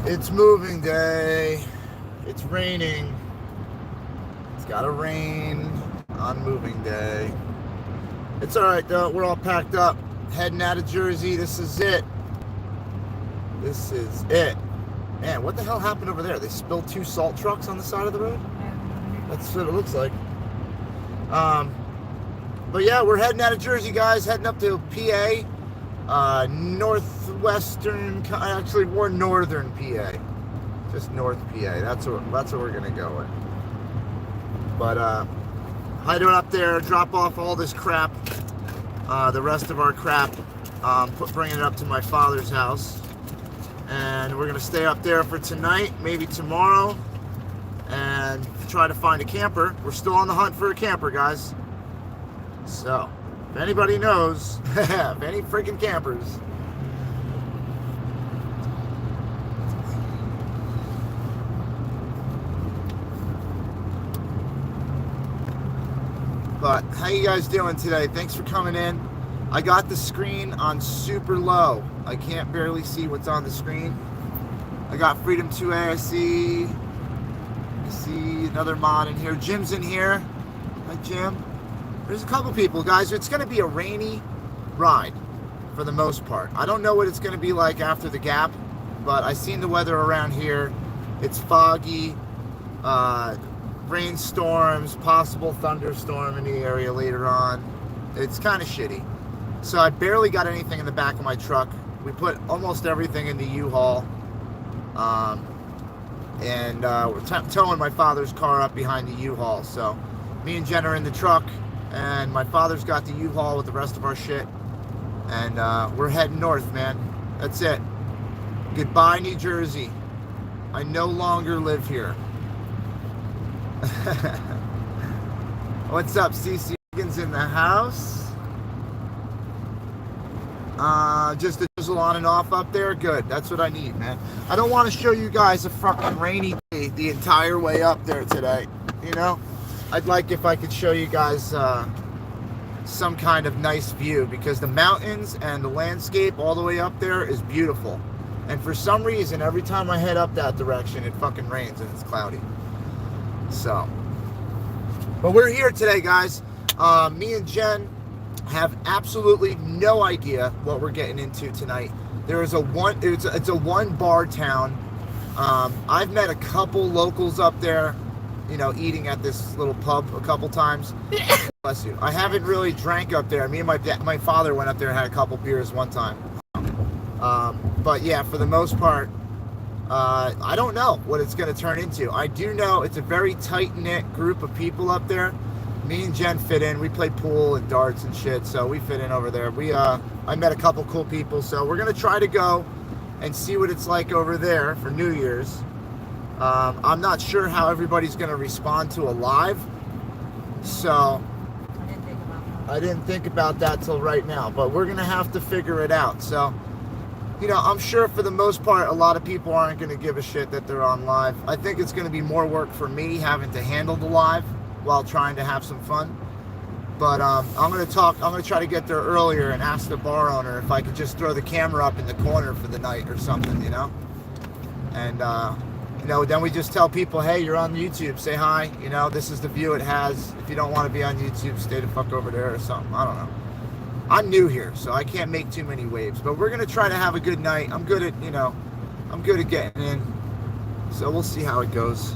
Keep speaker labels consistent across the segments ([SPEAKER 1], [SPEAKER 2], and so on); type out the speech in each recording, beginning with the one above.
[SPEAKER 1] It's moving day. It's raining. It's gotta rain on moving day. It's alright though. We're all packed up. Heading out of Jersey. This is it. This is it. Man, what the hell happened over there? They spilled 2 salt trucks on the side of the road? That's what it looks like. But yeah, we're heading out of Jersey, guys. Heading up to PA. Northwestern, actually more northern PA. Just North PA. That's what we're gonna go with. But heading up there, drop off all this crap, the rest of our crap, bringing it up to my father's house, and we're gonna stay up there for tonight, maybe tomorrow, and try to find a camper. We're still on the hunt for a camper, guys. So, if anybody knows, if any freaking campers. But how you guys doing today? Thanks for coming in. I got the screen on super low. I can't barely see what's on the screen. I got Freedom 2A. I see another mod in here. Jim's in here. Hi, Jim. There's a couple people, guys. It's going to be a rainy ride for the most part. I don't know what it's going to be like after the gap, but I've seen the weather around here. It's foggy, rainstorms, possible thunderstorm in the area later on. It's kind of shitty. So I barely got anything in the back of my truck. We put almost everything in the U-Haul. And we're towing my father's car up behind the U-Haul. So me and Jen are in the truck, and my father's got the U-Haul with the rest of our shit. And we're heading north, man. That's it. Goodbye, New Jersey. I no longer live here. What's up, CC Higgins in the house? Just a drizzle on and off up there. Good. That's what I need, man. I don't want to show you guys a fucking rainy day the entire way up there today. You know, I'd like if I could show you guys some kind of nice view, because the mountains and the landscape all the way up there is beautiful. And for some reason, every time I head up that direction, it fucking rains and it's cloudy. So, but we're here today, guys. Me and Jen have absolutely no idea what we're getting into tonight. It's a one bar town. I've met a couple locals up there, you know, eating at this little pub a couple times. Bless you. I haven't really drank up there. Me and my father went up there and had a couple beers one time. But yeah, for the most part, I don't know what it's going to turn into. I do know it's a very tight-knit group of people up there. Me and Jen fit in. We play pool and darts and shit, so we fit in over there. I met a couple cool people, so we're going to try to go and see what it's like over there for New Year's. I'm not sure how everybody's going to respond to a live, so I didn't think about that till right now, but we're going to have to figure it out. So, you know, I'm sure for the most part, a lot of people aren't going to give a shit that they're on live. I think it's going to be more work for me having to handle the live while trying to have some fun. But I'm going to try to get there earlier and ask the bar owner if I could just throw the camera up in the corner for the night or something, you know? And, you know, then we just tell people, hey, you're on YouTube, say hi, you know, this is the view it has. If you don't want to be on YouTube, stay the fuck over there or something. I don't know. I'm new here, so I can't make too many waves, but we're going to try to have a good night. I'm good at getting in, so we'll see how it goes.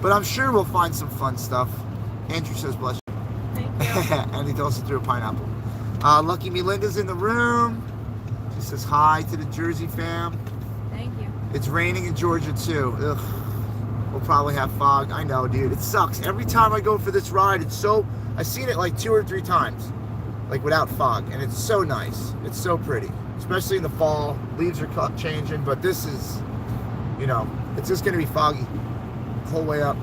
[SPEAKER 1] But I'm sure we'll find some fun stuff. Andrew says bless you.
[SPEAKER 2] Thank you.
[SPEAKER 1] And he also threw a pineapple. Lucky Melinda's in the room. She says hi to the Jersey fam.
[SPEAKER 2] Thank you.
[SPEAKER 1] It's raining in Georgia too. Ugh. We'll probably have fog. I know, dude. It sucks. Every time I go for this ride, I've seen it like 2 or 3 times. Like without fog, and it's so nice. It's so pretty, especially in the fall. Leaves are changing, but this is, you know, it's just gonna be foggy the whole way up.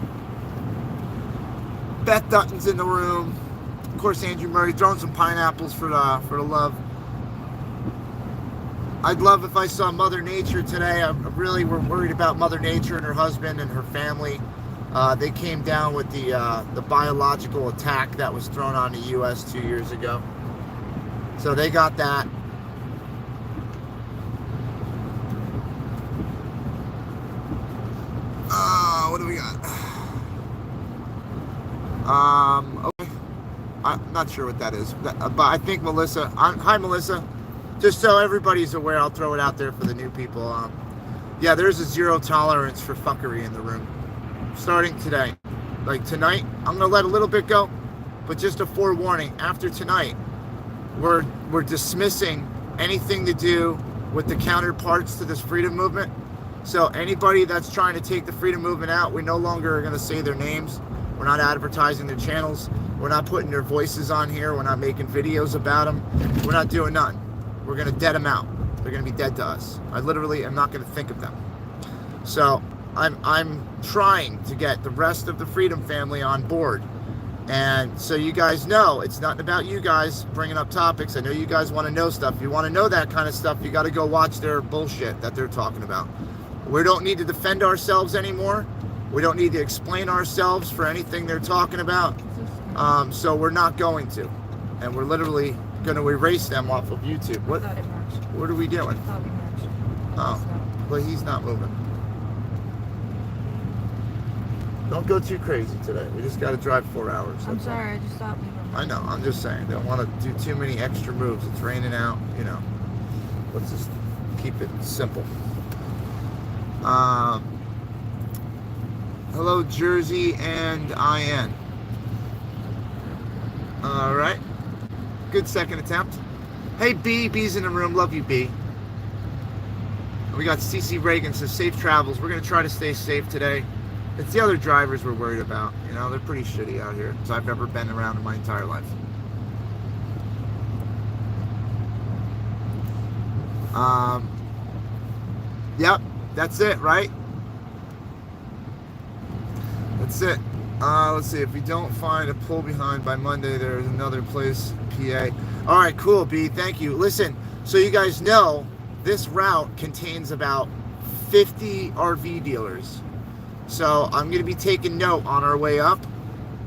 [SPEAKER 1] Beth Dutton's in the room. Of course, Andrew Murray throwing some pineapples for the love. I'd love if I saw Mother Nature today. We're worried about Mother Nature and her husband and her family. They came down with the biological attack that was thrown on the U.S. 2 years ago. So they got that. got? Okay. I'm not sure what that is, but I think Melissa. Hi, Melissa. Just so everybody's aware, I'll throw it out there for the new people. Yeah, there's a zero tolerance for fuckery in the room. Starting today. Like tonight, I'm gonna let a little bit go, but just a forewarning, after tonight, we're dismissing anything to do with the counterparts to this freedom movement. So anybody that's trying to take the freedom movement out, we no longer are gonna say their names. We're not advertising their channels. We're not putting their voices on here. We're not making videos about them. We're not doing none. We're gonna dead them out. They're gonna be dead to us. I literally am not gonna think of them. So I'm trying to get the rest of the Freedom family on board. And so you guys know, it's not about you guys bringing up topics. I know you guys want to know stuff. If you want to know that kind of stuff, you got to go watch their bullshit that they're talking about. We don't need to defend ourselves anymore. We don't need to explain ourselves for anything they're talking about. So we're not going to. And we're literally going to erase them off of YouTube. What are we doing? Oh, well, he's not moving. Don't go too crazy today. We just got to drive 4 hours.
[SPEAKER 2] I'm sorry, I just stopped me.
[SPEAKER 1] I know. I'm just saying. Don't want to do too many extra moves. It's raining out. You know. Let's just keep it simple. Hello, Jersey and IN. All right. Good second attempt. Hey, B. B's in the room. Love you, B. We got CC Reagan says safe travels. We're going to try to stay safe today. It's the other drivers we're worried about. You know, they're pretty shitty out here. So I've never been around in my entire life. Yep, that's it, right? That's it. Let's see. If we don't find a pull behind by Monday, there's another place, PA. All right, cool, B. Thank you. Listen, so you guys know, this route contains about 50 RV dealers. So I'm going to be taking note on our way up,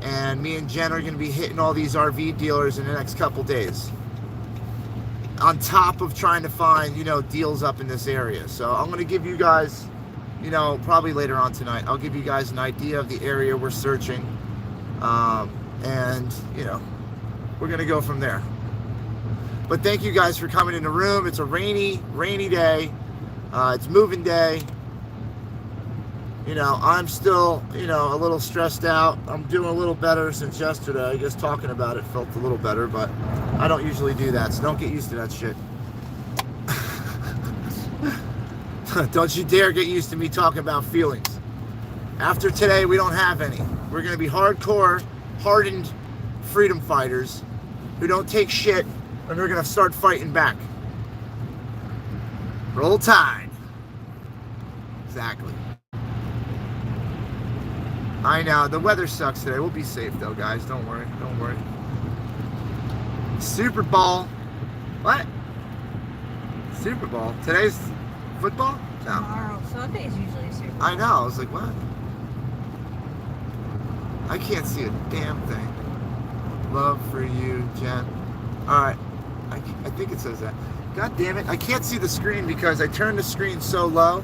[SPEAKER 1] and me and Jen are going to be hitting all these RV dealers in the next couple days. On top of trying to find, you know, deals up in this area. So I'm going to give you guys, you know, probably later on tonight, I'll give you guys an idea of the area we're searching. And, you know, we're going to go from there. But thank you guys for coming in the room. It's a rainy day. It's moving day. You know, I'm still, you know, a little stressed out. I'm doing a little better since yesterday. I guess talking about it felt a little better, but I don't usually do that, so don't get used to that shit. Don't you dare get used to me talking about feelings. After today, we don't have any. We're going to be hardcore, hardened freedom fighters who don't take shit, and we're going to start fighting back. Roll Tide. Exactly. I know, the weather sucks today. We'll be safe though, guys. Don't worry. Don't worry. Super Bowl. What? Super Bowl? Today's football? No.
[SPEAKER 2] Tomorrow. Sunday's usually Super Bowl.
[SPEAKER 1] I know. I was like, what? I can't see a damn thing. Love for you, Jen. Alright. I think it says that. God damn it. I can't see the screen because I turned the screen so low.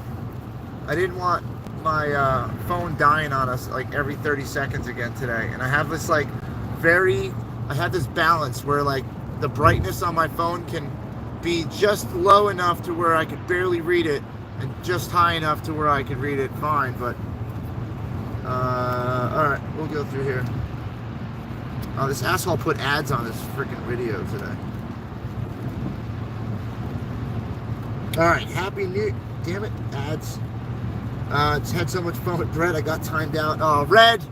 [SPEAKER 1] I didn't want my phone dying on us like every 30 seconds again today, and I have this like I have this balance where like the brightness on my phone can be just low enough to where I could barely read it and just high enough to where I could read it fine. But alright, we'll go through here. Oh, this asshole put ads on this freaking video today. Alright, happy new, damn it, ads. Just had so much fun with Brett. I got timed out. Oh, Red,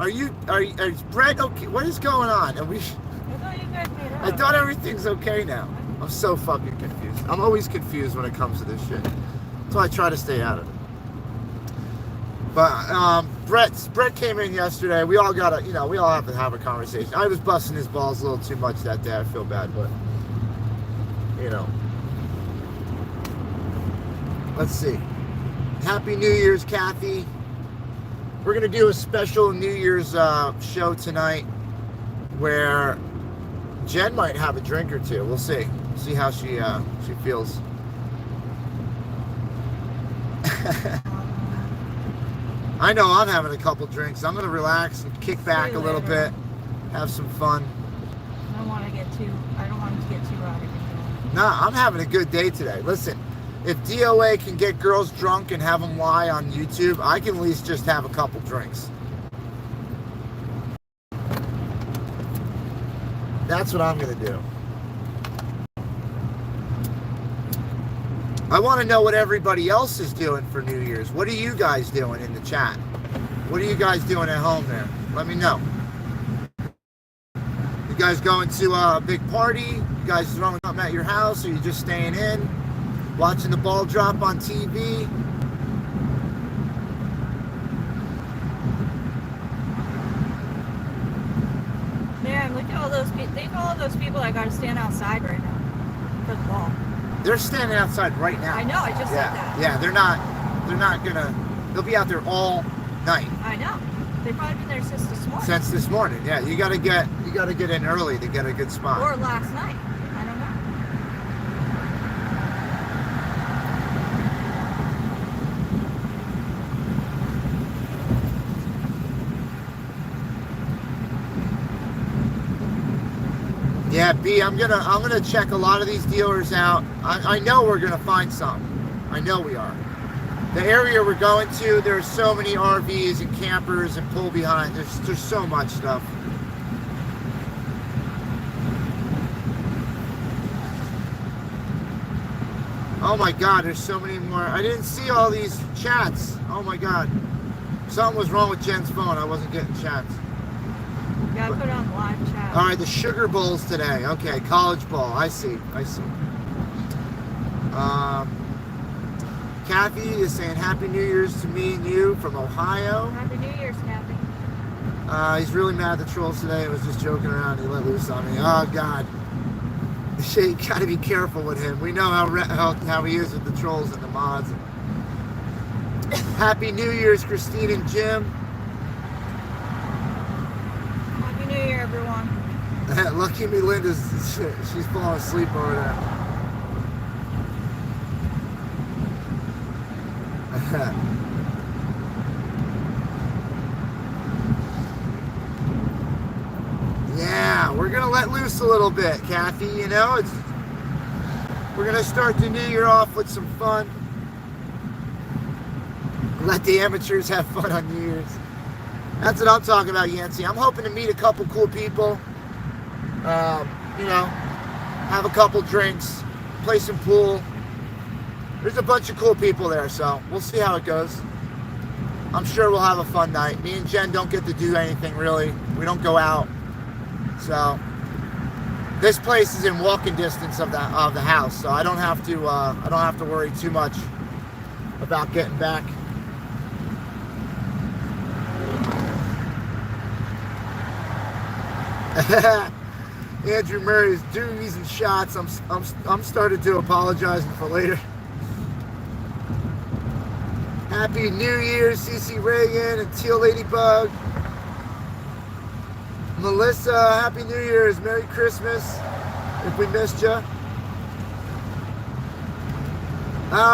[SPEAKER 1] is Brett okay? What is going on?
[SPEAKER 2] I thought you guys made up.
[SPEAKER 1] I thought everything's okay now. I'm so fucking confused. I'm always confused when it comes to this shit. So I try to stay out of it. But Brett came in yesterday. We all gotta, you know, we all have to have a conversation. I was busting his balls a little too much that day. I feel bad, but you know. Let's see. Happy New Year's, Kathy. We're going to do a special New Year's show tonight where Jen might have a drink or two. We'll see. See how she feels. I know I'm having a couple drinks. I'm gonna relax and kick back a little
[SPEAKER 2] later.
[SPEAKER 1] bit, have some fun.
[SPEAKER 2] I don't want to get too out of control.
[SPEAKER 1] Nah, I'm having a good day today. Listen, if DOA can get girls drunk and have them lie on YouTube, I can at least just have a couple drinks. That's what I'm gonna do. I want to know what everybody else is doing for New Year's. What are you guys doing in the chat? What are you guys doing at home there? Let me know. You guys going to a big party? You guys throwing something at your house? Or you just staying in? Watching the ball drop on TV?
[SPEAKER 2] Man, look at all those people. Think of all those people that got to stand outside right now for the ball.
[SPEAKER 1] They're standing outside right now.
[SPEAKER 2] I know, I just said that.
[SPEAKER 1] Yeah, they're not gonna, they'll be out there all night.
[SPEAKER 2] I know. They've probably been there since this morning.
[SPEAKER 1] Since this morning, yeah. You gotta get in early to get a good spot.
[SPEAKER 2] Or last night. I don't know.
[SPEAKER 1] Yeah, B, I'm gonna check a lot of these dealers out. I know we're gonna find some. I know we are. The area we're going to, there's so many RVs and campers and pull behind. There's so much stuff. Oh my God, there's so many more. I didn't see all these chats. Oh my God. Something was wrong with Jen's phone. I wasn't getting chats.
[SPEAKER 2] You gotta put it on live chat.
[SPEAKER 1] All right, the Sugar Bowls today. Okay, College Bowl. I see. Kathy is saying Happy New Year's to me and you from Ohio.
[SPEAKER 2] Happy New Year's, Kathy.
[SPEAKER 1] He's really mad at the trolls today. I was just joking around. He let loose on me. Oh, God. You gotta be careful with him. We know how he is with the trolls and the mods. Happy New Year's, Christine and Jim.
[SPEAKER 2] Happy New Year, everyone.
[SPEAKER 1] Lucky me, Linda's. She's falling asleep over there. Yeah, we're gonna let loose a little bit, Kathy. You know, we're gonna start the new year off with some fun. Let the amateurs have fun on New Year's. That's what I'm talking about, Yancey. I'm hoping to meet a couple cool people. You know, have a couple drinks, play some pool. There's a bunch of cool people there, so we'll see how it goes. I'm sure we'll have a fun night. Me and Jen don't get to do anything really. We don't go out. So this place is in walking distance of the house, so I don't have to worry too much about getting back. Andrew Murray is doomies and shots. I'm started to apologizing for later. Happy New Year, CC Reagan and Teal Ladybug. Melissa, Happy New Year's, Merry Christmas. If we missed you.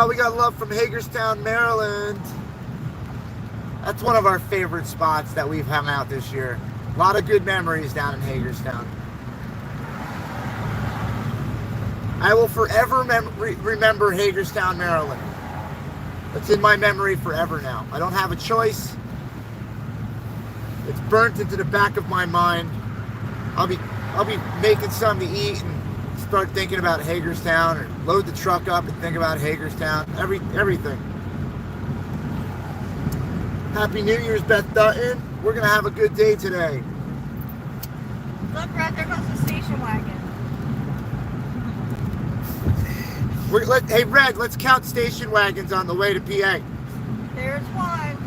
[SPEAKER 1] We got love from Hagerstown, Maryland. That's one of our favorite spots that we've hung out this year. A lot of good memories down in Hagerstown. I will forever remember Hagerstown, Maryland. It's in my memory forever now. I don't have a choice. It's burnt into the back of my mind. I'll be making something to eat and start thinking about Hagerstown, or load the truck up and think about Hagerstown. Everything. Happy New Year's, Beth Dutton. We're gonna have a good day today.
[SPEAKER 2] Look, Red, there goes the station wagon.
[SPEAKER 1] Hey, Red, let's count station wagons on the way to PA.
[SPEAKER 2] There's one.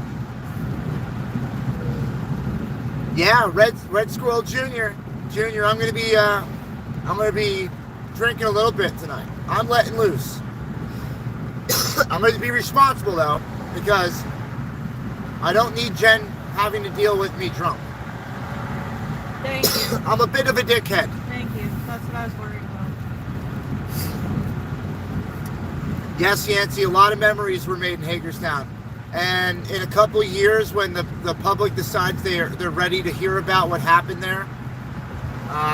[SPEAKER 1] Yeah, Red Squirrel Jr. I'm gonna be drinking a little bit tonight. I'm letting loose. I'm going to be responsible though, because I don't need Jen having to deal with me drunk.
[SPEAKER 2] Thank you.
[SPEAKER 1] I'm a bit of a dickhead.
[SPEAKER 2] Thank you. That's what I was worried about.
[SPEAKER 1] Yes, Yancey, a lot of memories were made in Hagerstown. And in a couple of years, when the public decides they're ready to hear about what happened there,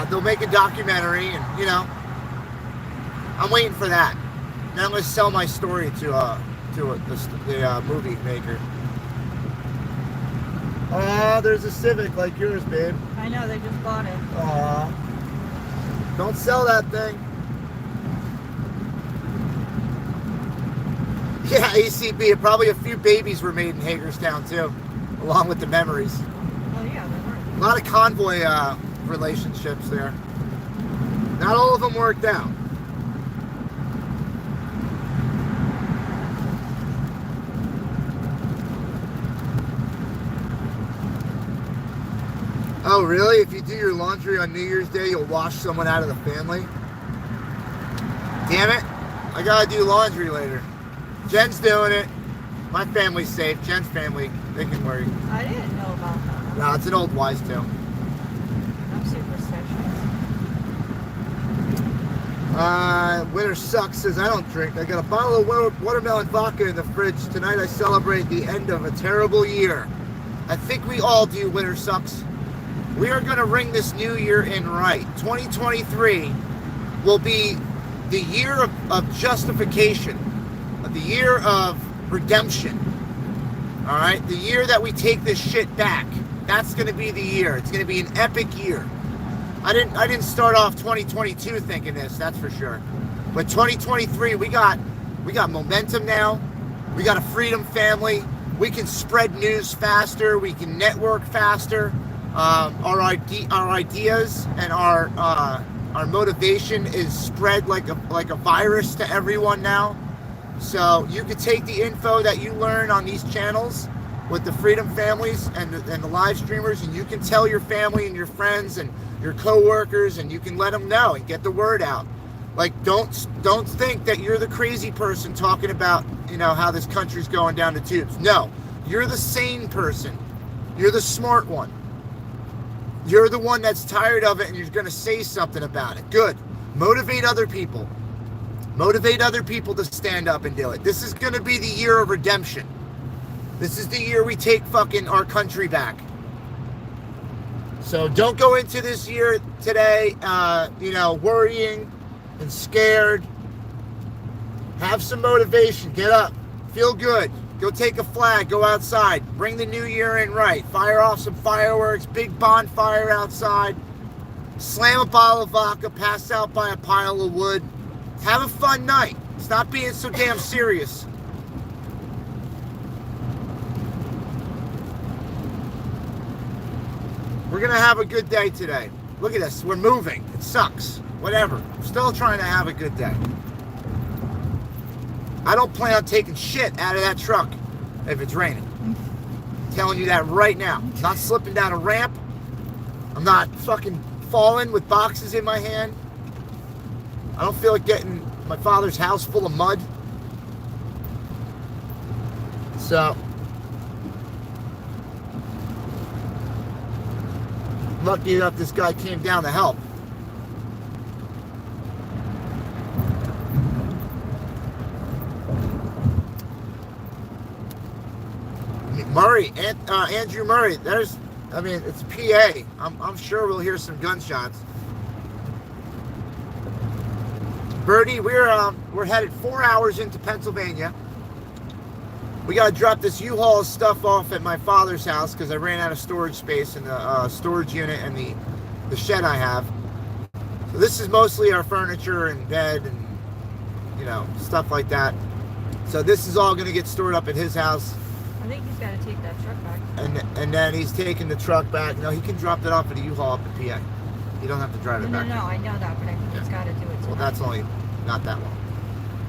[SPEAKER 1] they'll make a documentary, and you know, I'm waiting for that. Now I'm going to sell my story to the movie maker. Oh, there's a Civic like yours, babe.
[SPEAKER 2] I know, they just bought it.
[SPEAKER 1] Aw. Don't sell that thing. Yeah, ACB. Probably a few babies were made in Hagerstown too, along with the memories.
[SPEAKER 2] Oh yeah, they were.
[SPEAKER 1] A lot of convoy relationships there. Not all of them worked out. Oh, really? If you do your laundry on New Year's Day, you'll wash someone out of the family? Damn it. I gotta do laundry later. Jen's doing it. My family's safe. Jen's family, they can worry.
[SPEAKER 2] I didn't know about that.
[SPEAKER 1] No, it's an old wise tale.
[SPEAKER 2] I'm superstitious.
[SPEAKER 1] Winter sucks says I don't drink. I got a bottle of watermelon vodka in the fridge. Tonight I celebrate the end of a terrible year. I think we all do, Winter sucks. We are going to ring this new year in right. 2023 will be the year of justification, the year of redemption. All right? The year that we take this shit back. That's going to be the year. It's going to be an epic year. I didn't start off 2022 thinking this, that's for sure. But 2023, we got momentum now. We got a freedom family. We can spread news faster. We can network faster. Our ideas and our motivation is spread like a virus to everyone now. So you can take the info that you learn on these channels with the freedom families and the live streamers, and you can tell your family and your friends and your co-workers, and you can let them know and get the word out. Like, don't think that you're the crazy person talking about, you know, how this country's going down the tubes. No, you're the sane person. You're the smart one. You're the one that's tired of it, and you're going to say something about it. Good. Motivate other people. Motivate other people to stand up and do it. This is going to be the year of redemption. This is the year we take fucking our country back. So don't go into this year today, worrying and scared. Have some motivation. Get up. Feel good. Go take a flag. Go outside. Bring the new year in right. Fire off some fireworks. Big bonfire outside. Slam a bottle of vodka. Pass out by a pile of wood. Have a fun night. Stop being so damn serious. We're going to have a good day today. Look at this. We're moving. It sucks. Whatever. I'm still trying to have a good day. I don't plan on taking shit out of that truck if it's raining. I'm telling you that right now. I'm not slipping down a ramp. I'm not fucking falling with boxes in my hand. I don't feel like getting my father's house full of mud. So, lucky enough this guy came down to help. Andrew Murray, it's PA. I'm sure we'll hear some gunshots. Birdie, we're headed 4 hours into Pennsylvania. We got to drop this U-Haul stuff off at my father's house because I ran out of storage space in the storage unit and the shed I have. So this is mostly our furniture and bed and, stuff like that. So this is all going to get stored up at his house.
[SPEAKER 2] I think he's got to take that truck back.
[SPEAKER 1] And then he's taking the truck back. No, he can drop that off at a U-Haul up in PA. You don't have to drive it back.
[SPEAKER 2] No, I know that, but I think he's got to do it tonight.
[SPEAKER 1] Well, that's only not that long.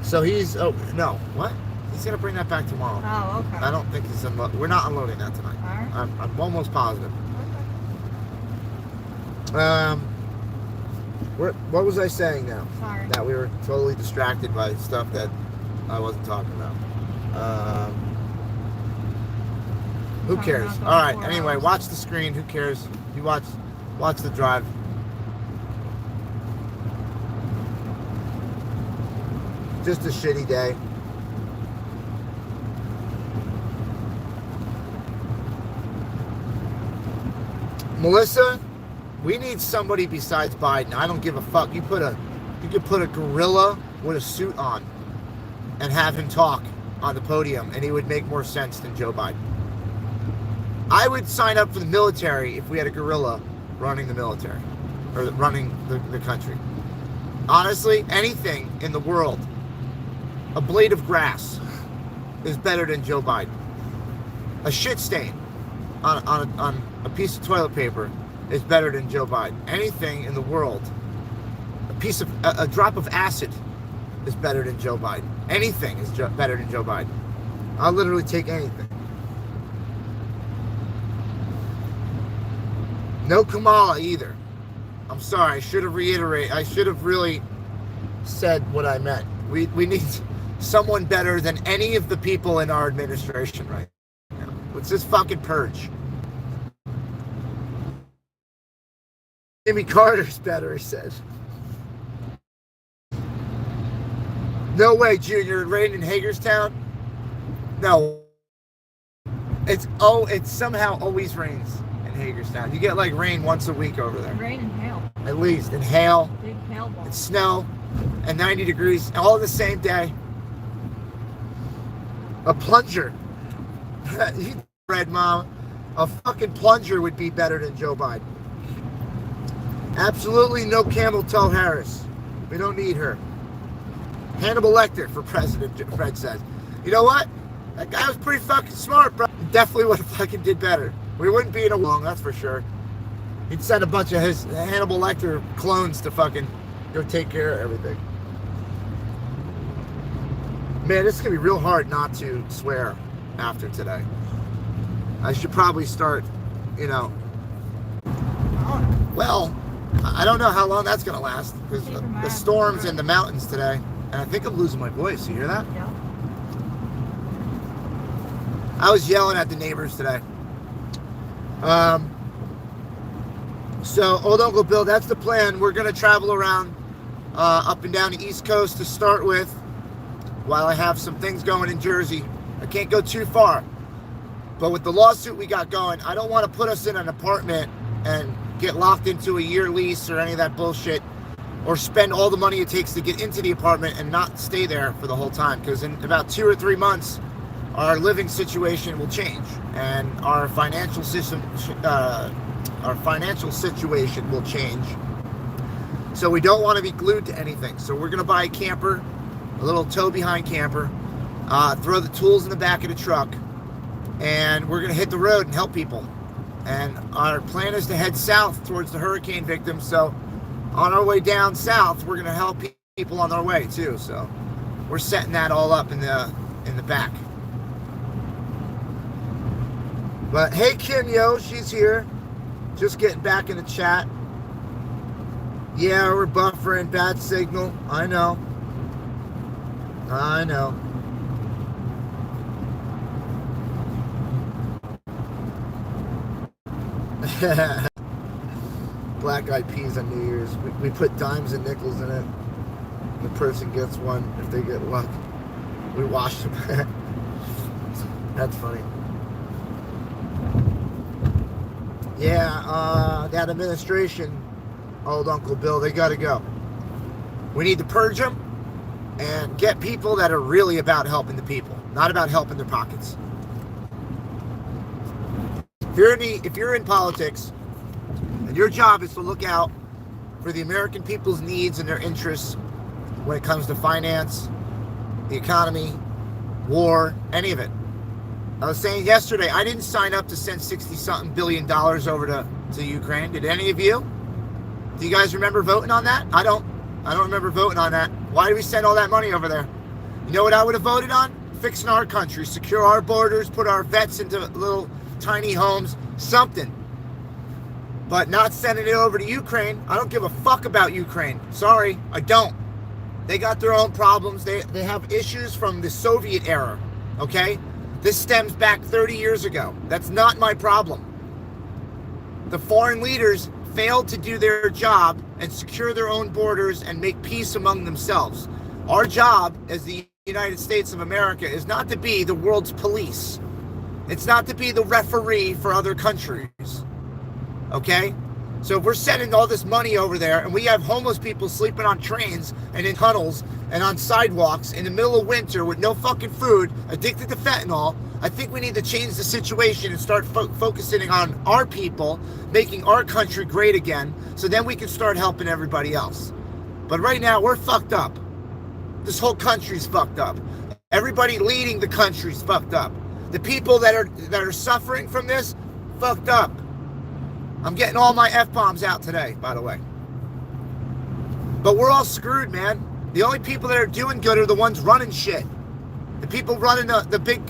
[SPEAKER 1] So he's, what? He's going to bring that back tomorrow.
[SPEAKER 2] Oh, okay.
[SPEAKER 1] I don't think he's we're not unloading that tonight.
[SPEAKER 2] All right.
[SPEAKER 1] I'm almost positive.
[SPEAKER 2] Okay.
[SPEAKER 1] What was I saying now?
[SPEAKER 2] Sorry.
[SPEAKER 1] That we were totally distracted by stuff that I wasn't talking about. Who cares? All right. Anyway, watch the screen. Who cares? You watch the drive. Just a shitty day. Melissa, we need somebody besides Biden. I don't give a fuck. You could put a gorilla with a suit on and have him talk on the podium, and he would make more sense than Joe Biden. I would sign up for the military if we had a gorilla running the military or running the country. Honestly, anything in the world, a blade of grass is better than Joe Biden. A shit stain on a piece of toilet paper is better than Joe Biden. Anything in the world, a drop of acid is better than Joe Biden. Anything is better than Joe Biden. I'll literally take anything. No Kamala either. I'm sorry. I should have really said what I meant. We need someone better than any of the people in our administration right now. Let's just fucking purge. Jimmy Carter's better, he said. No way, Junior. It rained in Hagerstown? No. It somehow always rains in Hagerstown. You get like rain once a week over there.
[SPEAKER 2] Rain and hail.
[SPEAKER 1] At least. And hail.
[SPEAKER 2] Big hail ball.
[SPEAKER 1] And snow. And 90 degrees. All the same day. A plunger. You read, Mom. A fucking plunger would be better than Joe Biden. Absolutely no Camel Toe Harris. We don't need her. Hannibal Lecter for president, Fred says. You know what? That guy was pretty fucking smart, bro. Definitely would have fucking did better. We wouldn't be in a long, that's for sure. He'd send a bunch of his Hannibal Lecter clones to fucking go take care of everything. Man, this is going to be real hard not to swear after today. I should probably start, well, I don't know how long that's going to last because the storm's in the mountains today. And I think I'm losing my voice. You hear that?
[SPEAKER 2] Yeah.
[SPEAKER 1] I was yelling at the neighbors today. So, old Uncle Bill, that's the plan. We're going to travel around up and down the East Coast to start with while I have some things going in Jersey. I can't go too far. But with the lawsuit we got going, I don't want to put us in an apartment and get locked into a year lease or any of that bullshit, or spend all the money it takes to get into the apartment and not stay there for the whole time. Because in about 2 or 3 months, our living situation will change and our financial situation will change. So we don't want to be glued to anything. So we're going to buy a camper, a little tow behind camper, throw the tools in the back of the truck, and we're going to hit the road and help people. And our plan is to head south towards the hurricane victims. So on our way down south, we're going to help people on their way too. So we're setting that all up in the back. But hey, Kim Yo, she's here. Just getting back in the chat. Yeah, we're buffering, bad signal. I know. Black Eyed Peas on New Year's. We put dimes and nickels in it. The person gets one if they get luck. We wash them. That's funny. Yeah, that administration, old Uncle Bill, they got to go. We need to purge them and get people that are really about helping the people, not about helping their pockets. If you're in politics and your job is to look out for the American people's needs and their interests when it comes to finance, the economy, war, any of it. I was saying yesterday, I didn't sign up to send $60-something billion over to Ukraine. Did any of you? Do you guys remember voting on that? I don't remember voting on that. Why did we send all that money over there? You know what I would have voted on? Fixing our country, secure our borders, put our vets into little tiny homes, something. But not sending it over to Ukraine. I don't give a fuck about Ukraine. Sorry, I don't. They got their own problems. They have issues from the Soviet era, okay? This stems back 30 years ago. That's not my problem. The foreign leaders failed to do their job and secure their own borders and make peace among themselves. Our job as the United States of America is not to be the world's police. It's not to be the referee for other countries. Okay? So if we're sending all this money over there and we have homeless people sleeping on trains and in tunnels and on sidewalks in the middle of winter with no fucking food, addicted to fentanyl, I think we need to change the situation and start focusing on our people, making our country great again, so then we can start helping everybody else. But right now, we're fucked up. This whole country's fucked up. Everybody leading the country's fucked up. The people that are suffering from this, fucked up. I'm getting all my F-bombs out today, by the way. But we're all screwed, man. The only people that are doing good are the ones running shit. The people running the big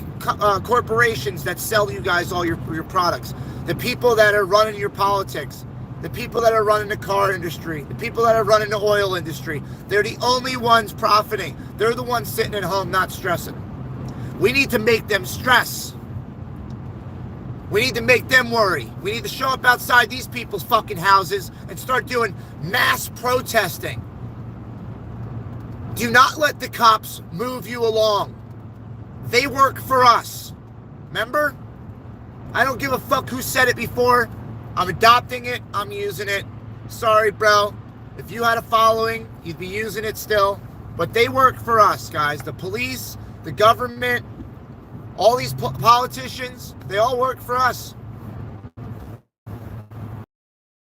[SPEAKER 1] corporations that sell you guys all your products. The people that are running your politics. The people that are running the car industry. The people that are running the oil industry. They're the only ones profiting. They're the ones sitting at home not stressing. We need to make them stress. We need to make them worry. We need to show up outside these people's fucking houses and start doing mass protesting. Do not let the cops move you along. They work for us. Remember? I don't give a fuck who said it before. I'm adopting it. I'm using it. Sorry, bro. If you had a following, you'd be using it still. But they work for us, guys. The police, the government, all these politicians, they all work for us.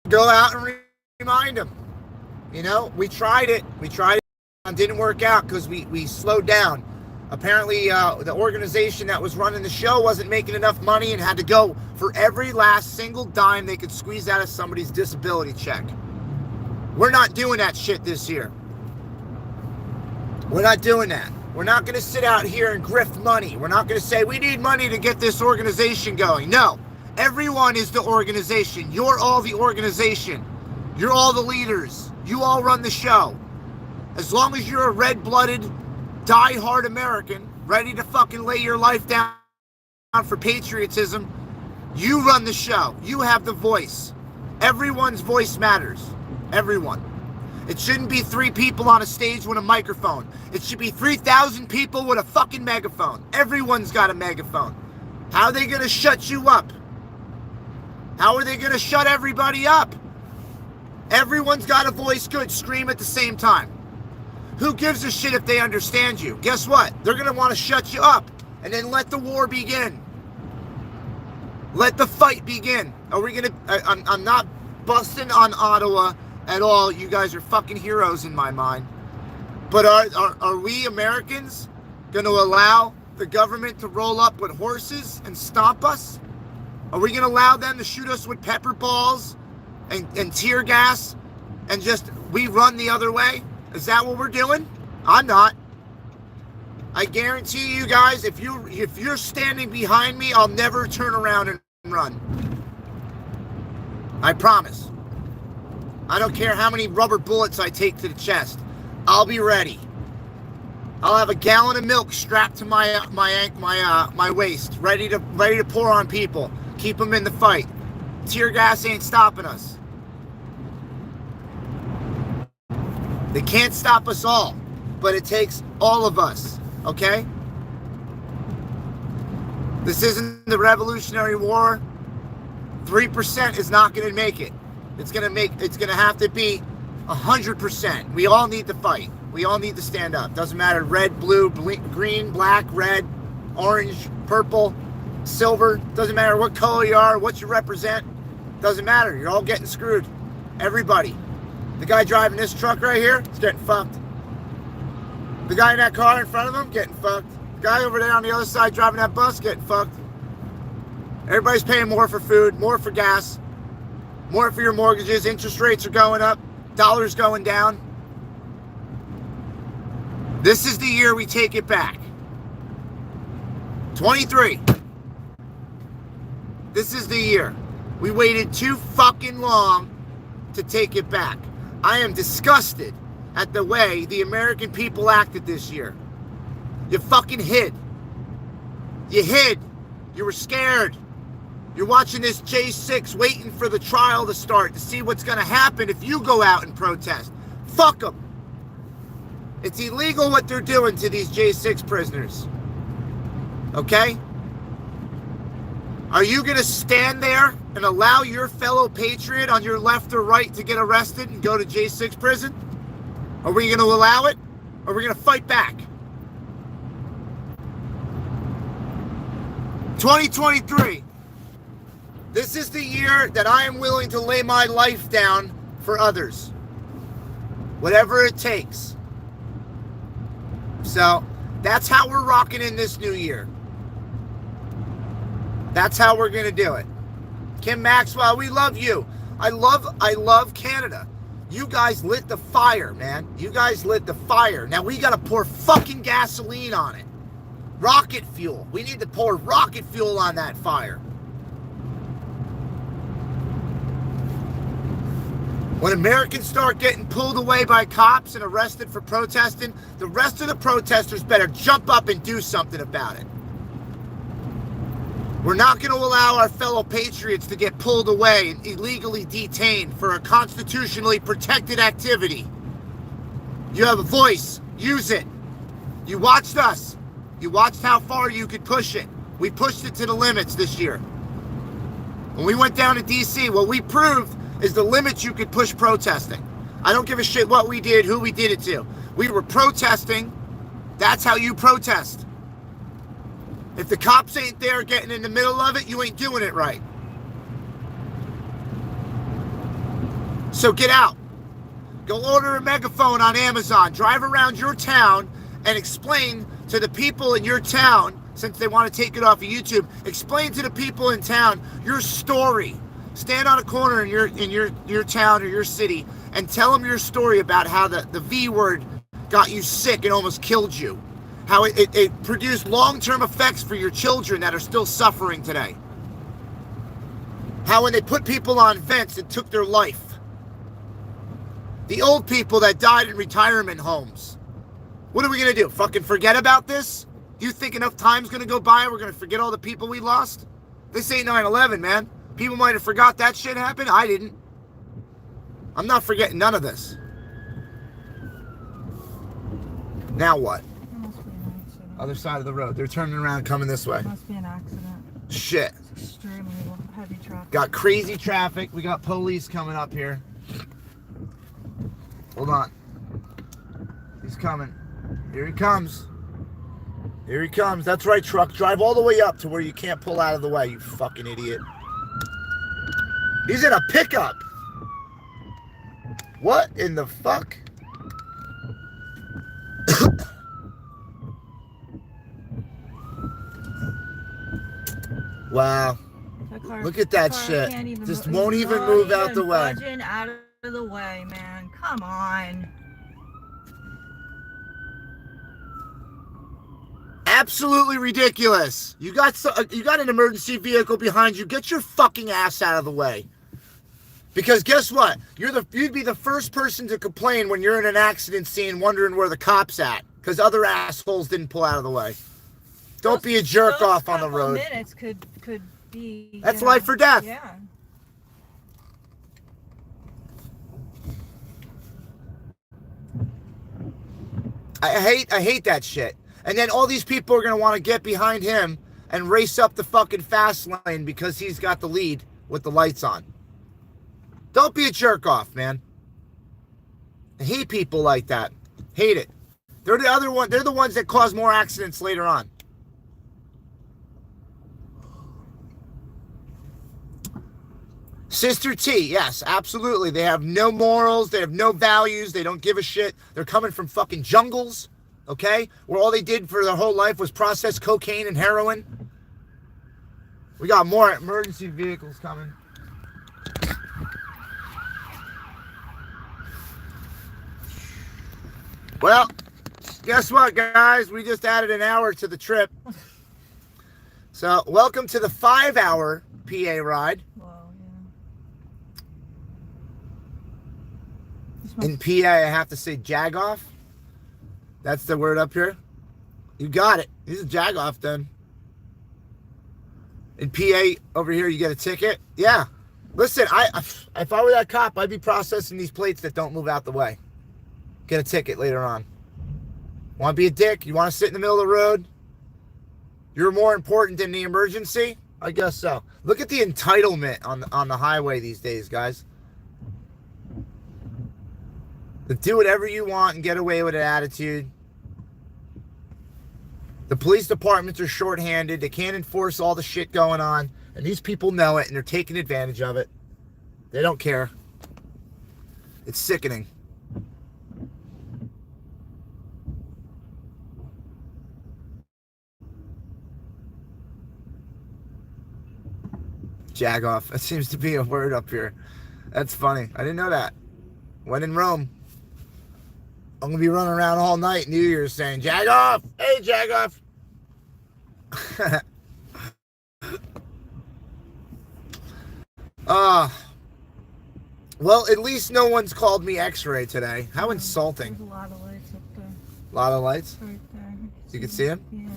[SPEAKER 1] Go out and remind them. You know, we tried it. It didn't work out because we slowed down. Apparently, the organization that was running the show wasn't making enough money and had to go for every last single dime they could squeeze out of somebody's disability check. We're not doing that shit this year. We're not doing that. We're not going to sit out here and grift money. We're not going to say, we need money to get this organization going. No. Everyone is the organization. You're all the organization. You're all the leaders. You all run the show. As long as you're a red-blooded, die-hard American, ready to fucking lay your life down for patriotism, you run the show. You have the voice. Everyone's voice matters. Everyone. It shouldn't be 3 people on a stage with a microphone. It should be 3,000 people with a fucking megaphone. Everyone's got a megaphone. How are they going to shut you up? How are they going to shut everybody up? Everyone's got a voice. Good. Scream at the same time. Who gives a shit if they understand you? Guess what? They're going to want to shut you up and then let the war begin. Let the fight begin. Are we going to... I'm not busting on Ottawa at all. You guys are fucking heroes in my mind. But are we Americans going to allow the government to roll up with horses and stomp us? Are we going to allow them to shoot us with pepper balls and tear gas and just we run the other way? Is that what we're doing? I'm not. I guarantee you guys, if you're standing behind me, I'll never turn around and run. I promise. I don't care how many rubber bullets I take to the chest. I'll be ready. I'll have a gallon of milk strapped to my waist, ready to pour on people. Keep them in the fight. Tear gas ain't stopping us. They can't stop us all, but it takes all of us, okay? This isn't the Revolutionary War. 3% is not going to make it. It's going to have to be 100%. We all need to fight. We all need to stand up. Doesn't matter, red, blue, green, black, red, orange, purple, silver. Doesn't matter what color you are, what you represent. Doesn't matter. You're all getting screwed. Everybody. The guy driving this truck right here is getting fucked. The guy in that car in front of him, getting fucked. The guy over there on the other side driving that bus, getting fucked. Everybody's paying more for food, more for gas, more for your mortgages. Interest rates are going up. Dollars going down. This is the year we take it back. 23. This is the year. We waited too fucking long to take it back. I am disgusted at the way the American people acted this year. You fucking hid. You hid. You were scared. You're watching this J6 waiting for the trial to start to see what's going to happen if you go out and protest. Fuck them. It's illegal what they're doing to these J6 prisoners. Okay? Are you going to stand there and allow your fellow patriot on your left or right to get arrested and go to J6 prison? Are we going to allow it? Or are we going to fight back? 2023. This is the year that I am willing to lay my life down for others. Whatever it takes. So, that's how we're rocking in this new year. That's how we're going to do it. Kim Maxwell, we love you. I love Canada. You guys lit the fire, man. You guys lit the fire. Now we got to pour fucking gasoline on it. Rocket fuel. We need to pour rocket fuel on that fire. When Americans start getting pulled away by cops and arrested for protesting, the rest of the protesters better jump up and do something about it. We're not going to allow our fellow patriots to get pulled away and illegally detained for a constitutionally protected activity. You have a voice. Use it. You watched us. You watched how far you could push it. We pushed it to the limits this year. When we went down to D.C., what we proved is the limits you could push protesting. I don't give a shit what we did, who we did it to. We were protesting. That's how you protest. If the cops ain't there getting in the middle of it, you ain't doing it right. So get out. Go order a megaphone on Amazon. Drive around your town and explain to the people in your town, since they want to take it off of YouTube, explain to the people in town your story. Stand on a corner in your town or your city and tell them your story about how the V word got you sick and almost killed you. How it produced long-term effects for your children that are still suffering today. How when they put people on vents, it took their life. The old people that died in retirement homes. What are we going to do? Fucking forget about this? Do you think enough time's going to go by and we're going to forget all the people we lost? This ain't 9/11, man. People might have forgot that shit happened. I didn't. I'm not forgetting none of this. Now what? Other side of the road. They're turning around coming this way.
[SPEAKER 2] Must be an accident.
[SPEAKER 1] Shit.
[SPEAKER 2] It's extremely heavy traffic.
[SPEAKER 1] Got crazy traffic. We got police coming up here. Hold on. He's coming. Here he comes. Here he comes. That's right, truck. Drive all the way up to where you can't pull out of the way, you fucking idiot. He's in a pickup. What in the fuck? Wow. Look at that shit. Just won't even move out the way.
[SPEAKER 2] Out of the way, man. Come on.
[SPEAKER 1] Absolutely ridiculous. You got an emergency vehicle behind you. Get your fucking ass out of the way. Because guess what? You'd be the first person to complain when you're in an accident scene wondering where the cop's at. Because other assholes didn't pull out of the way. Don't be a jerk off on the road.
[SPEAKER 2] Minutes could be.
[SPEAKER 1] That's life or death.
[SPEAKER 2] Yeah.
[SPEAKER 1] I hate that shit. And then all these people are gonna want to get behind him and race up the fucking fast lane because he's got the lead with the lights on. Don't be a jerk off, man. I hate people like that. Hate it. They're the ones that cause more accidents later on. Sister T, yes, absolutely. They have no morals. They have no values. They don't give a shit. They're coming from fucking jungles, okay? Where all they did for their whole life was process cocaine and heroin. We got more emergency vehicles coming. Well, guess what, guys? We just added an hour to the trip. So, welcome to the 5-hour PA ride. In PA, I have to say jagoff. That's the word up here. You got it. He's a jagoff then. In PA, over here, you get a ticket. Yeah. Listen, if I were that cop, I'd be processing these plates that don't move out the way. Get a ticket later on. Want to be a dick? You want to sit in the middle of the road? You're more important than the emergency? I guess so. Look at the entitlement on the highway these days, guys. To do whatever you want and get away with an attitude. The police departments are shorthanded. They can't enforce all the shit going on. And these people know it, and they're taking advantage of it. They don't care. It's sickening. Jag off. That seems to be a word up here. That's funny. I didn't know that. When in Rome. I'm going to be running around all night New Year's saying, jag off! Hey, jag off! Well, at least no one's called me X-ray today. How insulting.
[SPEAKER 2] There's a lot of lights up there.
[SPEAKER 1] A lot of lights?
[SPEAKER 2] Right there.
[SPEAKER 1] You can see them?
[SPEAKER 2] Yeah.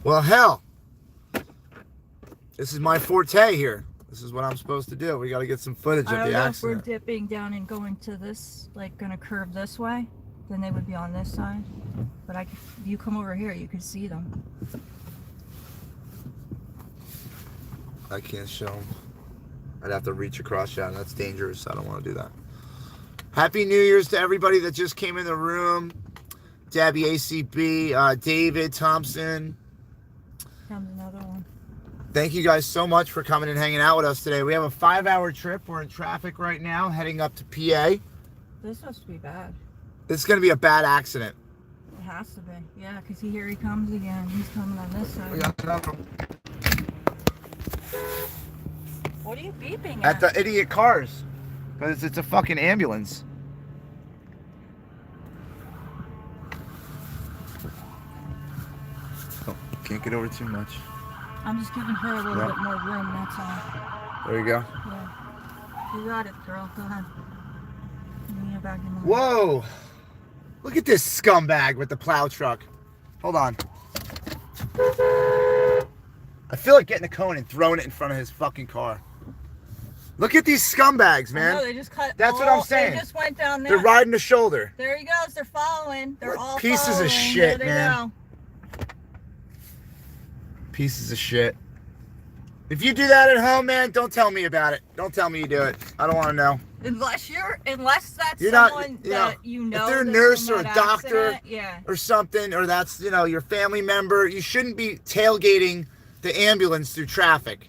[SPEAKER 1] Well, hell. This is my forte here. This is what I'm supposed to do. We got to get some footage of the accident.
[SPEAKER 2] If we're dipping down and going to this, like going to curve this way, then they would be on this side. But if you come over here, you could see them.
[SPEAKER 1] I can't show them. I'd have to reach across that, and that's dangerous. I don't want to do that. Happy New Year's to everybody that just came in the room. Debbie, ACB, David, Thompson.
[SPEAKER 2] Comes another one.
[SPEAKER 1] Thank you guys so much for coming and hanging out with us today. We have a 5-hour trip. We're in traffic right now, heading up to PA.
[SPEAKER 2] This has to be bad.
[SPEAKER 1] It's going to be a bad accident.
[SPEAKER 2] It has to be. Yeah, because here he comes again. He's coming on this side.
[SPEAKER 1] We got another one.
[SPEAKER 2] What are you beeping
[SPEAKER 1] At the idiot cars. Because it's a fucking ambulance. Oh, can't get over too much.
[SPEAKER 2] I'm just giving her a little bit more room, that's all.
[SPEAKER 1] There you go.
[SPEAKER 2] Yeah. You got it, girl. Go ahead. Get back in the
[SPEAKER 1] Whoa! Look at this scumbag with the plow truck. Hold on. I feel like getting a cone and throwing it in front of his fucking car. Look at these scumbags, man.
[SPEAKER 2] No, they just cut.
[SPEAKER 1] That's what I'm saying.
[SPEAKER 2] They just went down there.
[SPEAKER 1] They're riding the shoulder.
[SPEAKER 2] There he goes. They're following. They're all
[SPEAKER 1] pieces
[SPEAKER 2] following.
[SPEAKER 1] of shit,
[SPEAKER 2] there
[SPEAKER 1] man.
[SPEAKER 2] Go.
[SPEAKER 1] Pieces of shit. If you do that at home, man, don't tell me about it. Don't tell me you do it. I don't want to know.
[SPEAKER 2] Unless that's
[SPEAKER 1] You're
[SPEAKER 2] someone
[SPEAKER 1] not,
[SPEAKER 2] that you know.
[SPEAKER 1] If they're a nurse or a doctor
[SPEAKER 2] accident,
[SPEAKER 1] or something, or that's, your family member, you shouldn't be tailgating the ambulance through traffic.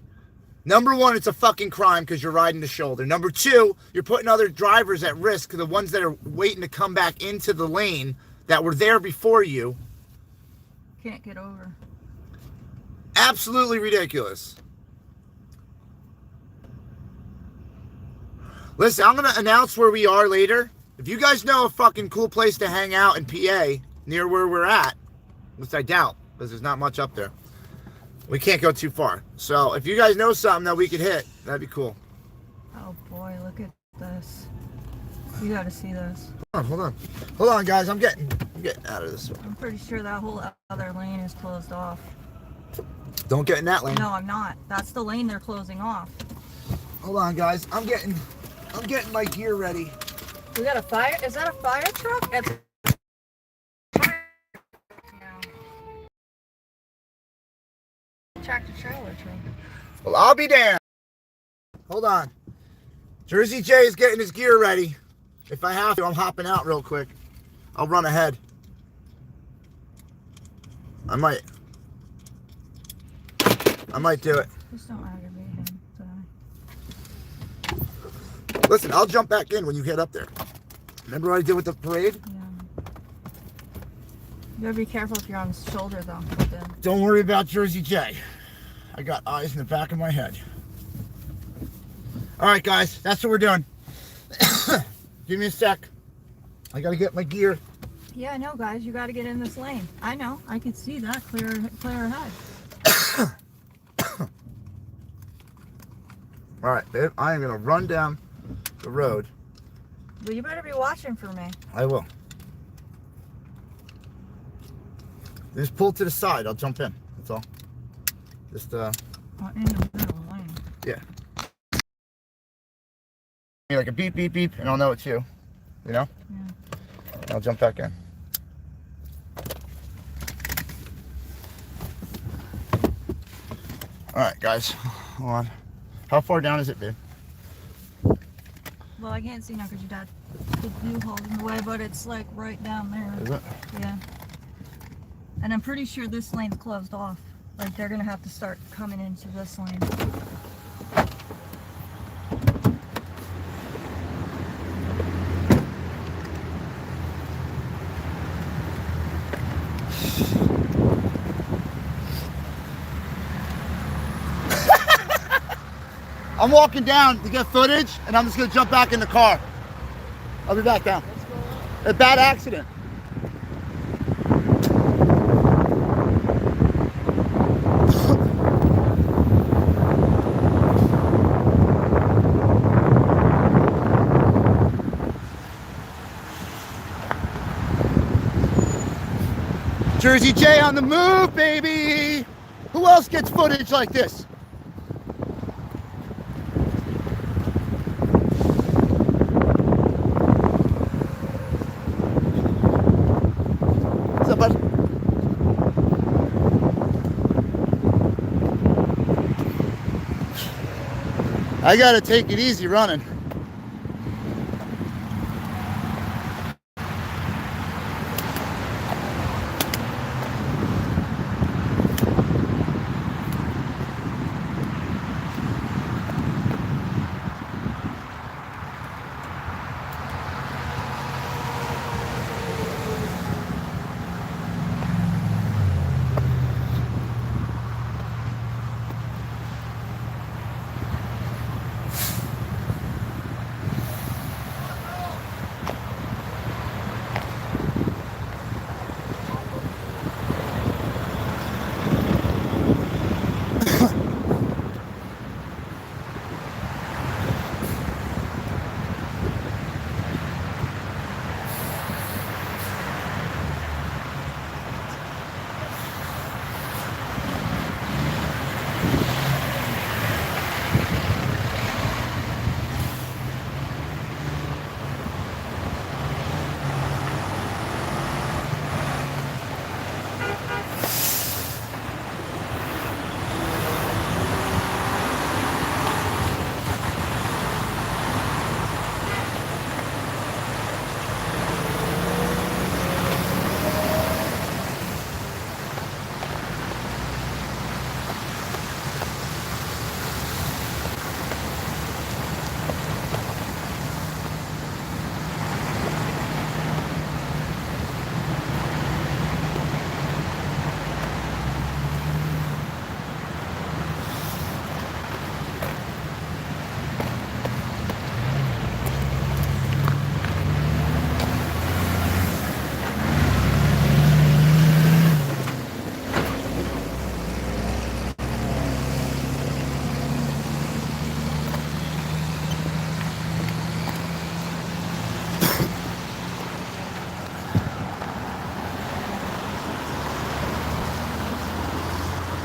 [SPEAKER 1] Number one, it's a fucking crime because you're riding the shoulder. Number two, you're putting other drivers at risk, the ones that are waiting to come back into the lane that were there before you.
[SPEAKER 2] Can't get over.
[SPEAKER 1] Absolutely ridiculous. Listen, I'm going to announce where we are later. If you guys know a fucking cool place to hang out in PA near where we're at, which I doubt because there's not much up there, we can't go too far. So if you guys know something that we could hit, that'd be cool.
[SPEAKER 2] Oh boy, look at this. You got to see this.
[SPEAKER 1] Hold on, guys. I'm getting out of this one.
[SPEAKER 2] I'm pretty sure that whole other lane is closed off.
[SPEAKER 1] Don't get in that lane.
[SPEAKER 2] No, I'm not. That's the lane they're closing off.
[SPEAKER 1] Hold on, guys. I'm getting my gear ready.
[SPEAKER 2] We got a fire. Is that a fire truck? It's tractor trailer truck.
[SPEAKER 1] Well, I'll be damned. Hold on. Jersey J is getting his gear ready. If I have to, I'm hopping out real quick. I'll run ahead. I might do it.
[SPEAKER 2] Just don't aggravate him today.
[SPEAKER 1] Listen, I'll jump back in when you get up there. Remember what I did with the parade?
[SPEAKER 2] Yeah. You gotta be careful if you're on his shoulder, though.
[SPEAKER 1] Don't worry about Jersey J. I got eyes in the back of my head. All right, guys, that's what we're doing. Give me a sec. I gotta get my gear.
[SPEAKER 2] Yeah, I know, guys. You gotta get in this lane. I know. I can see that clear ahead.
[SPEAKER 1] All right, babe. I am gonna run down the road.
[SPEAKER 2] Well, you better be watching for me.
[SPEAKER 1] I will. Just pull to the side. I'll jump in. That's all. Just
[SPEAKER 2] in the middle of the lane.
[SPEAKER 1] Yeah. Like a beep, beep, beep, and I'll know it's you. You know?
[SPEAKER 2] Yeah.
[SPEAKER 1] I'll jump back in. All right, guys. Hold on. How far down is it, babe?
[SPEAKER 2] Well, I can't see now because you got the U-Haul in the way, but it's like right down there.
[SPEAKER 1] Is it?
[SPEAKER 2] Yeah. And I'm pretty sure this lane's closed off. Like they're gonna have to start coming into this lane.
[SPEAKER 1] I'm walking down to get footage, and I'm just gonna jump back in the car. I'll be back down. A bad accident. Jersey J on the move, baby! Who else gets footage like this? What's up, bud? I gotta take it easy running.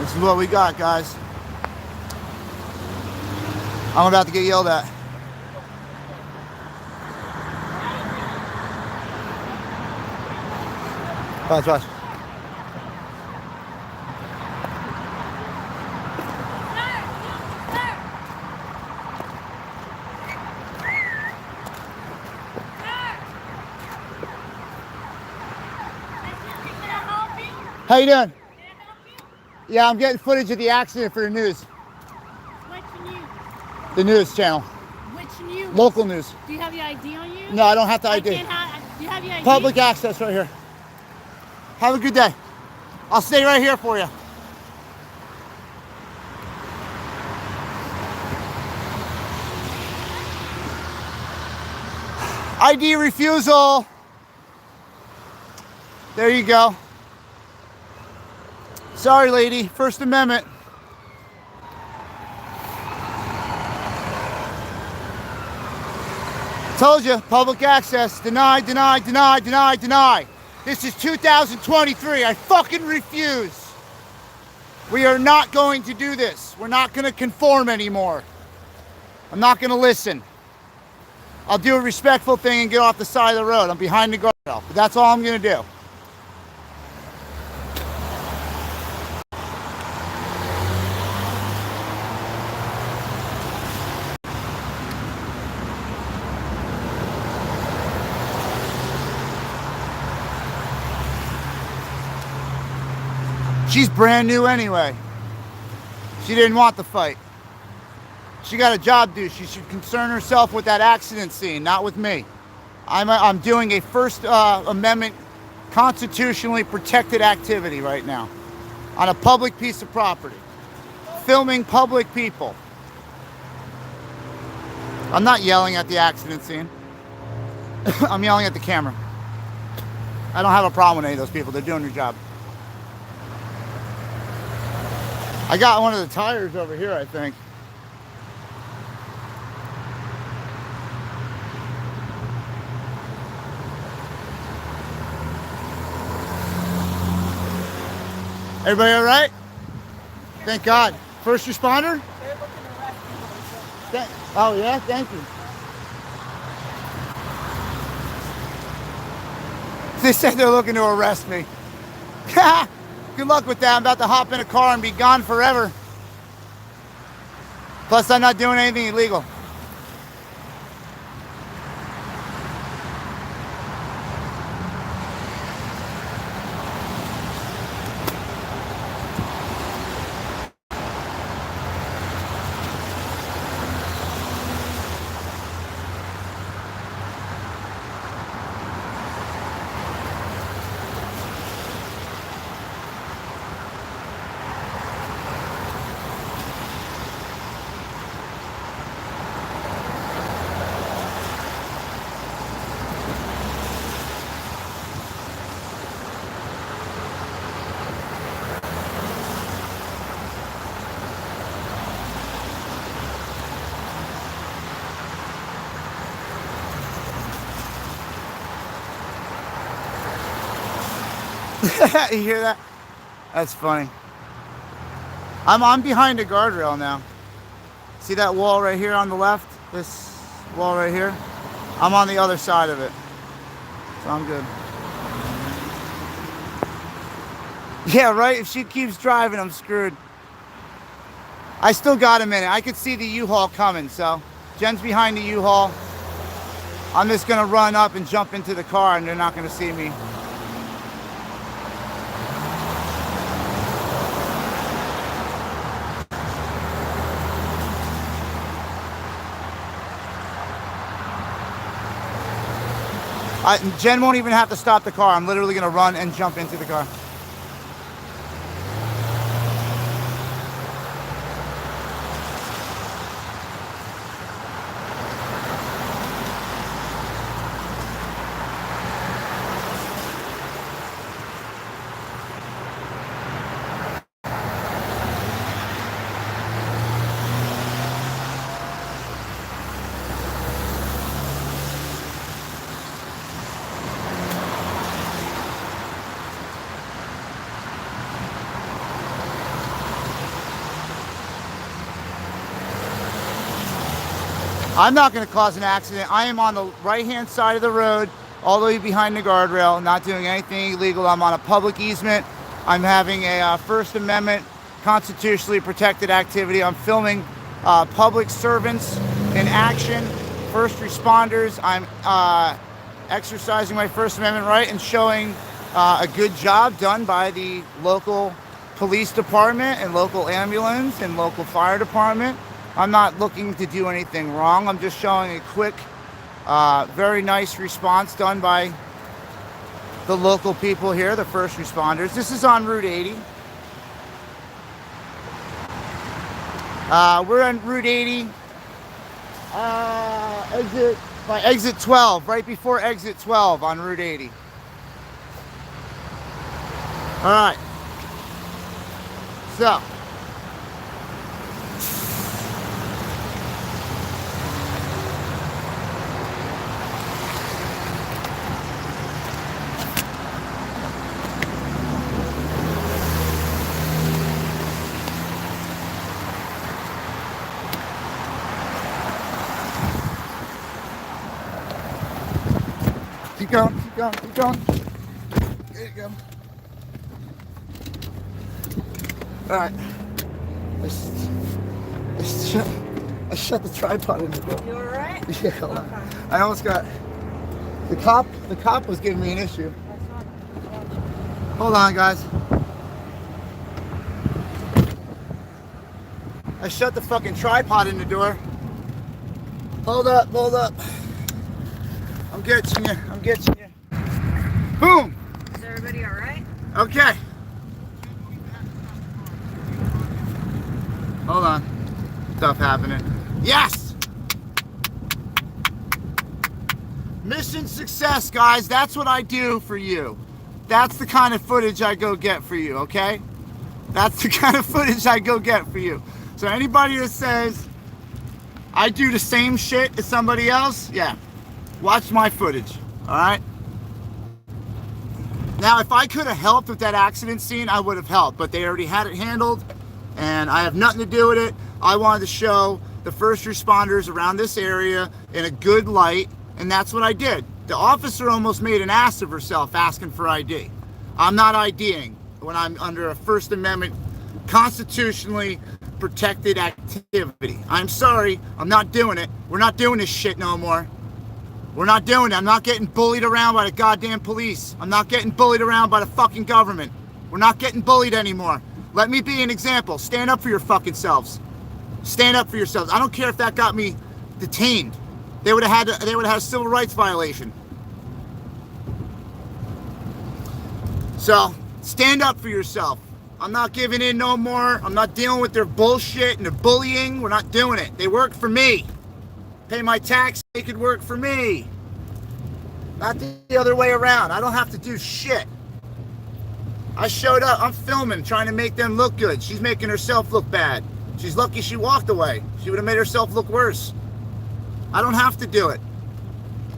[SPEAKER 1] This is what we got, guys. I'm about to get yelled at. Watch. How you doing? Yeah, I'm getting footage of the accident for the news.
[SPEAKER 3] Which news?
[SPEAKER 1] The news channel.
[SPEAKER 3] Which news?
[SPEAKER 1] Local news.
[SPEAKER 3] Do you have your ID on you?
[SPEAKER 1] No, I don't have the ID.
[SPEAKER 3] Do you have your ID?
[SPEAKER 1] Public access right here. Have a good day. I'll stay right here for you. ID refusal. There you go. Sorry, lady. First Amendment. Told you, public access. Deny. This is 2023. I fucking refuse. We are not going to do this. We're not going to conform anymore. I'm not going to listen. I'll do a respectful thing and get off the side of the road. I'm behind the guardrail. But that's all I'm going to do. She's brand new anyway. She didn't want the fight. She got a job to do. She should concern herself with that accident scene, not with me. I'm doing a First Amendment constitutionally protected activity right now on a public piece of property, filming public people. I'm not yelling at the accident scene. I'm yelling at the camera. I don't have a problem with any of those people. They're doing their job. I got one of the tires over here, I think. Everybody all right? Thank God. First responder? Oh yeah, thank you. They said they're looking to arrest me. Good luck with that. I'm about to hop in a car and be gone forever. Plus, I'm not doing anything illegal. You hear that? That's funny. I'm behind a guardrail now. See that wall right here on the left? This wall right here? I'm on the other side of it. So I'm good. Yeah, right? If she keeps driving, I'm screwed. I still got a minute. I could see the U-Haul coming, so Jen's behind the U-Haul. I'm just gonna run up and jump into the car and they're not gonna see me. Jen won't even have to stop the car. I'm literally going to run and jump into the car. I'm not going to cause an accident. I am on the right-hand side of the road, all the way behind the guardrail, not doing anything illegal. I'm on a public easement. I'm having a First Amendment constitutionally protected activity. I'm filming public servants in action, first responders. I'm exercising my First Amendment right and showing a good job done by the local police department and local ambulance and local fire department. I'm not looking to do anything wrong. I'm just showing a quick, very nice response done by the local people here, the first responders. This is on Route 80. We're on Route 80, exit 12, right before exit 12 on Route 80. All right. So. Keep going, keep going, keep going. There you go. Alright. I shut the tripod in the door.
[SPEAKER 2] You alright?
[SPEAKER 1] Yeah, hold on. I almost got the cop was giving me an issue. Hold on, guys. I shut the fucking tripod in the door. Hold up, hold up. I'm getting you. I'm getting you. Boom.
[SPEAKER 2] Is everybody alright?
[SPEAKER 1] Okay. Hold on. Stuff happening. Yes! Mission success, guys. That's what I do for you. That's the kind of footage I go get for you, okay? That's the kind of footage I go get for you. So anybody that says I do the same shit as somebody else, yeah, watch my footage, all right? Now, if I could have helped with that accident scene, I would have helped, but they already had it handled, and I have nothing to do with it. I wanted to show the first responders around this area in a good light, and that's what I did. The officer almost made an ass of herself asking for ID. I'm not IDing when I'm under a First Amendment constitutionally protected activity. I'm sorry, I'm not doing it. We're not doing this shit no more. We're not doing it. I'm not getting bullied around by the goddamn police. I'm not getting bullied around by the fucking government. We're not getting bullied anymore. Let me be an example. Stand up for your fucking selves. Stand up for yourselves. I don't care if that got me detained. They would have had a civil rights violation. So, stand up for yourself. I'm not giving in no more. I'm not dealing with their bullshit and their bullying. We're not doing it. They work for me. Pay my tax, they could work for me. Not the other way around. I don't have to do shit. I showed up. I'm filming, trying to make them look good. She's making herself look bad. She's lucky she walked away. She would have made herself look worse. I don't have to do it.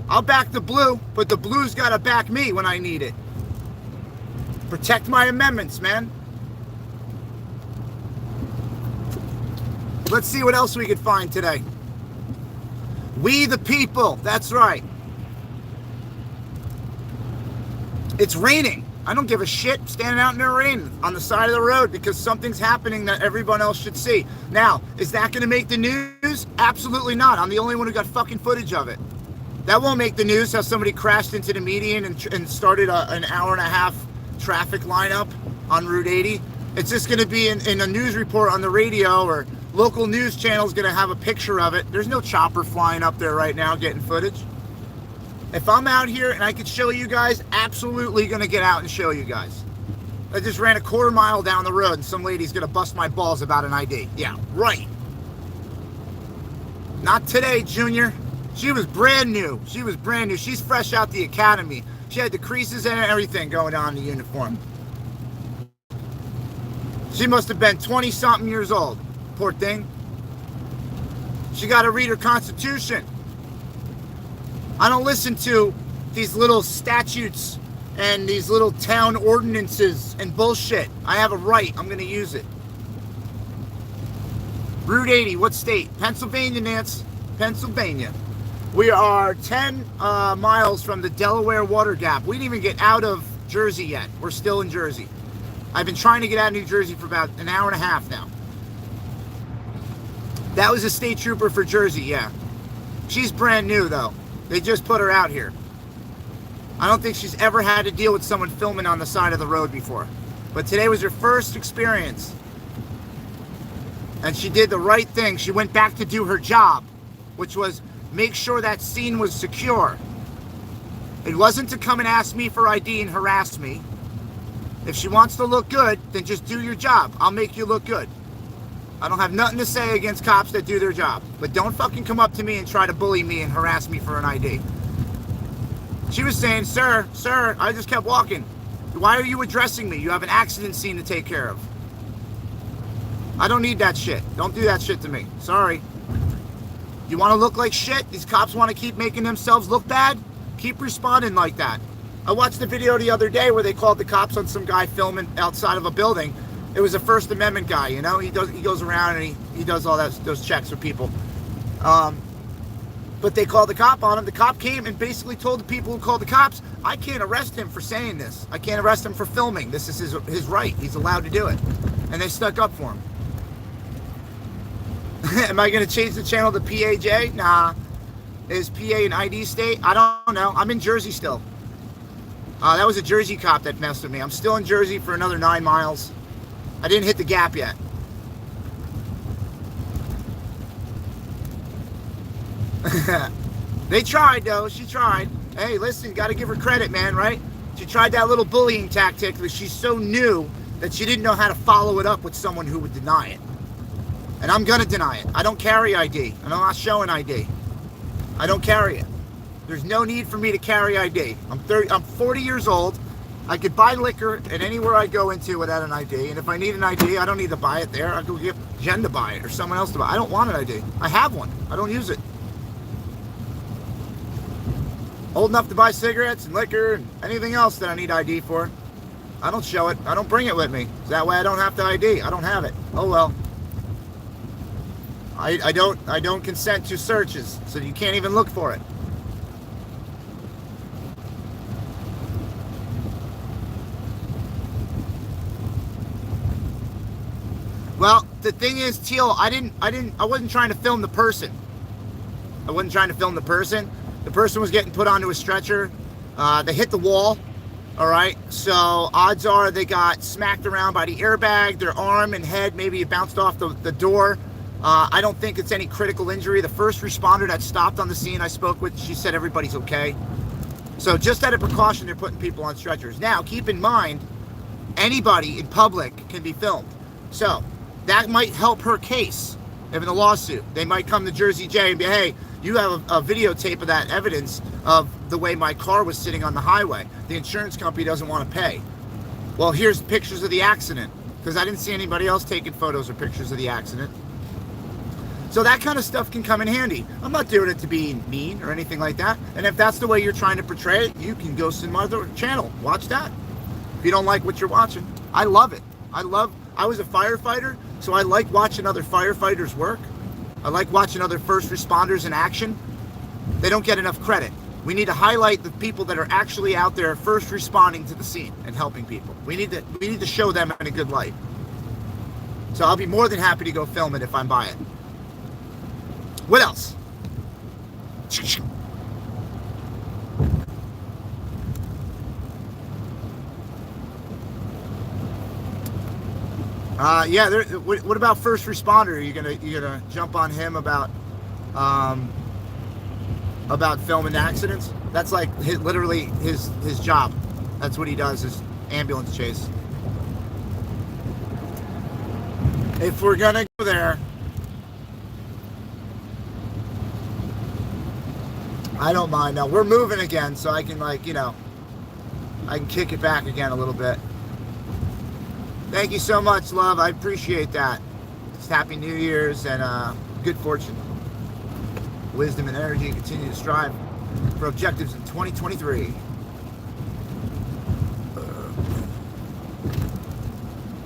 [SPEAKER 1] I'll back the blue, but the blue's got to back me when I need it. Protect my amendments, man. Let's see what else we could find today. We the people. That's right. It's raining. I don't give a shit standing out in the rain on the side of the road because something's happening that everyone else should see. Now, is that going to make the news? Absolutely not. I'm the only one who got fucking footage of it. That won't make the news, how somebody crashed into the median and started an hour and a half traffic lineup on Route 80. It's just going to be in a news report on the radio, or local news channel's going to have a picture of it. There's no chopper flying up there right now getting footage. If I'm out here and I could show you guys, absolutely going to get out and show you guys. I just ran a quarter mile down the road and some lady's going to bust my balls about an ID. Yeah, right. Not today, Junior. She was brand new. She was brand new. She's fresh out the academy. She had the creases and everything going on in the uniform. She must have been 20-something years old. Poor thing. She got to read her Constitution. I don't listen to these little statutes and these little town ordinances and bullshit. I have a right. I'm going to use it. Route 80, what state? Pennsylvania, Nance. Pennsylvania. We are 10 miles from the Delaware Water Gap. We didn't even get out of Jersey yet. We're still in Jersey. I've been trying to get out of New Jersey for about an hour and a half now. That was a state trooper for Jersey, yeah. She's brand new, though. They just put her out here. I don't think she's ever had to deal with someone filming on the side of the road before. But today was her first experience. And she did the right thing. She went back to do her job, which was make sure that scene was secure. It wasn't to come and ask me for ID and harass me. If she wants to look good, then just do your job. I'll make you look good. I don't have nothing to say against cops that do their job. But don't fucking come up to me and try to bully me and harass me for an ID. She was saying, sir, I just kept walking. Why are you addressing me? You have an accident scene to take care of. I don't need that shit. Don't do that shit to me. Sorry. You want to look like shit? These cops want to keep making themselves look bad? Keep responding like that. I watched the video the other day where they called the cops on some guy filming outside of a building. It was a First Amendment guy, you know? He goes around and he does all those checks for people. But they called the cop on him. The cop came and basically told the people who called the cops, I can't arrest him for saying this. I can't arrest him for filming. This is his right. He's allowed to do it. And they stuck up for him. Am I going to change the channel to PAJ? Nah. Is PA an ID state? I don't know. I'm in Jersey still. That was a Jersey cop that messed with me. I'm still in Jersey for another 9 miles. I didn't hit the gap yet. They tried, though. She tried. Hey, listen, got to give her credit, man, right? She tried that little bullying tactic, but she's so new that she didn't know how to follow it up with someone who would deny it. And I'm going to deny it. I don't carry ID, and I'm not showing ID. I don't carry it. There's no need for me to carry ID. I'm 40 years old. I could buy liquor at anywhere I go into without an ID. And if I need an ID, I don't need to buy it there. I go get Jen to buy it or someone else to buy it. I don't want an ID. I have one. I don't use it. Old enough to buy cigarettes and liquor and anything else that I need ID for. I don't show it. I don't bring it with me. That way I don't have to ID. I don't have it. Oh well. I don't consent to searches, so you can't even look for it. Well, the thing is, Teal, I wasn't trying to film the person. I wasn't trying to film the person. The person was getting put onto a stretcher. They hit the wall. All right. So odds are they got smacked around by the airbag, their arm and head. Maybe it bounced off the door. I don't think it's any critical injury. The first responder that stopped on the scene I spoke with, she said everybody's okay. So just out of precaution, they're putting people on stretchers. Now, keep in mind, anybody in public can be filmed. So that might help her case in the lawsuit. They might come to Jersey J and be, hey, you have a videotape of that evidence of the way my car was sitting on the highway. The insurance company doesn't want to pay. Well, here's pictures of the accident, because I didn't see anybody else taking photos or pictures of the accident. So that kind of stuff can come in handy. I'm not doing it to be mean or anything like that. And if that's the way you're trying to portray it, you can go to my other channel. Watch that. If you don't like what you're watching, I love it. I was a firefighter, so I like watching other firefighters work. I like watching other first responders in action. They don't get enough credit. We need to highlight the people that are actually out there first responding to the scene and helping people. We need to show them in a good light. So I'll be more than happy to go film it if I'm by it. What else? Yeah. What about first responder? Are you gonna jump on him about filming accidents? That's like literally his job. That's what he does, is ambulance chase. If we're gonna go there, I don't mind. Now we're moving again, so I can I can kick it back again a little bit. Thank you so much, love. I appreciate that. Just Happy New Year's and good fortune, wisdom, and energy, and continue to strive for objectives in 2023.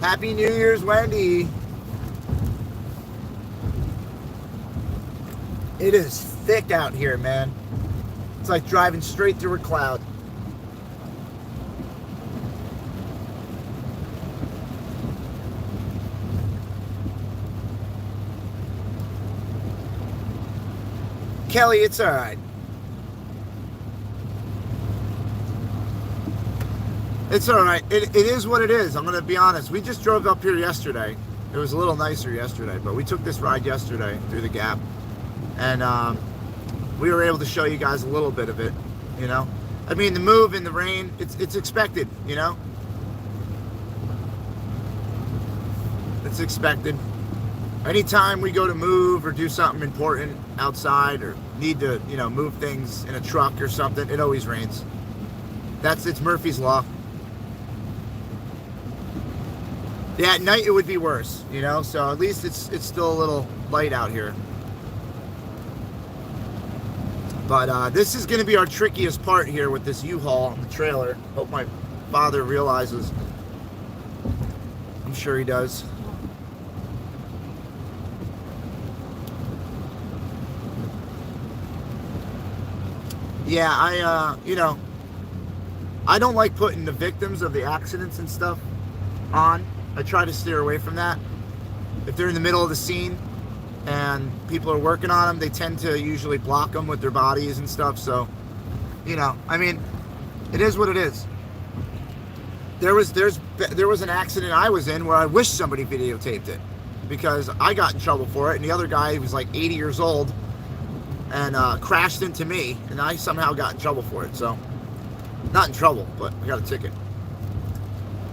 [SPEAKER 1] Happy New Year's, Wendy. It is thick out here, man. It's like driving straight through a cloud. Kelly, it's all right. It's all right. It is what it is. I'm going to be honest. We just drove up here yesterday. It was a little nicer yesterday, but we took this ride yesterday through the gap. And we were able to show you guys a little bit of it, I mean, the move in the rain, it's expected, It's expected. Anytime we go to move or do something important outside or need to, move things in a truck or something, it always rains. It's Murphy's Law. Yeah, at night it would be worse, so at least it's still a little light out here. But this is going to be our trickiest part here with this U-Haul and the trailer. Hope my father realizes. I'm sure he does. Yeah, you know, I don't like putting the victims of the accidents and stuff on. I try to steer away from that. If they're in the middle of the scene and people are working on them, they tend to usually block them with their bodies and stuff. So, you know, I mean, it is what it is. There was an accident I was in where I wish somebody videotaped it because I got in trouble for it, and the other guy was like 80 years old and crashed into me, and I somehow got in trouble for it. So, not in trouble, but I got a ticket.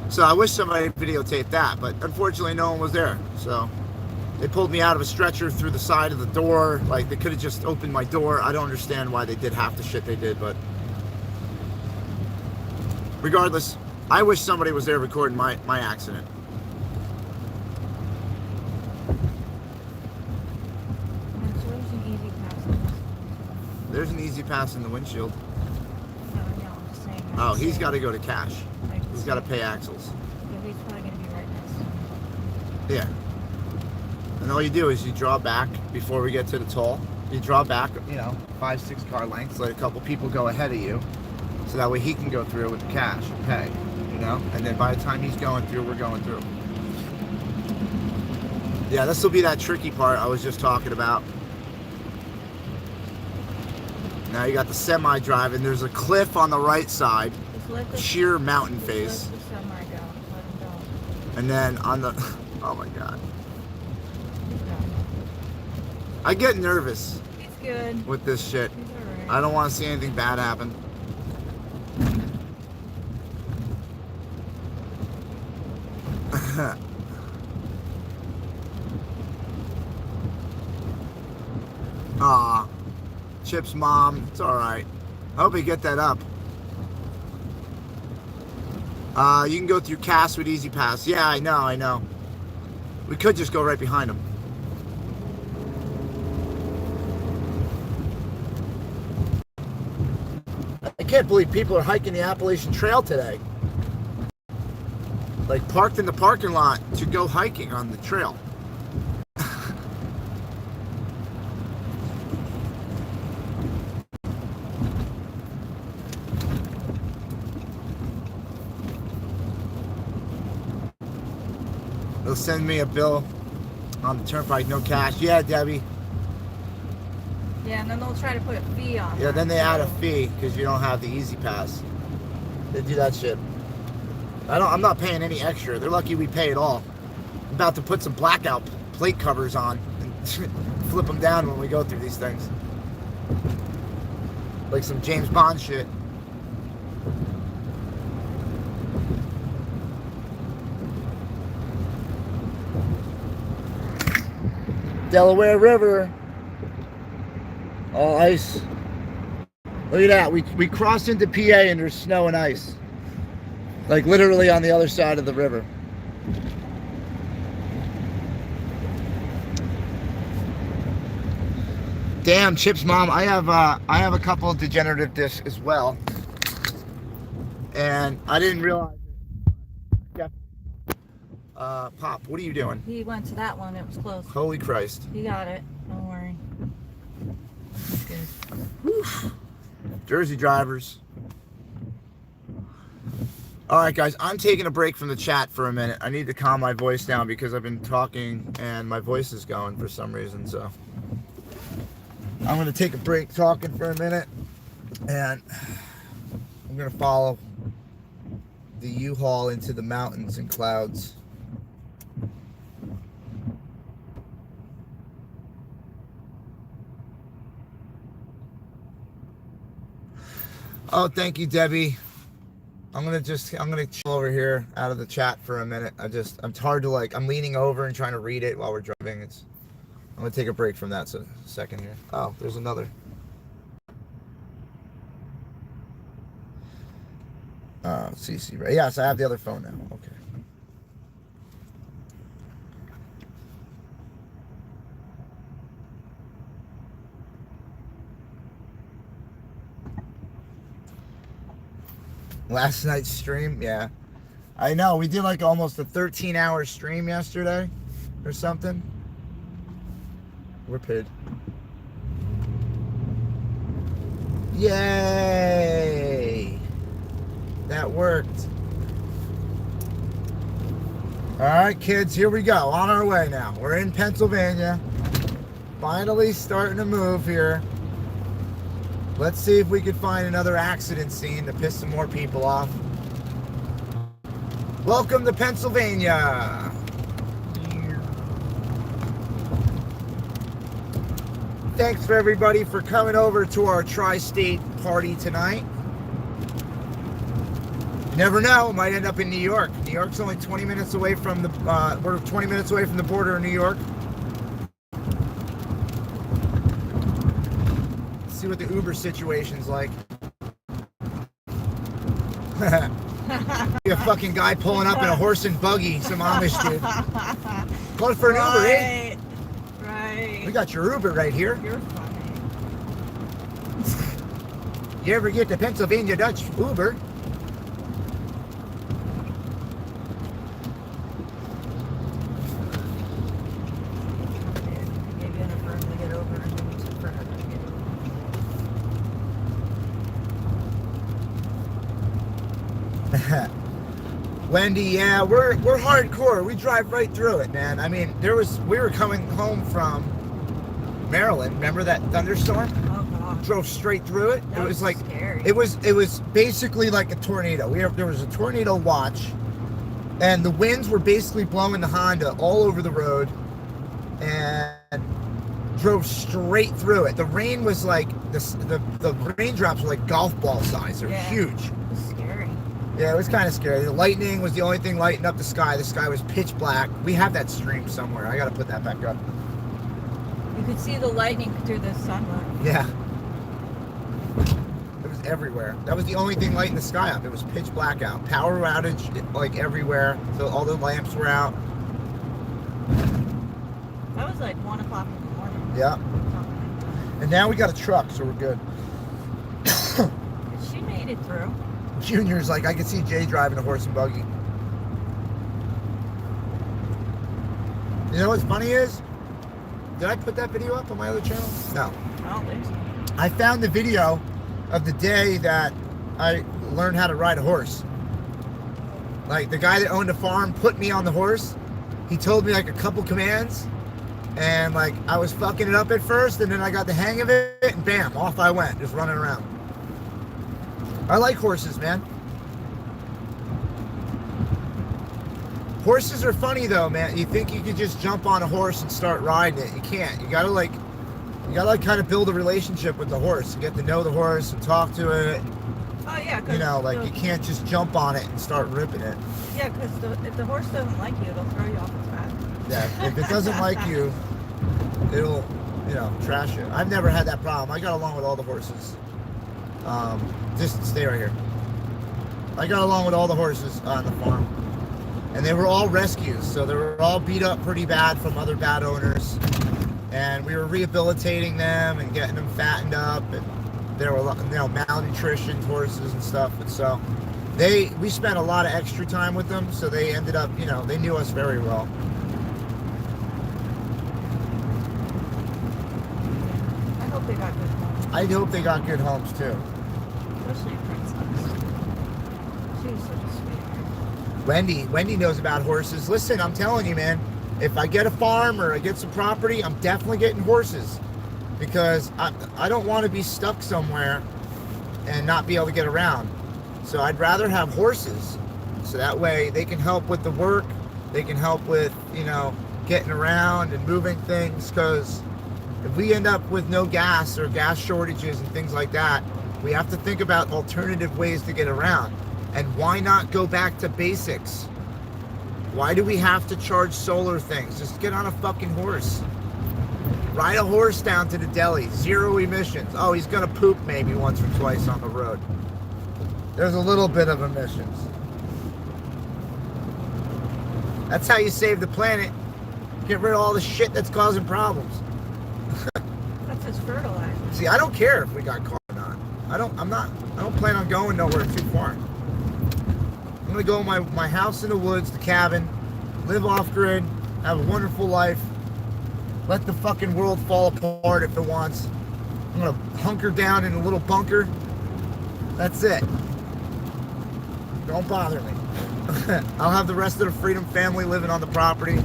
[SPEAKER 1] So I wish somebody videotaped that, but unfortunately no one was there. So they pulled me out of a stretcher through the side of the door. Like, they could have just opened my door. I don't understand why they did half the shit they did, but regardless, I wish somebody was there recording my accident. There's an easy pass in the windshield.
[SPEAKER 2] No, I'm just saying.
[SPEAKER 1] Oh, he's got to go to cash. He's got to pay axles.
[SPEAKER 2] Yeah, he's probably going to be right next to me.
[SPEAKER 1] Yeah. And all you do is you draw back before we get to the toll. You draw back, you know, 5-6 car lengths, let a couple people go ahead of you, so that way he can go through with the cash and pay, you know? And then by the time he's going through, we're going through. Yeah, this will be that tricky part I was just talking about. Now you got the semi driving. There's a cliff on the right side, sheer mountain face.
[SPEAKER 2] Let the semi go. Let him go.
[SPEAKER 1] And then on the, oh my God.
[SPEAKER 2] He's gone.
[SPEAKER 1] I get nervous
[SPEAKER 2] He's good.
[SPEAKER 1] with this shit.
[SPEAKER 2] He's alright.
[SPEAKER 1] I don't want to see anything bad happen. Aw, Chip's mom, it's alright. I hope we get that up. You can go through Cass with Easy Pass. Yeah, I know. We could just go right behind him. I can't believe people are hiking the Appalachian Trail today. Like, parked in the parking lot to go hiking on the trail. They'll send me a bill on the turnpike, no cash. Yeah, Debbie.
[SPEAKER 2] Yeah, and then they'll try to put a fee on.
[SPEAKER 1] Yeah,
[SPEAKER 2] that,
[SPEAKER 1] then they add a
[SPEAKER 2] too.
[SPEAKER 1] fee because you don't have the Easy Pass. They do that shit. I'm not paying any extra. They're lucky we pay it all. I'm about to put some blackout plate covers on and flip them down when we go through these things. Like some James Bond shit. Delaware River. All ice. Look at that. We crossed into PA and there's snow and ice. Like literally on the other side of the river. Damn, Chip's mom. I have a couple of degenerative discs as well. And I didn't realize it. Pop, what are you doing?
[SPEAKER 2] He went to that one. It was close.
[SPEAKER 1] Holy Christ.
[SPEAKER 2] He got it. Don't worry. He's good.
[SPEAKER 1] Whew. Jersey drivers. All right, guys, I'm taking a break from the chat for a minute. I need to calm my voice down because I've been talking and my voice is going for some reason. So I'm going to take a break talking for a minute, and I'm going to follow the U-Haul into the mountains and clouds. Oh, thank you, Debbie. I'm gonna chill over here out of the chat for a minute. It's hard to I'm leaning over and trying to read it while we're driving. I'm gonna take a break from that a second here. Oh, there's another. CC, right? Yes, I have the other phone now. Okay. Last night's stream, yeah. I know, we did like almost a 13-hour stream yesterday or something. We're paid. Yay! That worked. All right, kids, here we go. On our way now. We're in Pennsylvania. Finally starting to move here. Let's see if we can find another accident scene to piss some more people off. Welcome to Pennsylvania. Thanks for everybody for coming over to our tri-state party tonight. You never know, might end up in New York. New York's only 20 minutes away from the we're 20 minutes away from the border of New York. Let's see what the Uber situation's like. Be a fucking guy pulling up in a horse and buggy, some Amish dude. Call for an Uber, eh?
[SPEAKER 2] Right.
[SPEAKER 1] We got your Uber right here.
[SPEAKER 2] You're funny.
[SPEAKER 1] You ever get the Pennsylvania Dutch Uber?
[SPEAKER 2] Gave you enough room to get over and then you took forever to get over.
[SPEAKER 1] Wendy, yeah, we're hardcore. We drive right through it, man. I mean, we were coming home from Maryland. Remember that thunderstorm?
[SPEAKER 2] Oh god.
[SPEAKER 1] Drove straight through it.
[SPEAKER 2] That
[SPEAKER 1] It was like
[SPEAKER 2] scary.
[SPEAKER 1] it was basically like a tornado. There was a tornado watch, and the winds were basically blowing the Honda all over the road, and drove straight through it. The rain was like the raindrops were like golf ball size. They're huge.
[SPEAKER 2] It was scary.
[SPEAKER 1] Yeah, it was kind of scary. The lightning was the only thing lighting up the sky. The sky was pitch black. We have that stream somewhere. I gotta put that back up.
[SPEAKER 2] You could see the lightning through the sunlight.
[SPEAKER 1] Yeah. It was everywhere. That was the only thing lighting the sky up. It was pitch black out. Power outage like everywhere. So all the lamps were out.
[SPEAKER 2] That was like 1 o'clock in the morning.
[SPEAKER 1] Yeah. And now we got a truck, so we're good.
[SPEAKER 2] She made it through.
[SPEAKER 1] Junior's like, I can see Jay driving a horse and buggy. You know what's funny is, did I put that video up on my other channel? No.
[SPEAKER 2] I don't think so.
[SPEAKER 1] I found the video of the day that I learned how to ride a horse. Like, the guy that owned a farm put me on the horse. He told me like a couple commands, and like I was fucking it up at first, and then I got the hang of it, and bam, off I went, just running around. I like horses, man. Horses are funny though, man. You think you could just jump on a horse and start riding it. You can't. You gotta kind of build a relationship with the horse. You get to know the horse and talk to it.
[SPEAKER 2] Oh yeah,
[SPEAKER 1] You know, like you can't just jump on it and start ripping it.
[SPEAKER 2] Yeah, because if the horse doesn't like you, it'll throw you off its back.
[SPEAKER 1] Yeah, if it doesn't like you, it'll, trash it. I've never had that problem. I got along with all the horses. Just stay right here. I got along with all the horses on the farm. And they were all rescues, so they were all beat up pretty bad from other bad owners. And we were rehabilitating them and getting them fattened up. And there were, malnutrition horses and stuff. And so we spent a lot of extra time with them, so they ended up, they knew us very well.
[SPEAKER 2] I hope they got good homes.
[SPEAKER 1] I hope they got good homes too.
[SPEAKER 2] Especially Princess. She was such a sweetheart.
[SPEAKER 1] Wendy knows about horses. Listen, I'm telling you, man, if I get a farm or I get some property, I'm definitely getting horses, because I don't want to be stuck somewhere and not be able to get around. So I'd rather have horses, so that way they can help with the work, they can help with, getting around and moving things, because if we end up with no gas or gas shortages and things like that, we have to think about alternative ways to get around. And why not go back to basics? Why do we have to charge solar things? Just get on a fucking horse. Ride a horse down to the deli. 0 emissions. Oh, he's gonna poop maybe once or twice on the road. There's a little bit of emissions. That's how you save the planet. Get rid of all the shit that's causing problems.
[SPEAKER 2] That's his fertilizer.
[SPEAKER 1] See, I don't care if we got carbon on. I don't plan on going nowhere too far. I'm gonna go in my house in the woods, the cabin, live off grid, have a wonderful life, let the fucking world fall apart if it wants, I'm gonna hunker down in a little bunker. That's it. Don't bother me. I'll have the rest of the Freedom family living on the property.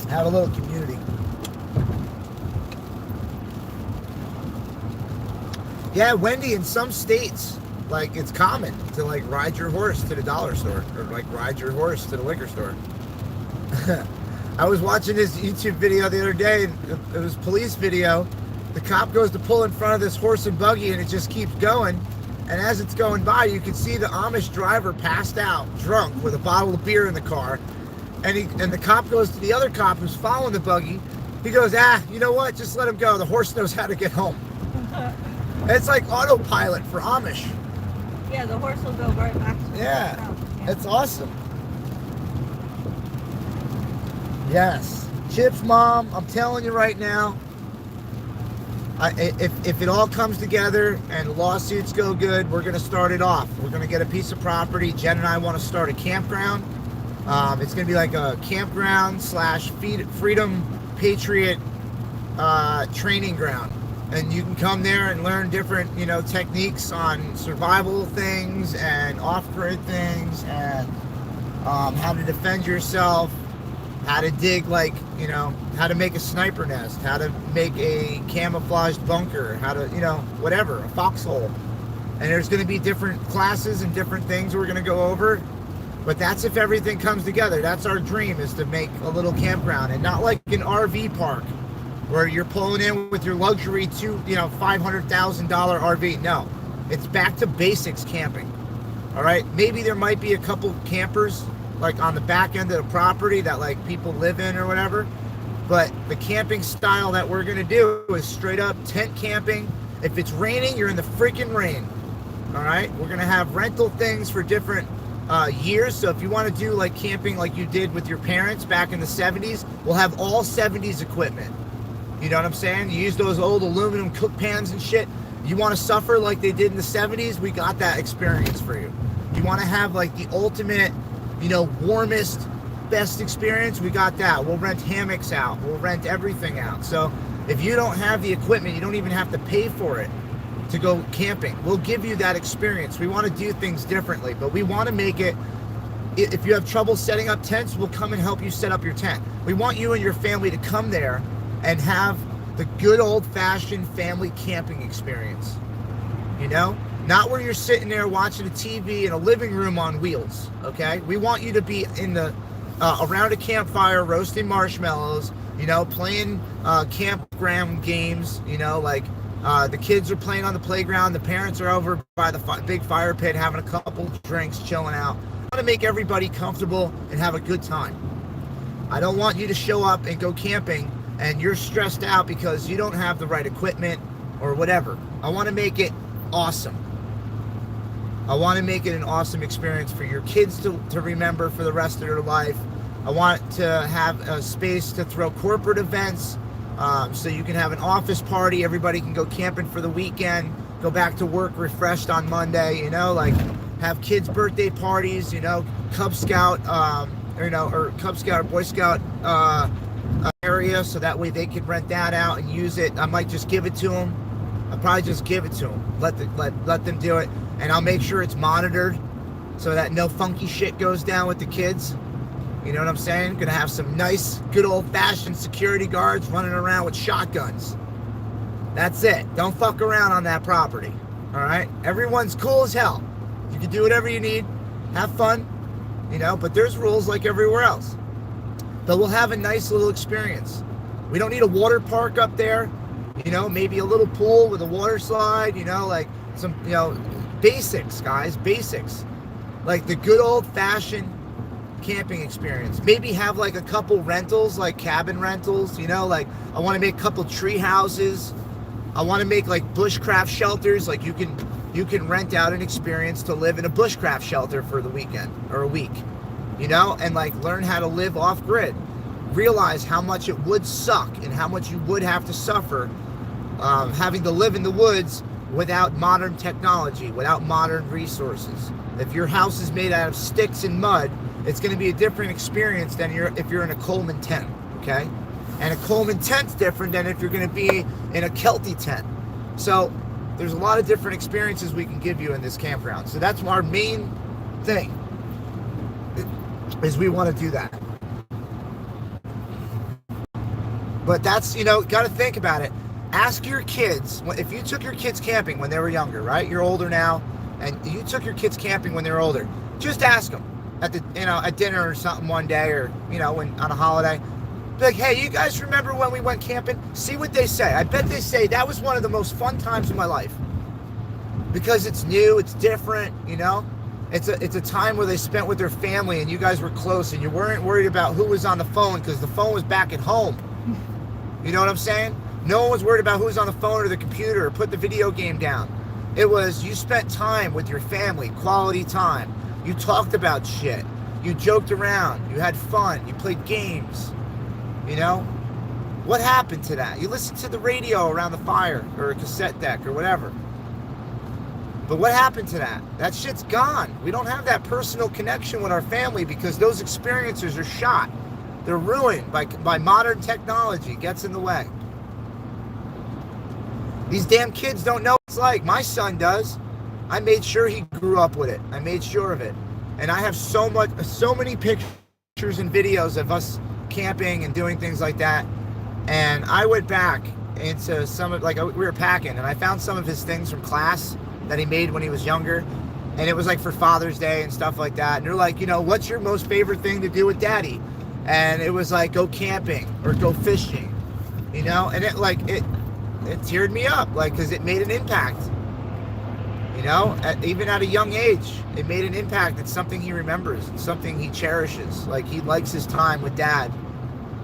[SPEAKER 1] Have a little community. Yeah, Wendy, in some states, like, it's common to, like, ride your horse to the dollar store or, like, ride your horse to the liquor store. I was watching this YouTube video the other day, and it was a police video. The cop goes to pull in front of this horse and buggy, and it just keeps going. And as it's going by, you can see the Amish driver passed out, drunk, with a bottle of beer in the car. And the cop goes to the other cop who's following the buggy. He goes, you know what? Just let him go. The horse knows how to get home. It's like autopilot for Amish.
[SPEAKER 2] Yeah, the horse will go right back to
[SPEAKER 1] Yeah, it's awesome. Yes. Chip's mom, I'm telling you right now, if it all comes together and the lawsuits go good, we're going to start it off. We're going to get a piece of property. Jen and I want to start a campground. It's going to be like a campground / Freedom Patriot training ground. And you can come there and learn different, techniques on survival things and off-grid things and how to defend yourself, how to dig, how to make a sniper nest, how to make a camouflaged bunker, how to, whatever, a foxhole. And there's going to be different classes and different things we're going to go over. But that's if everything comes together. That's our dream, is to make a little campground, and not like an RV park where you're pulling in with your luxury $500,000 RV. No, it's back to basics camping. All right, maybe there might be a couple campers like on the back end of the property that like people live in or whatever, but the camping style that we're gonna do is straight up tent camping. If it's raining, you're in the freaking rain. All right, we're gonna have rental things for different years. So if you want to do like camping like you did with your parents back in the 70s, we'll have all 70s equipment. You know what I'm saying? You use those old aluminum cook pans and shit. You want to suffer like they did in the 70s? We got that experience for you. You want to have like the ultimate, warmest, best experience? We got that. We'll rent hammocks out. We'll rent everything out. So if you don't have the equipment, you don't even have to pay for it to go camping. We'll give you that experience. We want to do things differently, but we want to make it, if you have trouble setting up tents, we'll come and help you set up your tent. We want you and your family to come there and have the good old-fashioned family camping experience. Not where you're sitting there watching a TV in a living room on wheels, okay? We want you to be in the around a campfire roasting marshmallows, playing campground games, the kids are playing on the playground, the parents are over by the big fire pit having a couple drinks, chilling out. I want to make everybody comfortable and have a good time. I don't want you to show up and go camping and you're stressed out because you don't have the right equipment or whatever. I want to make it awesome. I want to make it an awesome experience for your kids to remember for the rest of their life. I want to have a space to throw corporate events, so you can have an office party. Everybody can go camping for the weekend, go back to work refreshed on Monday, have kids' birthday parties, Cub Scout, or Cub Scout or Boy Scout area, so that way they can rent that out and use it. I might just give it to them. I'll probably just give it to them. Let them do it, and I'll make sure it's monitored so that no funky shit goes down with the kids. You know what I'm saying? Gonna have some nice, good old-fashioned security guards running around with shotguns. That's it. Don't fuck around on that property. All right? Everyone's cool as hell. You can do whatever you need. Have fun. But there's rules like everywhere else. But we'll have a nice little experience. We don't need a water park up there. Maybe a little pool with a water slide. Like some, basics, guys. Basics. Like the good old-fashioned camping experience. Maybe have like a couple rentals, like cabin rentals, like I want to make a couple tree houses. I want to make like bushcraft shelters. Like you can rent out an experience to live in a bushcraft shelter for the weekend or a week, and like learn how to live off grid. Realize how much it would suck and how much you would have to suffer having to live in the woods without modern technology, without modern resources. If your house is made out of sticks and mud, It's going to be a different experience than if you're in a Coleman tent, okay? And a Coleman tent's different than if you're going to be in a Kelty tent. So there's a lot of different experiences we can give you in this campground. So that's our main thing, is we want to do that. But that's, got to think about it. Ask your kids, if you took your kids camping when they were younger, right? You're older now, and you took your kids camping when they were older. Just ask them at dinner or something one day, or, when on a holiday. Be like, hey, you guys remember when we went camping? See what they say. I bet they say that was one of the most fun times of my life. Because it's new, it's different, It's a time where they spent with their family and you guys were close and you weren't worried about who was on the phone because the phone was back at home. You know what I'm saying? No one was worried about who was on the phone or the computer or put the video game down. It was, you spent time with your family, quality time. You talked about shit. You joked around. You had fun. You played games. What happened to that? You listened to the radio around the fire or a cassette deck or whatever. But what happened to that? That shit's gone. We don't have that personal connection with our family because those experiences are shot. They're ruined by modern technology. It gets in the way. These damn kids don't know what it's like. My son does. I made sure he grew up with it. I made sure of it. And I have so many pictures and videos of us camping and doing things like that. And I went back into some of, we were packing, and I found some of his things from class that he made when he was younger. And it was like for Father's Day and stuff like that. And they're like, what's your most favorite thing to do with Daddy? And it was like, go camping or go fishing, and it teared me up, because it made an impact, even at a young age, it made an impact. It's something he remembers. It's something he cherishes. Like, he likes his time with Dad,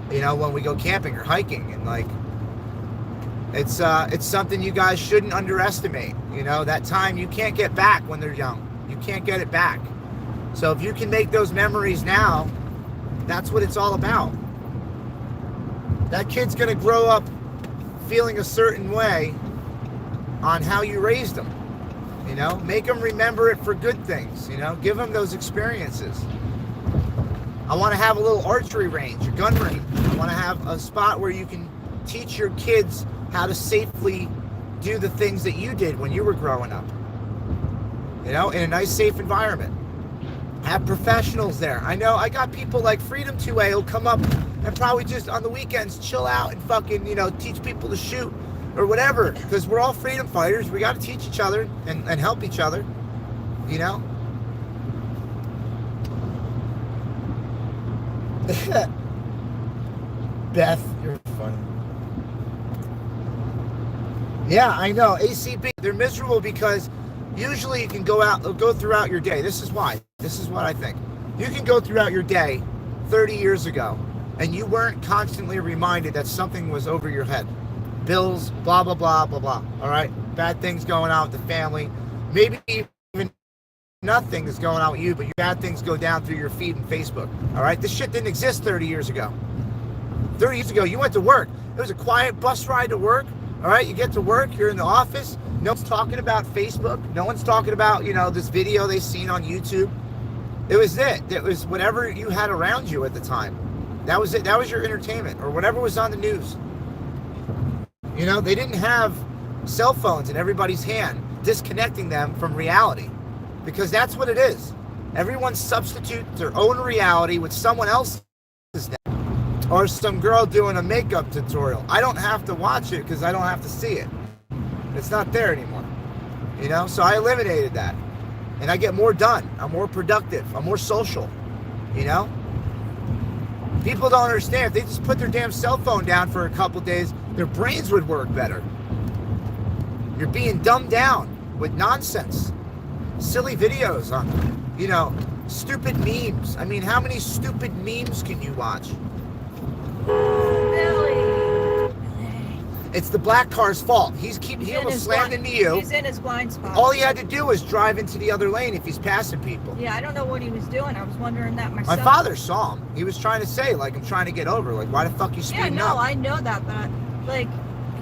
[SPEAKER 1] when we go camping or hiking, and it's something you guys shouldn't underestimate. That time you can't get back when they're young. You can't get it back. So if you can make those memories now, that's what it's all about. That kid's gonna grow up feeling a certain way on how you raised them. Make them remember it for good things. Give them those experiences. I want to have a little archery range, a gun range. I want to have a spot where you can teach your kids how to safely do the things that you did when you were growing up. In a nice, safe environment. Have professionals there. I know I got people like Freedom 2A who'll come up and probably just on the weekends chill out and fucking, teach people to shoot or whatever. Because we're all freedom fighters. We got to teach each other and help each other. Beth, you're funny. Yeah, I know. ACB, they're miserable because usually you can go throughout your day. This is why. This is what I think. You can go throughout your day 30 years ago and you weren't constantly reminded that something was over your head. Bills, blah, blah, blah, blah, blah. All right? Bad things going on with the family. Maybe even nothing is going on with you, but your bad things go down through your feed and Facebook. All right? This shit didn't exist 30 years ago. 30 years ago, you went to work. It was a quiet bus ride to work. All right? You get to work. You're in the office. No one's talking about Facebook. No one's talking about, this video they've seen on YouTube. It was it. It was whatever you had around you at the time. That was it. That was your entertainment or whatever was on the news. They didn't have cell phones in everybody's hand, disconnecting them from reality. Because that's what it is. Everyone substitutes their own reality with someone else's now. Or some girl doing a makeup tutorial. I don't have to watch it because I don't have to see it. It's not there anymore. So I eliminated that. And I get more done. I'm more productive. I'm more social. People don't understand. If they just put their damn cell phone down for a couple days, their brains would work better. You're being dumbed down with nonsense. Silly videos on, stupid memes. I mean, how many stupid memes can you watch?
[SPEAKER 2] Billy.
[SPEAKER 1] It's the black car's fault. He almost slammed into you.
[SPEAKER 2] He's in his blind spot.
[SPEAKER 1] All he had to do was drive into the other lane if he's passing people.
[SPEAKER 2] Yeah, I don't know what he was doing. I was wondering that myself.
[SPEAKER 1] My father saw him. He was trying to say, I'm trying to get over. Why the fuck you speeding up?
[SPEAKER 2] I know that, but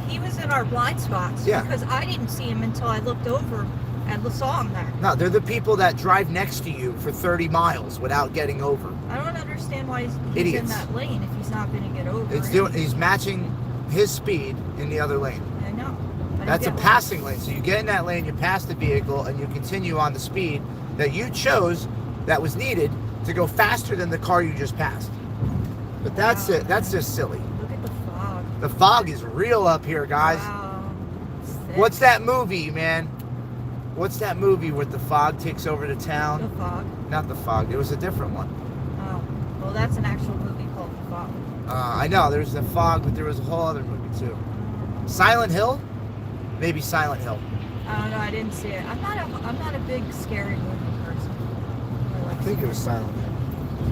[SPEAKER 2] he was in our blind spots.
[SPEAKER 1] Yeah.
[SPEAKER 2] Because I didn't see him until I looked over I saw him there.
[SPEAKER 1] No, they're the people that drive next to you for 30 miles without getting over.
[SPEAKER 2] I don't understand why he's in
[SPEAKER 1] Idiots.
[SPEAKER 2] that lane if he's not going to get over.
[SPEAKER 1] He's matching his speed in the other lane.
[SPEAKER 2] I know.
[SPEAKER 1] That's a passing lane. So you get in that lane, you pass the vehicle, and you continue on the speed that you chose that was needed to go faster than the car you just passed. But that's it. That's just silly.
[SPEAKER 2] Look at the fog.
[SPEAKER 1] The fog is real up here, guys.
[SPEAKER 2] Wow. Sick.
[SPEAKER 1] What's that movie, man? What's that movie where the fog takes over the town?
[SPEAKER 2] The fog.
[SPEAKER 1] Not The Fog. It was a different one.
[SPEAKER 2] Oh, well, that's an actual movie called The Fog.
[SPEAKER 1] I know. There's The Fog, but there was a whole other movie, too. Silent Hill? Maybe Silent Hill.
[SPEAKER 2] I don't know. I didn't see it. I'm not a big scary movie person.
[SPEAKER 1] I think it was Silent Hill.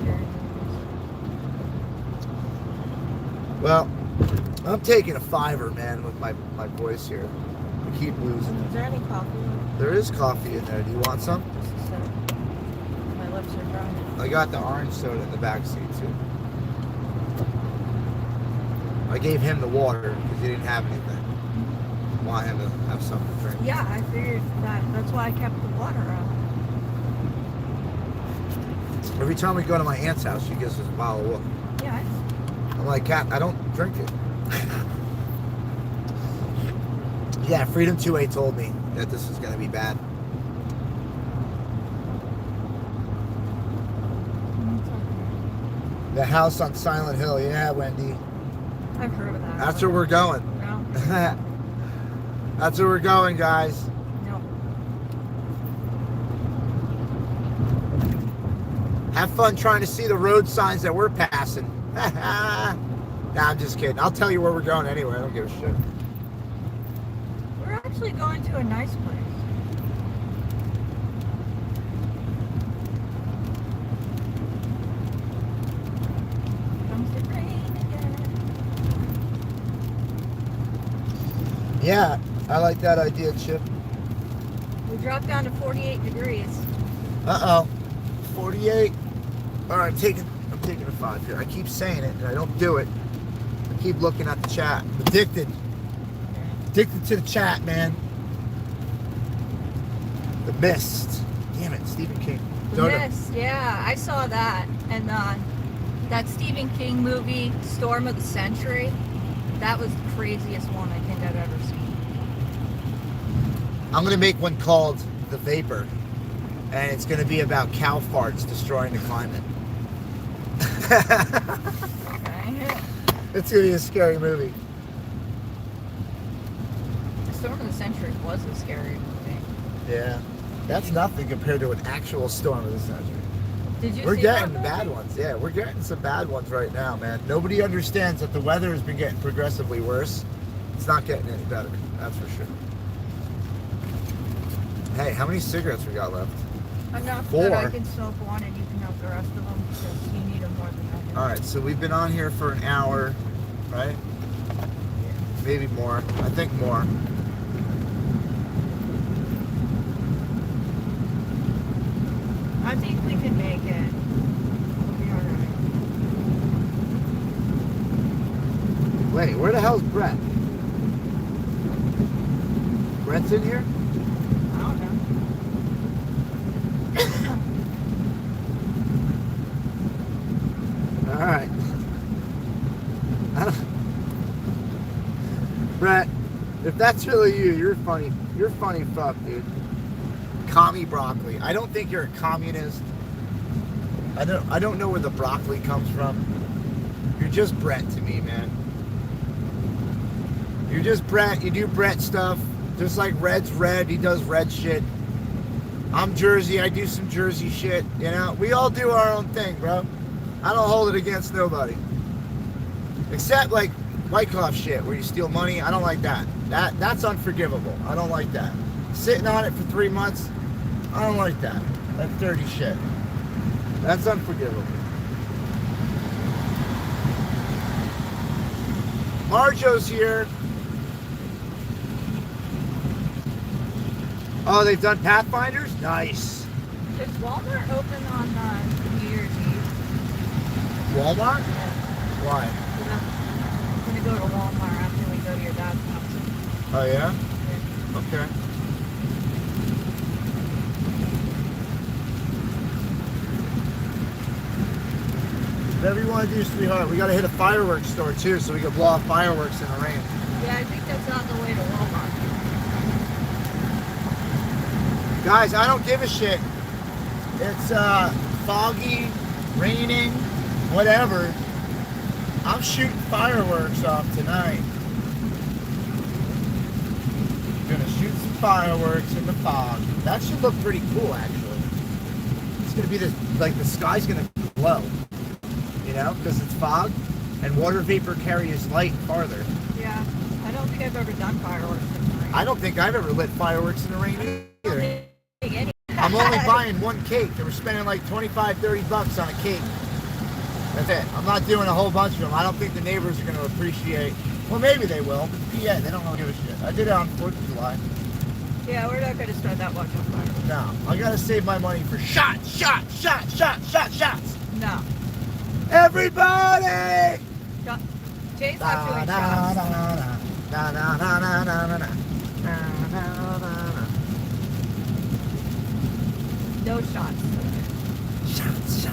[SPEAKER 2] Scary movies.
[SPEAKER 1] Well, I'm taking a $5, man, with my voice here. I keep losing
[SPEAKER 2] Is
[SPEAKER 1] it.
[SPEAKER 2] there any coffee?
[SPEAKER 1] There is coffee in there. Do you want some?
[SPEAKER 2] Just a sec. My lips are dry.
[SPEAKER 1] I got the orange soda in the back seat, too. I gave him the water because he didn't have anything. I want him to have something to drink.
[SPEAKER 2] Yeah, I figured that. That's why I kept the water out.
[SPEAKER 1] Every time we go to my aunt's house, she gives us a bottle of water.
[SPEAKER 2] Yeah, I know.
[SPEAKER 1] I'm like, Cat, I don't drink it. Yeah, Freedom 2A told me that this is going to be bad. The house on Silent Hill. Yeah, Wendy.
[SPEAKER 2] I've heard of that.
[SPEAKER 1] That's where we're going.
[SPEAKER 2] No,
[SPEAKER 1] That's where we're going, guys.
[SPEAKER 2] no.
[SPEAKER 1] Have fun trying to see the road signs that we're passing. Nah, I'm just kidding. I'll tell you where we're going anyway. I don't give a shit.
[SPEAKER 2] We're actually going to a nice place. Comes the rain again.
[SPEAKER 1] Yeah, I like that idea, Chip.
[SPEAKER 2] We dropped down to 48 degrees.
[SPEAKER 1] Uh-oh. 48. All right, I'm taking a 5 here. I keep saying it, and I don't do it. I keep looking at the chat. Addicted to the chat, man. The Mist. Damn it, Stephen King.
[SPEAKER 2] Yes, yeah, I saw that. And that Stephen King movie, Storm of the Century, that was the craziest one I think I've ever seen.
[SPEAKER 1] I'm going to make one called The Vapor, and it's going to be about cow farts destroying the climate.
[SPEAKER 2] Okay.
[SPEAKER 1] It's going to be a scary movie.
[SPEAKER 2] Storm of the Century was a scary movie.
[SPEAKER 1] Yeah. That's nothing compared to an actual storm of the century.
[SPEAKER 2] Did you
[SPEAKER 1] We're
[SPEAKER 2] see
[SPEAKER 1] getting
[SPEAKER 2] that
[SPEAKER 1] bad
[SPEAKER 2] movie?
[SPEAKER 1] ones. Yeah, we're getting some bad ones right now, man. Nobody understands that the weather has been getting progressively worse. It's not getting any better. That's for sure. Hey, how many cigarettes we got left?
[SPEAKER 2] Enough
[SPEAKER 1] 4.
[SPEAKER 2] that I can smoke one and you can have the rest of them because you need them more than I do.
[SPEAKER 1] All right, so we've been on here for an hour, right? Maybe more. I think more.
[SPEAKER 2] I think we can make it. We'll be alright.
[SPEAKER 1] Wait, where the hell's Brett? Brett's in here?
[SPEAKER 2] I don't know.
[SPEAKER 1] All right. Brett, if that's really you, you're funny. You're funny fuck, dude. Commie broccoli. I don't think you're a communist. I don't know where the broccoli comes from. You're just Brett to me, man. You're just Brett. You do Brett stuff. Just like Red's Red. He does Red shit. I'm Jersey. I do some Jersey shit. You know? We all do our own thing, bro. I don't hold it against nobody. Except like Wyckoff shit where you steal money. I don't like that. That's unforgivable. I don't like that. Sitting on it for 3 months. I don't like that. That's dirty shit. That's unforgivable. Marjo's here. Oh, they've done Pathfinders? Nice.
[SPEAKER 2] Is Walmart open on New Year's Eve?
[SPEAKER 1] Walmart?
[SPEAKER 2] Yeah.
[SPEAKER 1] Why?
[SPEAKER 2] I'm gonna go to Walmart after we go to your dad's house.
[SPEAKER 1] Oh, yeah?
[SPEAKER 2] Yeah.
[SPEAKER 1] Okay. Whatever you want to do, sweetheart. We got to hit a fireworks store too, so we can blow off fireworks in the rain.
[SPEAKER 2] Yeah, I think that's on the way to Walmart.
[SPEAKER 1] Guys, I don't give a shit. It's foggy, raining, whatever. I'm shooting fireworks off tonight. Gonna shoot some fireworks in the fog. That should look pretty cool, actually. It's gonna be this, like the sky's gonna glow, you know, because it's fog, and water vapor carries light farther.
[SPEAKER 2] Yeah, I don't think I've ever done fireworks in the rain.
[SPEAKER 1] I don't think I've ever lit fireworks in the rain either.
[SPEAKER 2] Any-
[SPEAKER 1] I'm only buying one cake. They were spending like 25, 30 bucks on a cake. That's it. I'm not doing a whole bunch of them. I don't think the neighbors are going to appreciate. Well, maybe they will, but PA, they don't really give a shit. I did it on 4th of July.
[SPEAKER 2] Yeah, we're not going to spend that much on fireworks.
[SPEAKER 1] No, I got to save my money for shots.
[SPEAKER 2] No.
[SPEAKER 1] Everybody!
[SPEAKER 2] Jay's not doing shots. No shots.
[SPEAKER 1] Shots.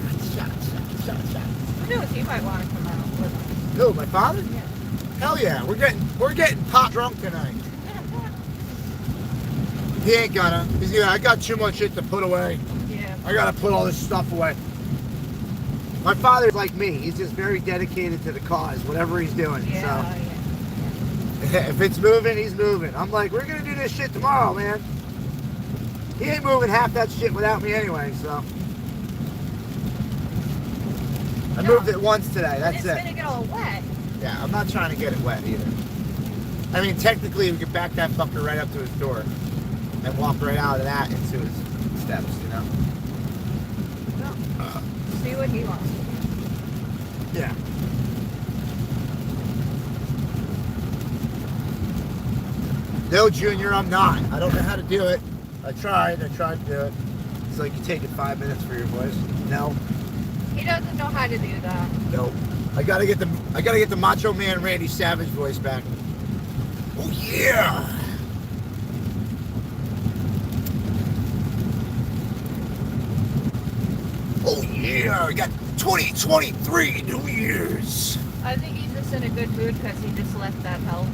[SPEAKER 2] Who knows? He might want to come out with us.
[SPEAKER 1] Who, my father?
[SPEAKER 2] Yeah.
[SPEAKER 1] Hell yeah, we're getting pot drunk tonight. He ain't gonna. He's gonna. I got too much shit to put away.
[SPEAKER 2] Yeah.
[SPEAKER 1] I gotta put all this stuff away. My father's like me. He's just very dedicated to the cause, whatever he's doing.
[SPEAKER 2] Yeah,
[SPEAKER 1] So if it's moving, he's moving. I'm like, we're gonna do this shit tomorrow, man. He ain't moving half that shit without me anyway, so. I moved it once today, that's
[SPEAKER 2] it's
[SPEAKER 1] it.
[SPEAKER 2] It's gonna get all wet.
[SPEAKER 1] Yeah, I'm not trying to get it wet either. I mean, technically, we could back that fucker right up to his door and walk right out of that into his steps, you know?
[SPEAKER 2] Well, see what he wants.
[SPEAKER 1] Yeah. No, Junior, I'm not. I don't know how to do it. I tried to do it. It's like you take it 5 minutes for your voice. No.
[SPEAKER 2] He doesn't know how to do that.
[SPEAKER 1] Nope. I gotta get the Macho Man Randy Savage voice back. Oh yeah! Oh yeah! I got 2023 New Year's.
[SPEAKER 2] I think he's just in a good mood because he just left that hellhole.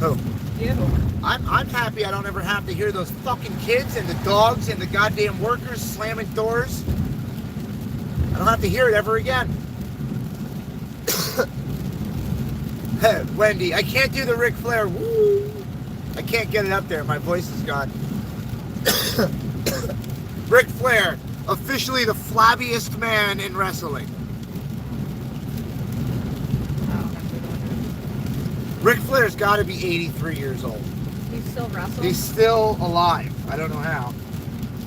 [SPEAKER 1] Oh.
[SPEAKER 2] You.
[SPEAKER 1] I'm happy I don't ever have to hear those fucking kids and the dogs and the goddamn workers slamming doors. I don't have to hear it ever again. Hey, Wendy, I can't do the Ric Flair. Woo! I can't get it up there. My voice is gone. Ric Flair, officially the flabbiest man in wrestling. Ric Flair's got to be 83 years old.
[SPEAKER 2] He still wrestles?
[SPEAKER 1] He's still alive. I don't know how.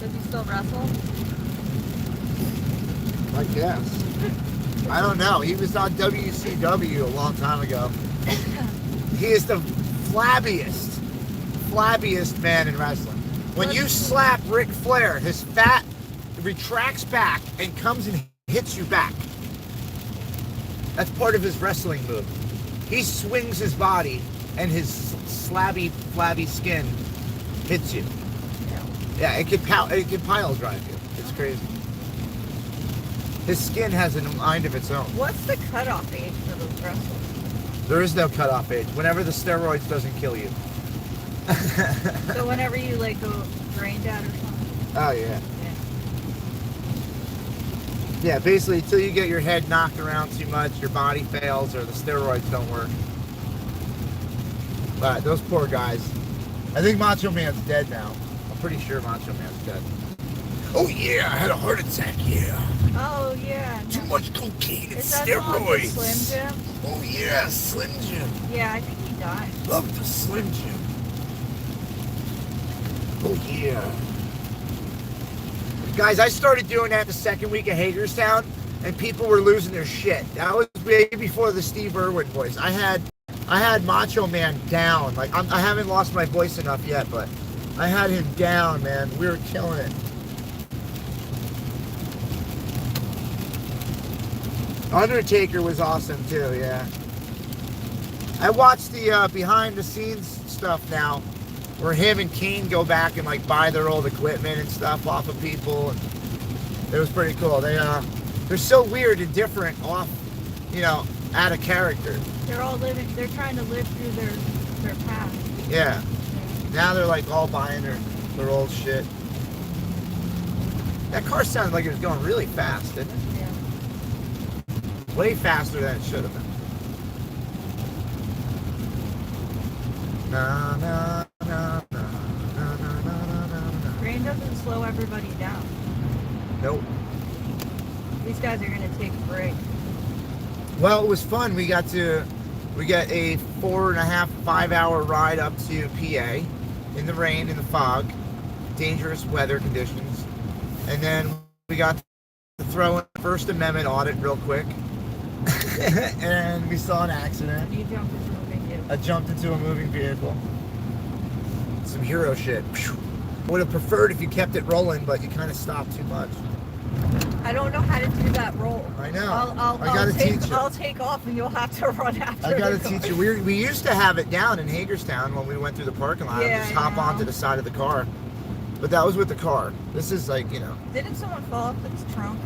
[SPEAKER 2] Does he still wrestle?
[SPEAKER 1] I guess. I don't know. He was on WCW a long time ago. He is the flabbiest man in wrestling. When you slap Ric Flair, his fat retracts back and comes and hits you back. That's part of his wrestling move. He swings his body and his flabby skin hits you. Yeah, it can pile drive you. It's crazy. His skin has a mind of its own.
[SPEAKER 2] What's the cutoff age for those wrestlers?
[SPEAKER 1] There is no cutoff age. Whenever the steroids doesn't kill you.
[SPEAKER 2] So whenever you like go brain dead or something?
[SPEAKER 1] Oh yeah. Yeah, basically until you get your head knocked around too much, your body fails, or the steroids don't work. But those poor guys. I think Macho Man's dead now. I'm pretty sure Macho Man's dead. Oh yeah, I had a heart attack, yeah.
[SPEAKER 2] Oh yeah.
[SPEAKER 1] Too much cocaine and
[SPEAKER 2] Is that the one with
[SPEAKER 1] steroids.
[SPEAKER 2] Slim Jim?
[SPEAKER 1] Oh yeah, Slim Jim.
[SPEAKER 2] Yeah, I think he died.
[SPEAKER 1] Love the Slim Jim. Oh yeah. Guys, I started doing that the second week of Hagerstown, and people were losing their shit. That was way before the Steve Irwin voice. I had Macho Man down. Like I haven't lost my voice enough yet, but I had him down, man. We were killing it. Undertaker was awesome too, yeah. I watched the behind the scenes stuff now, where him and Kane go back and like buy their old equipment and stuff off of people. And it was pretty cool. They They're so weird and different off, out of character.
[SPEAKER 2] They're all living. They're trying to live through their past.
[SPEAKER 1] Yeah. Now they're like all buying their old shit. That car sounded like it was going really fast, didn't it?
[SPEAKER 2] Yeah.
[SPEAKER 1] Way faster than it should have been. Na, na, na, na, na, na, na, na.
[SPEAKER 2] Rain doesn't slow everybody down.
[SPEAKER 1] Nope.
[SPEAKER 2] These guys are gonna take a break.
[SPEAKER 1] Well, it was fun. We got a 4.5, 5 hour ride up to PA in the rain, in the fog, dangerous weather conditions. And then we got to throw in the First Amendment audit real quick. And we saw an accident.
[SPEAKER 2] You jumped into a moving vehicle.
[SPEAKER 1] I jumped into a moving vehicle. Some hero shit. Would have preferred if you kept it rolling, but you kind of stopped too much.
[SPEAKER 2] I don't know how to do that roll.
[SPEAKER 1] I know.
[SPEAKER 2] I
[SPEAKER 1] gotta teach you.
[SPEAKER 2] I'll take off and you'll have to run after
[SPEAKER 1] I gotta
[SPEAKER 2] the
[SPEAKER 1] teach
[SPEAKER 2] car.
[SPEAKER 1] you. We used to have it down in Hagerstown when we went through the parking lot.
[SPEAKER 2] Yeah,
[SPEAKER 1] Just
[SPEAKER 2] I
[SPEAKER 1] hop
[SPEAKER 2] know.
[SPEAKER 1] onto the side of the car. But that was with the car. This is like,
[SPEAKER 2] Didn't someone fall off its trunk?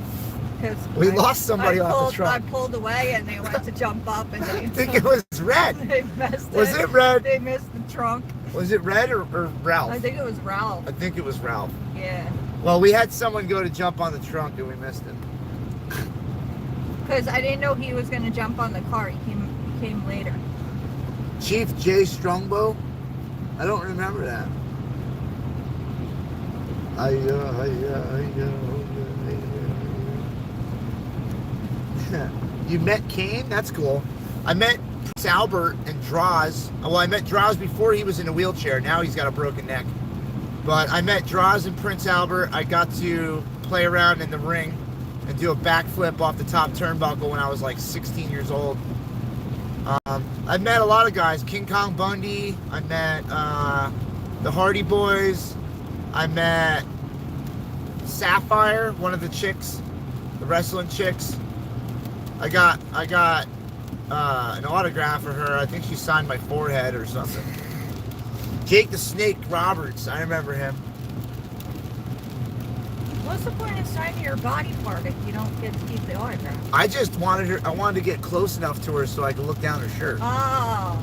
[SPEAKER 2] Because
[SPEAKER 1] We lost somebody off the trunk.
[SPEAKER 2] I pulled away and they went to jump up and they
[SPEAKER 1] I think it was red.
[SPEAKER 2] they missed
[SPEAKER 1] Was it red?
[SPEAKER 2] They missed the trunk.
[SPEAKER 1] Was it Red or Ralph?
[SPEAKER 2] I think it was Ralph.
[SPEAKER 1] I think it was Ralph.
[SPEAKER 2] Yeah.
[SPEAKER 1] Well, we had someone go to jump on the trunk and we missed him.
[SPEAKER 2] Because I didn't know he was going to jump on the car. He came later.
[SPEAKER 1] Chief J. Strongbow? I don't remember that. You met Kane? That's cool. I met Prince Albert and Draws. Well, I met Draws before he was in a wheelchair. Now he's got a broken neck. But I met Draws and Prince Albert. I got to play around in the ring and do a backflip off the top turnbuckle when I was like 16 years old. I've met a lot of guys. King Kong Bundy. I met the Hardy Boys. I met Sapphire, one of the chicks, the wrestling chicks. I got an autograph for her. I think she signed my forehead or something. Jake the Snake Roberts. I remember him.
[SPEAKER 2] What's the point of signing your body part if you don't get to keep the autograph?
[SPEAKER 1] I just wanted her. I wanted to get close enough to her so I could look down her shirt.
[SPEAKER 2] Oh.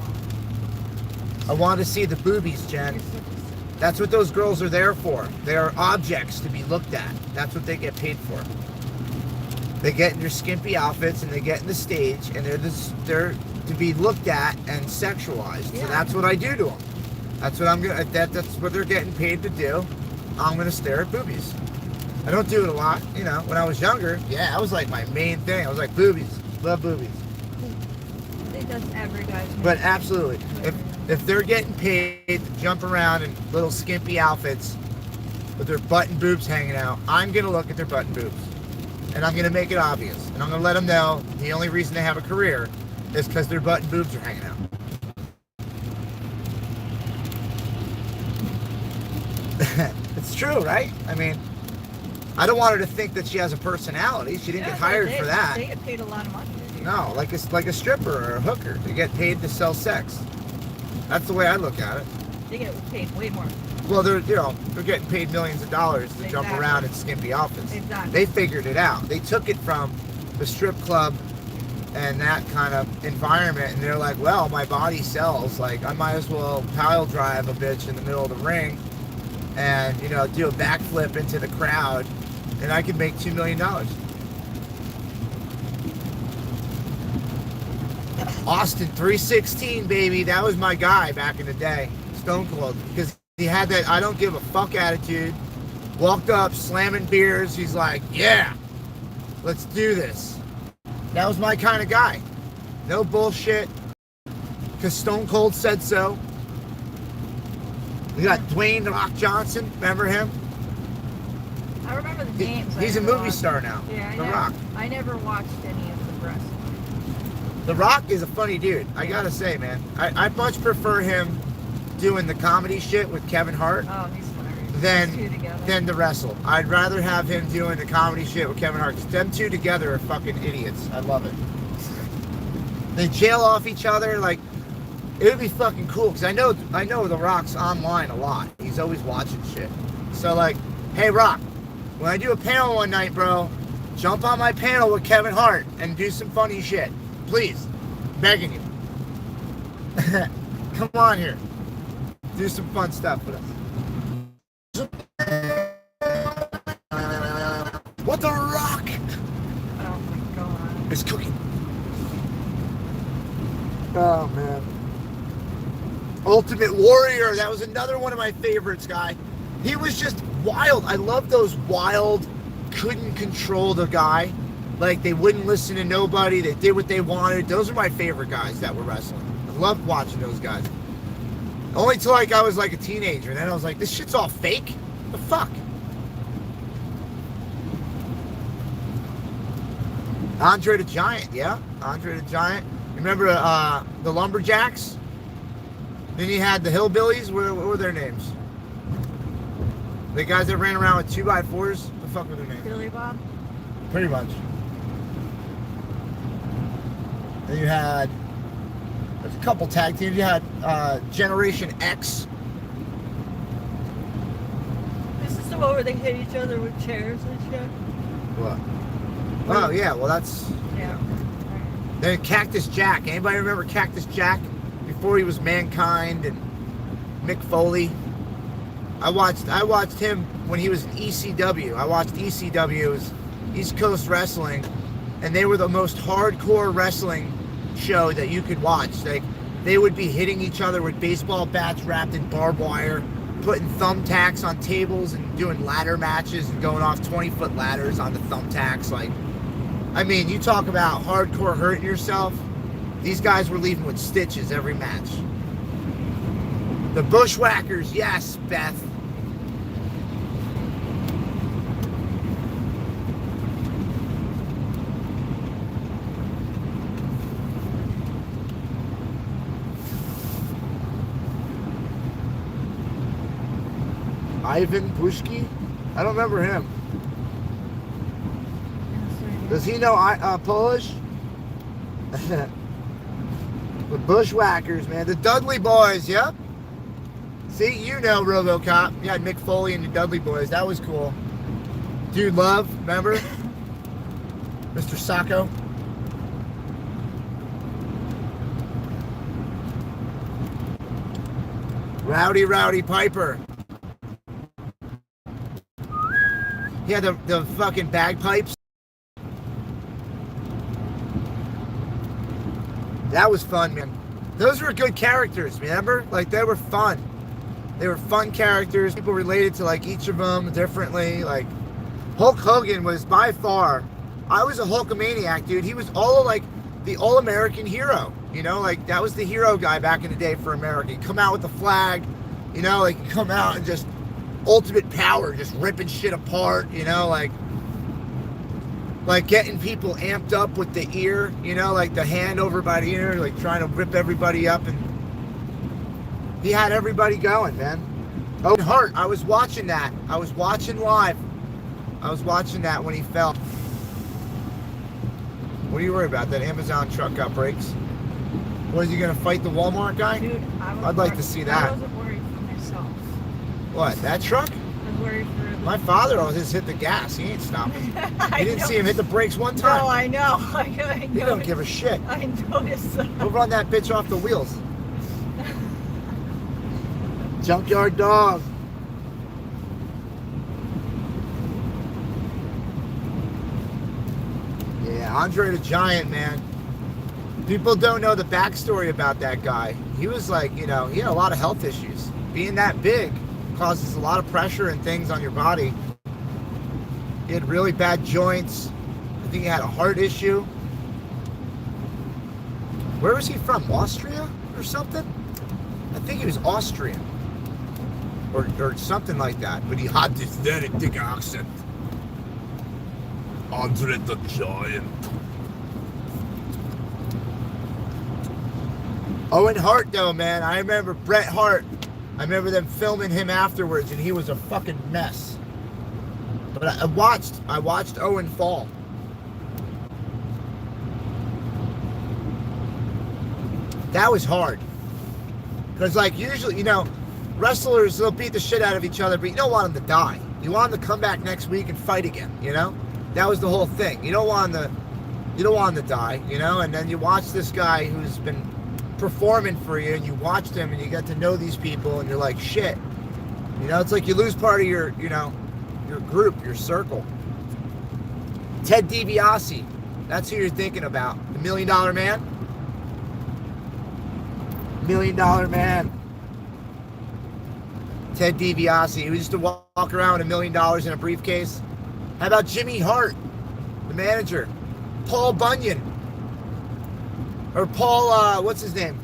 [SPEAKER 1] I wanted to see the boobies, Jen.
[SPEAKER 2] You're such a-
[SPEAKER 1] That's what those girls are there for. They are objects to be looked at. That's what they get paid for. They get in their skimpy outfits and they get in the stage and they're to be looked at and sexualized.
[SPEAKER 2] Yeah.
[SPEAKER 1] So that's what I do to them. That's what that's what they're getting paid to do. I'm gonna stare at boobies. I don't do it a lot, When I was younger, yeah, that was like my main thing. I was like, boobies, love boobies.
[SPEAKER 2] I think that's every guy's
[SPEAKER 1] But absolutely, if they're getting paid to jump around in little skimpy outfits with their butt and boobs hanging out, I'm gonna look at their butt and boobs, and I'm gonna make it obvious, and I'm gonna let them know the only reason they have a career is because their butt and boobs are hanging out. It's true, right? I mean, I don't want her to think that she has a personality. She didn't get hired for that.
[SPEAKER 2] They get paid a lot of money to do.
[SPEAKER 1] No, like a stripper or a hooker. They get paid to sell sex. That's the way I look at it.
[SPEAKER 2] They get paid way more.
[SPEAKER 1] Well, they're getting paid millions of dollars to jump
[SPEAKER 2] Exactly.
[SPEAKER 1] around in skimpy outfits.
[SPEAKER 2] Exactly.
[SPEAKER 1] They figured it out. They took it from the strip club and that kind of environment, and they're like, well, my body sells. Like, I might as well pile drive a bitch in the middle of the ring and, do a backflip into the crowd, and I could make $2 million. Austin 316, baby. That was my guy back in the day. Stone Cold. Because he had that I don't give a fuck attitude. Walked up, slamming beers. He's like, yeah, let's do this. That was my kind of guy. No bullshit. Because Stone Cold said so. We got Dwayne "The Rock" Johnson. Remember him?
[SPEAKER 2] I remember the names.
[SPEAKER 1] He's a movie star now.
[SPEAKER 2] Yeah,
[SPEAKER 1] The Rock.
[SPEAKER 2] I never watched any of the rest.
[SPEAKER 1] The Rock is a funny dude. I gotta say, man. I much prefer him doing the comedy shit with Kevin Hart
[SPEAKER 2] Oh, he's hilarious. Those two together.
[SPEAKER 1] than the wrestle. I'd rather have him doing the comedy shit with Kevin Hart, because them two together are fucking idiots. I love it. They jail off each other. Like, it would be fucking cool, because I know The Rock's online a lot. He's always watching shit. So like, hey Rock, when I do a panel one night, bro, Jump on my panel with Kevin Hart and do some funny shit. Please. Begging you. Come on here. Do some fun stuff with us. What the Rock
[SPEAKER 2] Oh my god.
[SPEAKER 1] is cooking. Oh, man. Ultimate Warrior. That was another one of my favorites, guy. He was just wild. I love those wild, couldn't control the guy. Like, they wouldn't listen to nobody. They did what they wanted. Those are my favorite guys that were wrestling. I loved watching those guys. Only till like I was like a teenager. And then I was like, this shit's all fake? The fuck? Andre the Giant, yeah. Andre the Giant. Remember the Lumberjacks? Then you had the Hillbillies. What were their names? The guys that ran around with 2x4s? The fuck were their names?
[SPEAKER 2] Billy Bob?
[SPEAKER 1] Pretty much. Then you had, there's a couple tag teams. You had Generation X.
[SPEAKER 2] This is the one where they hit each other with chairs and shit?
[SPEAKER 1] What? Oh, yeah, well, that's...
[SPEAKER 2] Yeah.
[SPEAKER 1] Then Cactus Jack. Anybody remember Cactus Jack? Before he was Mankind and Mick Foley. I watched him when he was in ECW. I watched ECW, it was East Coast Wrestling, and they were the most hardcore wrestling show that you could watch. Like, they would be hitting each other with baseball bats wrapped in barbed wire, putting thumbtacks on tables and doing ladder matches and going off 20-foot ladders on the thumbtacks. Like, I mean, you talk about hardcore hurting yourself. These guys were leaving with stitches every match. The Bushwhackers, yes, Beth. Ivan Bushki? I don't remember him. Does he know Polish? The Bushwhackers, man. The Dudley Boys, yep. See, you know RoboCop. You had Mick Foley and the Dudley Boys. That was cool. Dude Love, remember? Mr. Sacco. Rowdy Piper. He had the fucking bagpipes. That was fun, man. Those were good characters, remember? Like, they were fun. They were fun characters. People related to, like, each of them differently. Like, Hulk Hogan was by far... I was a Hulkamaniac, dude. He was like, the all-American hero. You know, like, that was the hero guy back in the day for America. He'd come out with the flag, you know, like, he'd come out and just... ultimate power, just ripping shit apart, you know, like getting people amped up with the ear, you know, like the hand over by the ear, like trying to rip everybody up, and he had everybody going, man. Owen Hart, I was watching that. I was watching live. I was watching that when he fell. What are you worried about? That Amazon truck got brakes? What, is he gonna fight the Walmart guy?
[SPEAKER 2] Dude,
[SPEAKER 1] I'd like to see that.
[SPEAKER 2] I wasn't worried for myself.
[SPEAKER 1] What, that truck?
[SPEAKER 2] I was worried for
[SPEAKER 1] My father always hit the gas. He ain't stopping. You didn't see him hit the brakes one
[SPEAKER 2] No,
[SPEAKER 1] time.
[SPEAKER 2] I know. I
[SPEAKER 1] He don't give a shit.
[SPEAKER 2] I noticed that.
[SPEAKER 1] He'll run that bitch off the wheels. Junkyard dog. Yeah, Andre the Giant, man. People don't know the backstory about that guy. He was like, you know, he had a lot of health issues. Being that big causes a lot of pressure and things on your body. He had really bad joints. I think he had a heart issue. Where was he from? Austria or something? I think he was Austrian. Or something like that. But he had this very thick accent. Andre the Giant. Owen Hart, though, man. I remember Bret Hart. I remember them filming him afterwards, and he was a fucking mess. But I watched Owen fall. That was hard. Because, like, usually, you know, wrestlers, they'll beat the shit out of each other, but you don't want them to die. You want them to come back next week and fight again, you know? That was the whole thing. You don't want him to die, you know. And then you watch this guy who's been performing for you, and you watch them, and you get to know these people, and you're like, shit. You know, it's like you lose part of your, you know, your group, your circle. Ted DiBiase, that's who you're thinking about. The $1 Million Man. $1 Million Man. Ted DiBiase. He used to walk around with $1 million in a briefcase. How about Jimmy Hart, the manager? Paul Bunyan. Or Paul, what's his name?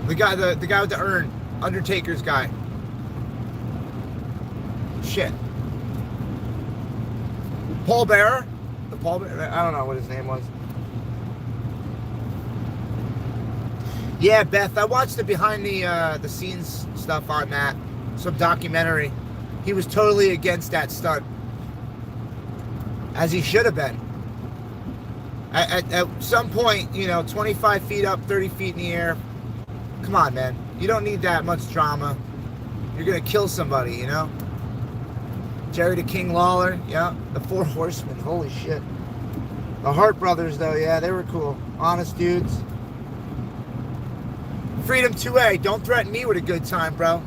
[SPEAKER 1] The guy with the urn. Undertaker's guy. Shit. Paul Bearer? I don't know what his name was. Yeah, Beth, I watched the behind the scenes stuff on that. Some documentary. He was totally against that stunt. As he should have been. At some point, you know, 25 feet up, 30 feet in the air. Come on, man. You don't need that much drama. You're going to kill somebody, you know? Jerry the King Lawler, yeah. The Four Horsemen, holy shit. The Hart brothers, though, yeah, they were cool. Honest dudes. Freedom 2A, don't threaten me with a good time, bro.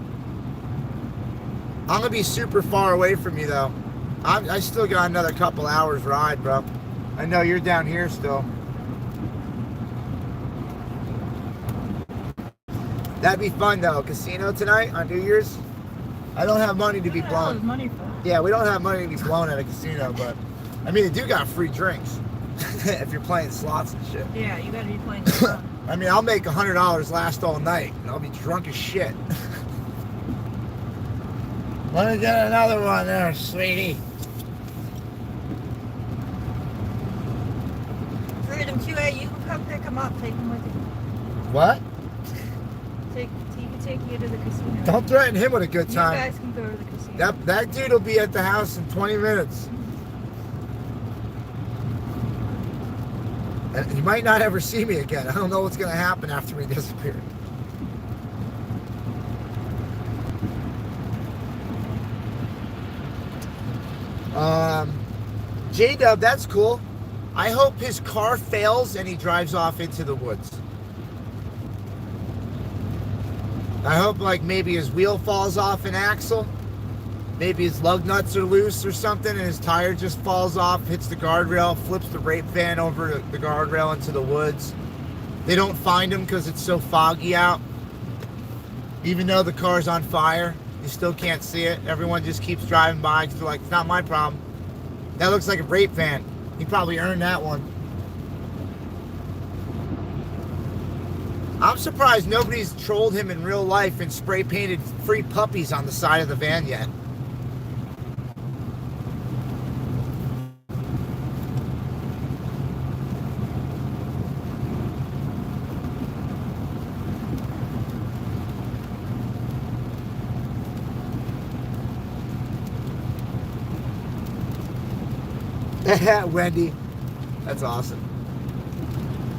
[SPEAKER 1] I'm going to be super far away from you, though. I still got another couple hours ride, bro. I know you're down here still. That'd be fun, though. Casino tonight on New Year's. I don't have money to be blown.
[SPEAKER 3] Money for?
[SPEAKER 1] Yeah, we don't have money to be blown at a casino, but I mean, they do got free drinks if you're playing slots and shit.
[SPEAKER 2] Yeah, you gotta be playing slots.
[SPEAKER 1] I mean, I'll make $100 last all night, and I'll be drunk as shit. Let me get another one there, sweetie.
[SPEAKER 2] Freedom 2A, you can come pick him up, take him with you.
[SPEAKER 1] What?
[SPEAKER 2] He can take you to the casino.
[SPEAKER 1] Don't threaten him with a good
[SPEAKER 2] You
[SPEAKER 1] time.
[SPEAKER 2] guys can go to the casino.
[SPEAKER 1] That dude will be at the house in 20 minutes. And he might not ever see me again. I don't know what's going to happen after we disappear. J-Dub, that's cool. I hope his car fails and he drives off into the woods. I hope, like, maybe his wheel falls off an axle. Maybe his lug nuts are loose or something and his tire just falls off, hits the guardrail, flips the rape van over the guardrail into the woods. They don't find him because it's so foggy out. Even though the car's on fire, you still can't see it. Everyone just keeps driving by because they're like, it's not my problem. That looks like a rape van. He probably earned that one. I'm surprised nobody's trolled him in real life and spray painted free puppies on the side of the van yet. Wendy, that's awesome.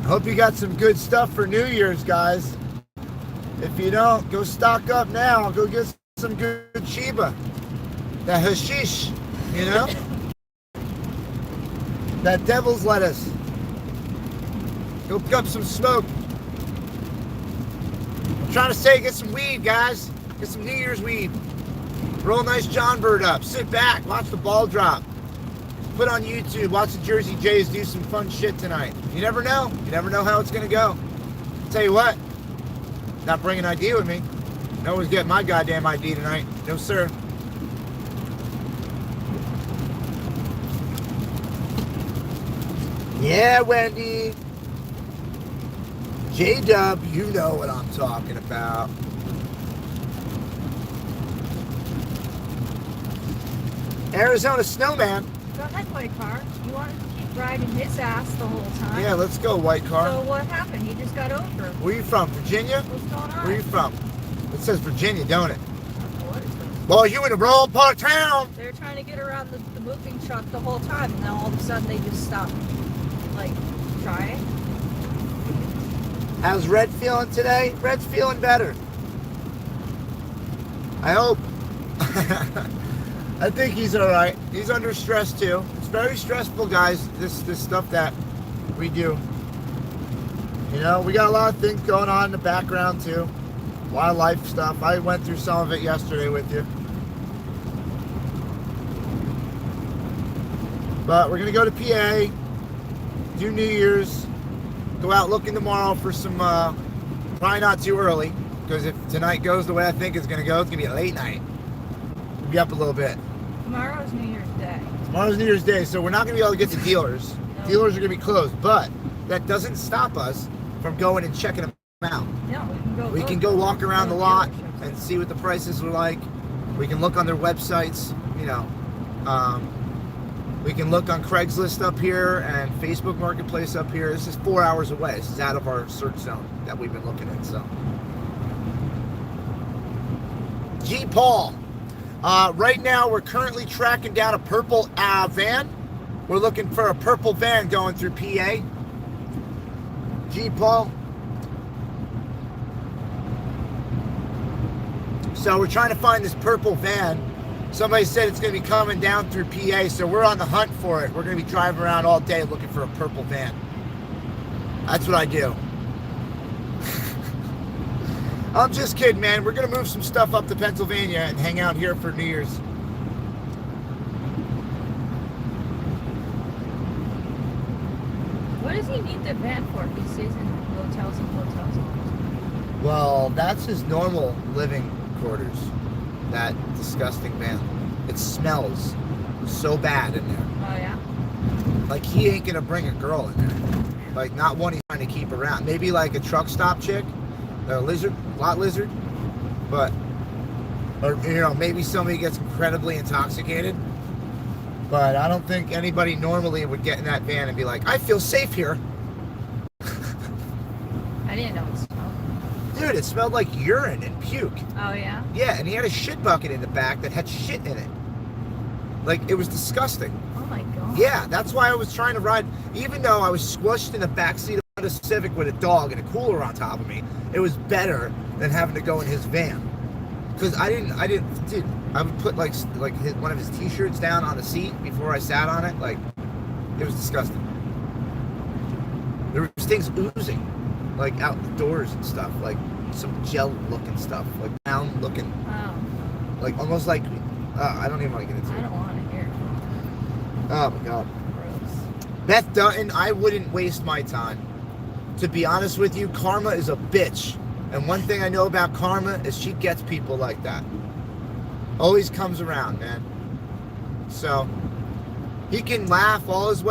[SPEAKER 1] I hope you got some good stuff for New Year's, guys. If you don't, go stock up now. Go get some good Chiba. That hashish, you know? That devil's lettuce. Go pick up some smoke. I'm trying to say, get some weed, guys. Get some New Year's weed. Roll a nice John Bird up. Sit back, watch the ball drop. Put on YouTube, watch the Jersey Jays do some fun shit tonight. You never know. You never know how it's going to go. Tell you what, not bringing ID with me. No one's getting my goddamn ID tonight. No, sir. Yeah, Wendy. J-Dub, you know what I'm talking about. Arizona Snowman.
[SPEAKER 2] Go ahead, white car. You wanted to keep riding his ass the whole time.
[SPEAKER 1] Yeah, let's go, white car.
[SPEAKER 2] So what happened? He just got over.
[SPEAKER 1] Where you from? Virginia?
[SPEAKER 2] What's going on?
[SPEAKER 1] Where you from? It says Virginia, don't it?
[SPEAKER 2] What is this?
[SPEAKER 1] Well, you in the wrong part of town.
[SPEAKER 2] They're trying to get around the moving truck the whole time, and then all of a sudden they just stop, like, trying.
[SPEAKER 1] How's Red feeling today? Red's feeling better. I hope. I think he's all right. He's under stress too. It's very stressful, guys. This stuff that we do. You know, we got a lot of things going on in the background too. A lot of life stuff. I went through some of it yesterday with you. But we're gonna go to PA, do New Year's, go out looking tomorrow for some. Probably not too early, because if tonight goes the way I think it's gonna go, it's gonna be a late night. We'll be up a little bit.
[SPEAKER 2] Tomorrow's New Year's Day.
[SPEAKER 1] Tomorrow's New Year's Day, so we're not going to be able to get to dealers.
[SPEAKER 2] No.
[SPEAKER 1] Dealers are going to be closed, but that doesn't stop us from going and checking them out.
[SPEAKER 2] No, we can go.
[SPEAKER 1] We can go walk around the lot and see what the prices are like. We can look on their websites, you know. We can look on Craigslist up here and Facebook Marketplace up here. This is 4 hours away. This is out of our search zone that we've been looking at. So, G. Paul. Right now, we're currently tracking down a purple van. We're looking for a purple van going through PA. G. Paul. So we're trying to find this purple van. Somebody said it's going to be coming down through PA, so we're on the hunt for it. We're going to be driving around all day looking for a purple van. That's what I do. I'm just kidding, man. We're going to move some stuff up to Pennsylvania and hang out here for New Year's.
[SPEAKER 2] What does he need the van for? He stays in hotels and hotels.
[SPEAKER 1] Well, that's his normal living quarters. That disgusting van. It smells so bad in there.
[SPEAKER 2] Oh, yeah?
[SPEAKER 1] Like, he ain't going to bring a girl in there. Like, not one he's trying to keep around. Maybe like a truck stop chick. A lot lizard, but, or, you know, maybe somebody gets incredibly intoxicated, but I don't think anybody normally would get in that van and be like, I feel safe here.
[SPEAKER 2] I didn't know it smelled.
[SPEAKER 1] Dude, it smelled like urine and puke.
[SPEAKER 2] Oh, yeah?
[SPEAKER 1] Yeah, and he had a shit bucket in the back that had shit in it. Like, it was disgusting.
[SPEAKER 2] Oh, my God.
[SPEAKER 1] Yeah, that's why I was trying to ride, even though I was squished in the back seat of a Civic with a dog and a cooler on top of me. It was better than having to go in his van, because I didn't, dude. I would put like one of his T-shirts down on the seat before I sat on it. Like, it was disgusting. There was things oozing, like out the doors and stuff, like some gel-looking stuff, like brown-looking, like almost like I don't even want to get into it.
[SPEAKER 2] I don't want to hear.
[SPEAKER 1] Oh my God.
[SPEAKER 2] Gross.
[SPEAKER 1] Beth Dutton, I wouldn't waste my time. To be honest with you, karma is a bitch. And one thing I know about karma is she gets people like that. Always comes around, man. So, he can laugh all the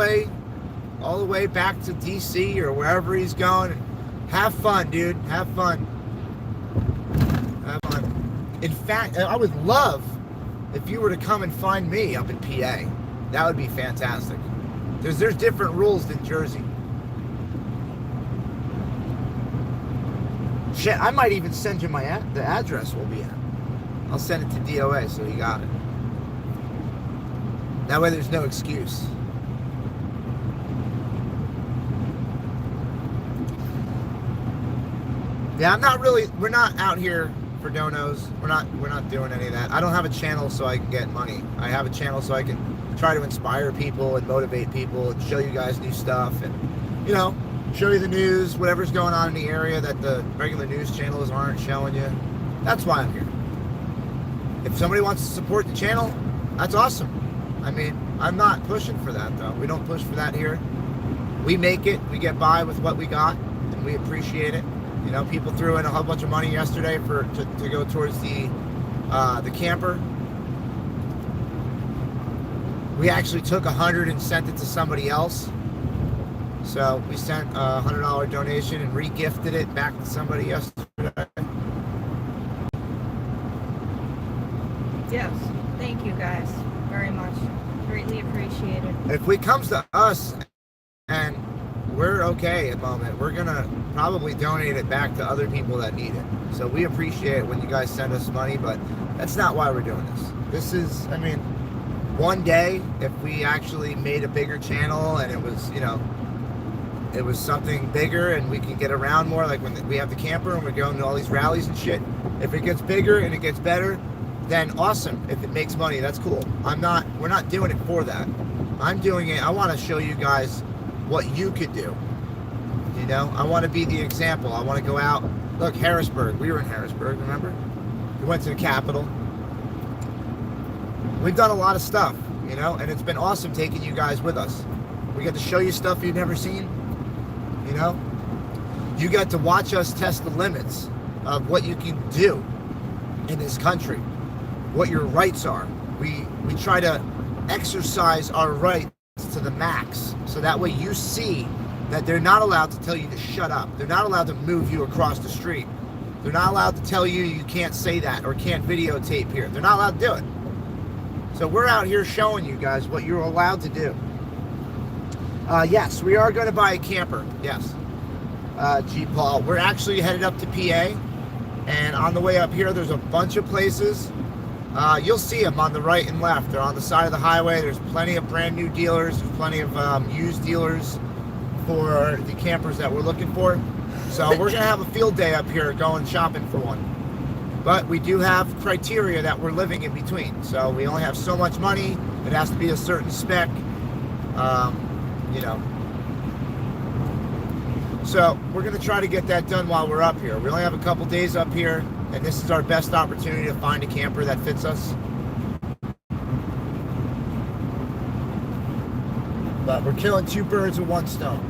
[SPEAKER 1] way back to DC or wherever he's going. Have fun, dude. Have fun. Have fun. In fact, I would love if you were to come and find me up in PA. That would be fantastic. There's different rules than Jersey. Shit, I might even send you the address we'll be at. I'll send it to DOA so you got it. That way there's no excuse. Yeah, we're not out here for donos. We're not doing any of that. I don't have a channel so I can get money. I have a channel so I can try to inspire people and motivate people and show you guys new stuff and, you know, show you the news, whatever's going on in the area that the regular news channels aren't showing you. That's why I'm here. If somebody wants to support the channel, that's awesome. I mean, I'm not pushing for that though. We don't push for that here. We make it, we get by with what we got, and we appreciate it. You know, people threw in a whole bunch of money yesterday to go towards the camper. We actually took $100 and sent it to somebody else. So we sent a $100 donation and re-gifted it back to somebody yesterday.
[SPEAKER 2] Yes. Thank you guys very much. Greatly appreciated.
[SPEAKER 1] If it comes to us and we're okay at the moment, we're going to probably donate it back to other people that need it. So we appreciate it when you guys send us money, but that's not why we're doing this. This is, I mean, one day, if we actually made a bigger channel and it was, you know, it was something bigger and we can get around more, like when we have the camper and we're going to all these rallies and shit. If it gets bigger and it gets better, then awesome. If it makes money, that's cool. We're not doing it for that. I'm doing it, I want to show you guys what you could do. You know, I want to be the example. I want to go out. Look, Harrisburg. We were in Harrisburg, remember? We went to the Capitol. We've done a lot of stuff, you know, and it's been awesome taking you guys with us. We got to show you stuff you've never seen, you know? You got to watch us test the limits of what you can do in this country, what your rights are. We try to exercise our rights to the max, so that way you see that they're not allowed to tell you to shut up. They're not allowed to move you across the street. They're not allowed to tell you you can't say that or can't videotape here. They're not allowed to do it. So we're out here showing you guys what you're allowed to do. Yes, we are going to buy a camper. Yes. G. Paul. We're actually headed up to PA. And on the way up here, there's a bunch of places. You'll see them on the right and left. They're on the side of the highway. There's plenty of brand new dealers. There's plenty of used dealers for the campers that we're looking for. So we're going to have a field day up here going shopping for one. But we do have criteria that we're living in between. So we only have so much money. It has to be a certain spec. You know. So we're going to try to get that done while we're up here. We only have a couple days up here, and this is our best opportunity to find a camper that fits us. But we're killing two birds with one stone.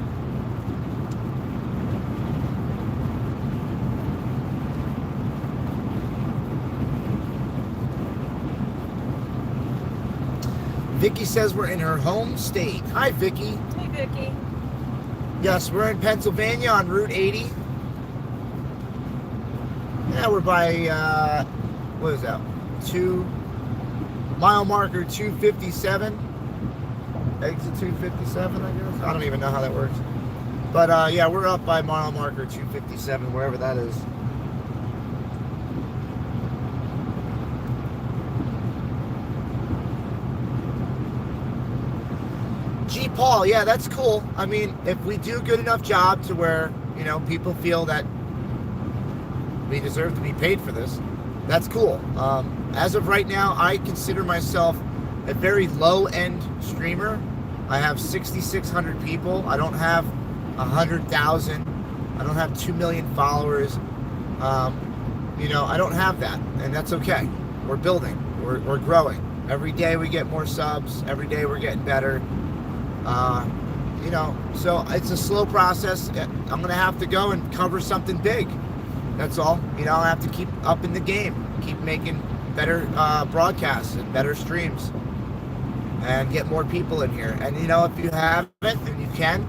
[SPEAKER 1] Vicky says we're in her home state. Hi, Vicky.
[SPEAKER 2] Hey, Vicky.
[SPEAKER 1] Yes, we're in Pennsylvania on Route 80. Yeah, we're by, what is that? Mile marker 257. Exit 257, I guess. I don't even know how that works. But, yeah, we're up by mile marker 257, wherever that is. G. Paul, yeah, that's cool. I mean, if we do a good enough job to where, you know, people feel that we deserve to be paid for this, that's cool. As of right now, I consider myself a very low-end streamer. I have 6,600 people. I don't have 100,000. I don't have 2 million followers. You know, I don't have that, and that's okay. We're building. We're growing. Every day we get more subs. Every day we're getting better. You know, so it's a slow process. I'm going to have to go and cover something big. That's all. You know, I have to keep up in the game, keep making better broadcasts and better streams, and get more people in here. And, you know, if you haven't, and you can,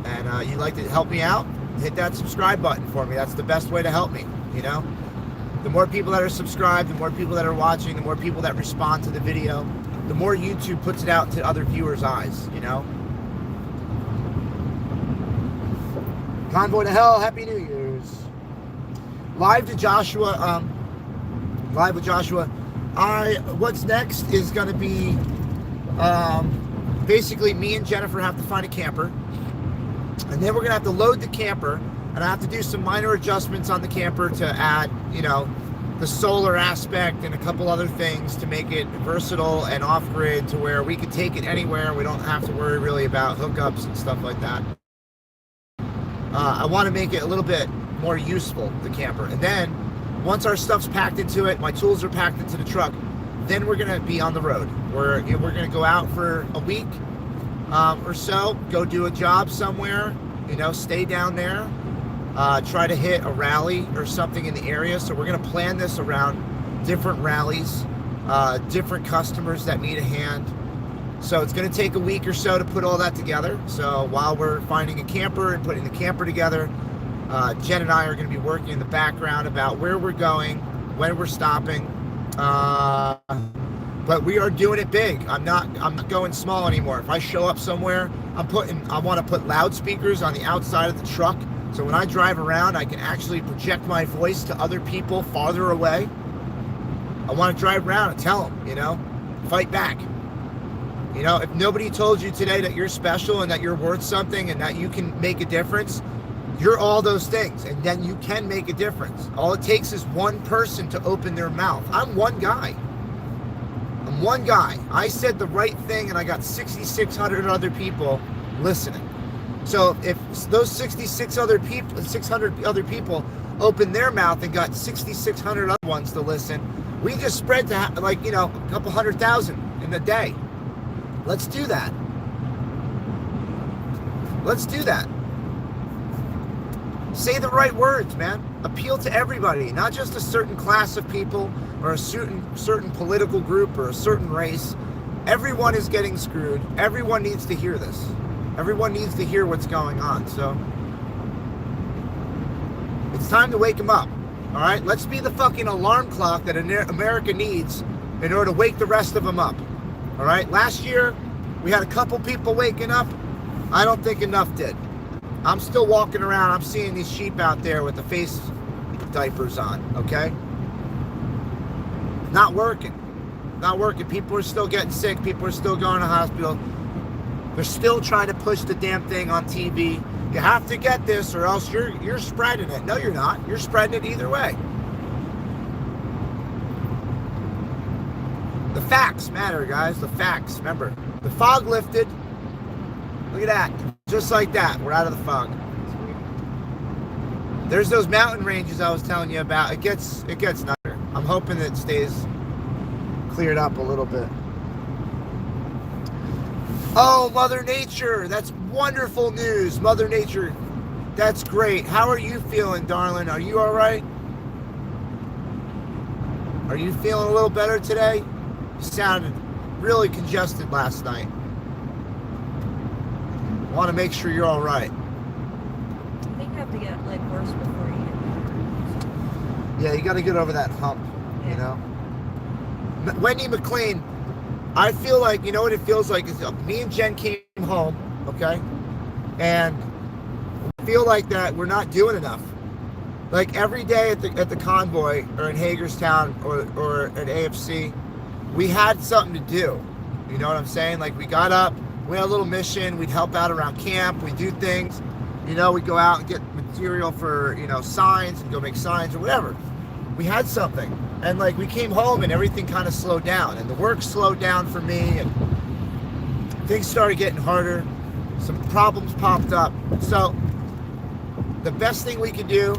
[SPEAKER 1] and you'd like to help me out, hit that subscribe button for me. That's the best way to help me, you know. The more people that are subscribed, the more people that are watching, the more people that respond to the video, the more YouTube puts it out to other viewers' eyes, you know. Convoy to Hell, Happy New Year's. Live to Joshua, live with Joshua. What's next is going to be, basically me and Jennifer have to find a camper. And then we're going to have to load the camper. And I have to do some minor adjustments on the camper to add, you know, the solar aspect and a couple other things to make it versatile and off-grid to where we can take it anywhere. We don't have to worry really about hookups and stuff like that. I want to make it a little bit more useful, the camper. And then once our stuff's packed into it, my tools are packed into the truck, then we're going to be on the road. We're going to go out for a week or so, go do a job somewhere, you know, stay down there. Try to hit a rally or something in the area. So we're going to plan this around different rallies, different customers that need a hand. So it's going to take a week or so to put all that together. So while we're finding a camper and putting the camper together, Jen and I are going to be working in the background about where we're going, when we're stopping. But we are doing it big. I'm not going small anymore. If I show up somewhere, I want to put loudspeakers on the outside of the truck. So when I drive around, I can actually project my voice to other people farther away. I want to drive around and tell them, you know, fight back. You know, if nobody told you today that you're special and that you're worth something and that you can make a difference, You're all those things, and then you can make a difference. All it takes is one person to open their mouth. I'm one guy. I'm one guy. I said the right thing, and I got 6,600 other people listening. So if those 600 other people opened their mouth and got 6,600 other ones to listen, we just spread to like, you know, a couple 100,000 in a day. Let's do that. Let's do that. Say the right words, man. Appeal to everybody, not just a certain class of people or a certain political group or a certain race. Everyone is getting screwed. Everyone needs to hear this. Everyone needs to hear what's going on. So it's time to wake them up. All right? Let's be the fucking alarm clock that America needs in order to wake the rest of them up. All right? Last year, we had a couple people waking up. I don't think enough did. I'm still walking around. I'm seeing these sheep out there with the face diapers on, okay? Not working. Not working. People are still getting sick. People are still going to hospital. They're still trying to push the damn thing on TV. You have to get this or else you're spreading it. No, you're not. You're spreading it either way. The facts matter, guys. The facts. Remember, the fog lifted. Look at that. Just like that. We're out of the fog. There's those mountain ranges I was telling you about. It gets nicer. I'm hoping that it stays cleared up a little bit. Oh, Mother Nature. That's wonderful news. Mother Nature. That's great. How are you feeling, darling? Are you all right? Are you feeling a little better today? You sounded really congested last night. Want to make sure you're all right.
[SPEAKER 2] I think you have to get like worse before you get better.
[SPEAKER 1] Yeah, you got to get over that hump, you know. Wendy McLean, I feel like, you know what it feels like? Is me and Jen came home, okay? And I feel like that we're not doing enough. Like every day at the convoy or in Hagerstown or at AFC, we had something to do. You know what I'm saying? Like we got up, we had a little mission, we'd help out around camp, we'd do things, you know, we'd go out and get material for, you know, signs and go make signs or whatever. We had something. And like we came home and everything kind of slowed down and the work slowed down for me and things started getting harder. Some problems popped up. So the best thing we can do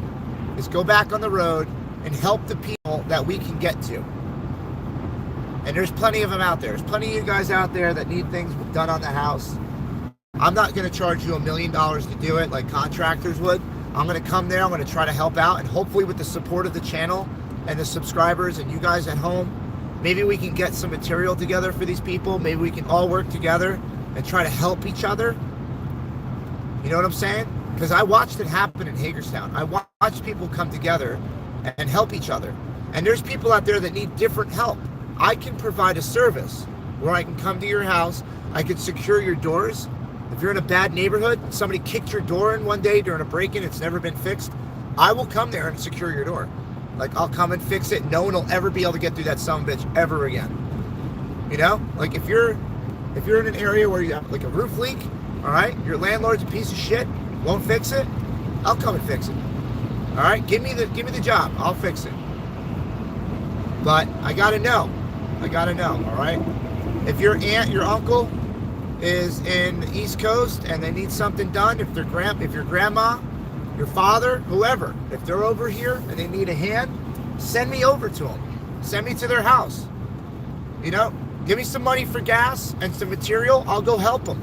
[SPEAKER 1] is go back on the road and help the people that we can get to. And there's plenty of them out there. There's plenty of you guys out there that need things done on the house. I'm not going to charge you $1 million to do it like contractors would. I'm going to come there. I'm going to try to help out. And hopefully with the support of the channel and the subscribers and you guys at home, maybe we can get some material together for these people. Maybe we can all work together and try to help each other. You know what I'm saying? Because I watched it happen in Hagerstown. I watched people come together and help each other. And there's people out there that need different help. I can provide a service where I can come to your house. I can secure your doors. If you're in a bad neighborhood, somebody kicked your door in one day during a break-in, it's never been fixed, I will come there and secure your door. Like, I'll come and fix it. No one will ever be able to get through that son of a bitch ever again. You know? Like, if you're in an area where you have, like, a roof leak, all right, your landlord's a piece of shit, won't fix it, I'll come and fix it. All right? Give me the job. I'll fix it. But I got to know. I got to know, all right? If your aunt, your uncle is in the East Coast and they need something done, if your grandma, your father, whoever, if they're over here and they need a hand, send me over to them. Send me to their house. You know, give me some money for gas and some material. I'll go help them.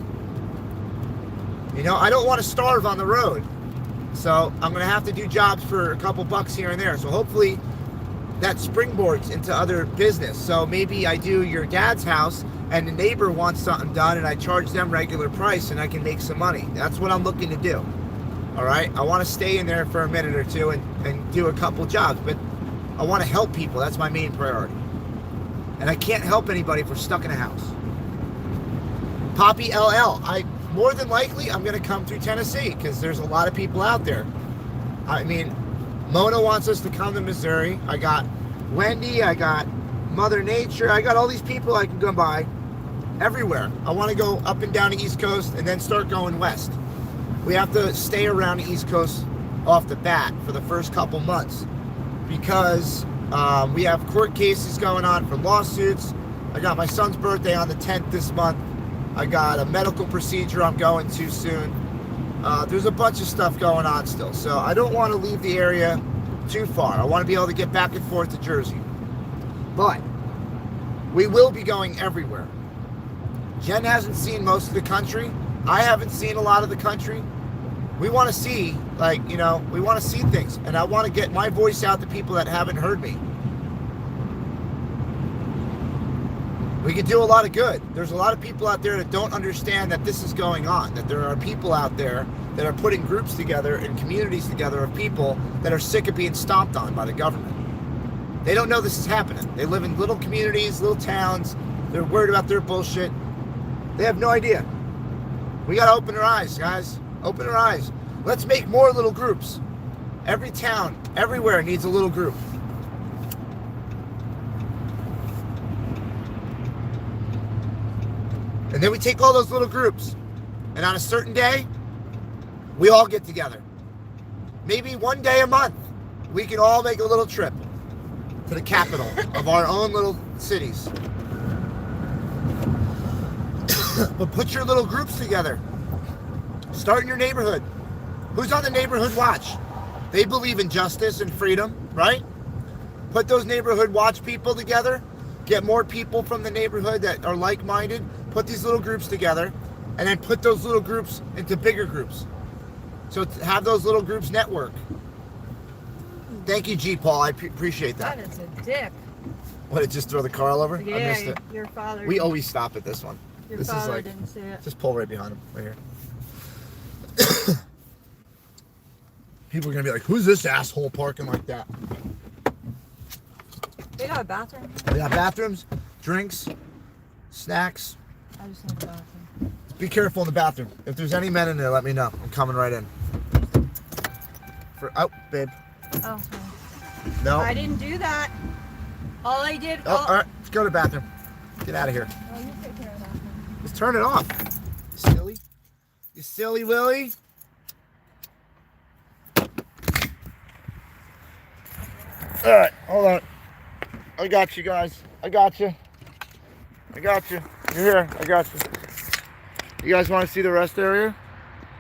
[SPEAKER 1] You know, I don't want to starve on the road. So I'm going to have to do jobs for a couple bucks here and there. So hopefully that springboards into other business. So maybe I do your dad's house and the neighbor wants something done and I charge them regular price and I can make some money. That's what I'm looking to do. All right. I want to stay in there for a minute or two and do a couple jobs, but I want to help people. That's my main priority. And I can't help anybody if we're stuck in a house. Poppy LL, more than likely I'm going to come through Tennessee because there's a lot of people out there. I mean, Mona wants us to come to Missouri. I got Wendy, I got Mother Nature, I got all these people I can go by everywhere. I want to go up and down the East Coast and then start going west. we have to stay around the East Coast off the bat for the first couple months because we have court cases going on for lawsuits. I got my son's birthday on the 10th this month. I got a medical procedure I'm going to soon. There's a bunch of stuff going on still, so I don't want to leave the area too far. I want to be able to get back and forth to Jersey. But we will be going everywhere. Jen hasn't seen most of the country. I haven't seen a lot of the country. We want to see, like, you know, we want to see things. And I want to get my voice out to people that haven't heard me. We can do a lot of good. There's a lot of people out there that don't understand that this is going on, that there are people out there that are putting groups together and communities together of people that are sick of being stomped on by the government. They don't know this is happening. They live in little communities, little towns. They're worried about their bullshit. They have no idea. We got to open our eyes, guys. Open our eyes. Let's make more little groups. Every town, everywhere needs a little group. And then we take all those little groups, and on a certain day, we all get together. Maybe one day a month, we can all make a little trip to the capital of our own little cities. But put your little groups together. Start in your neighborhood. Who's on the neighborhood watch? They believe in justice and freedom, right? Put those neighborhood watch people together. Get more people from the neighborhood that are like-minded. Put these little groups together, and then put those little groups into bigger groups. So have those little groups network. Thank you, G. Paul. I appreciate that.
[SPEAKER 2] That is a dick.
[SPEAKER 1] What, did just throw the car all over?
[SPEAKER 2] Yeah,
[SPEAKER 1] I missed it.
[SPEAKER 2] your father.
[SPEAKER 1] We always stop at this one.
[SPEAKER 2] Your
[SPEAKER 1] This is
[SPEAKER 2] father
[SPEAKER 1] like,
[SPEAKER 2] didn't see it.
[SPEAKER 1] just pull right behind him, right here. People are going to be like, who's this asshole parking like that?
[SPEAKER 2] They got a bathroom.
[SPEAKER 1] We got bathrooms, drinks, snacks.
[SPEAKER 2] I just need a bathroom.
[SPEAKER 1] Be careful in the bathroom. If there's any men in there, let me know. I'm coming right in. Oh, babe.
[SPEAKER 2] Oh, sorry.
[SPEAKER 1] No.
[SPEAKER 2] I didn't do that. All I did.
[SPEAKER 1] Oh, all right. Let's go to the bathroom. Get out of here.
[SPEAKER 2] Oh, you take care of that.
[SPEAKER 1] Just turn it off. You silly. You silly Willy. All right, hold on. I got you guys. I got you. I got you. You're here. I got you. You guys want to see the rest area?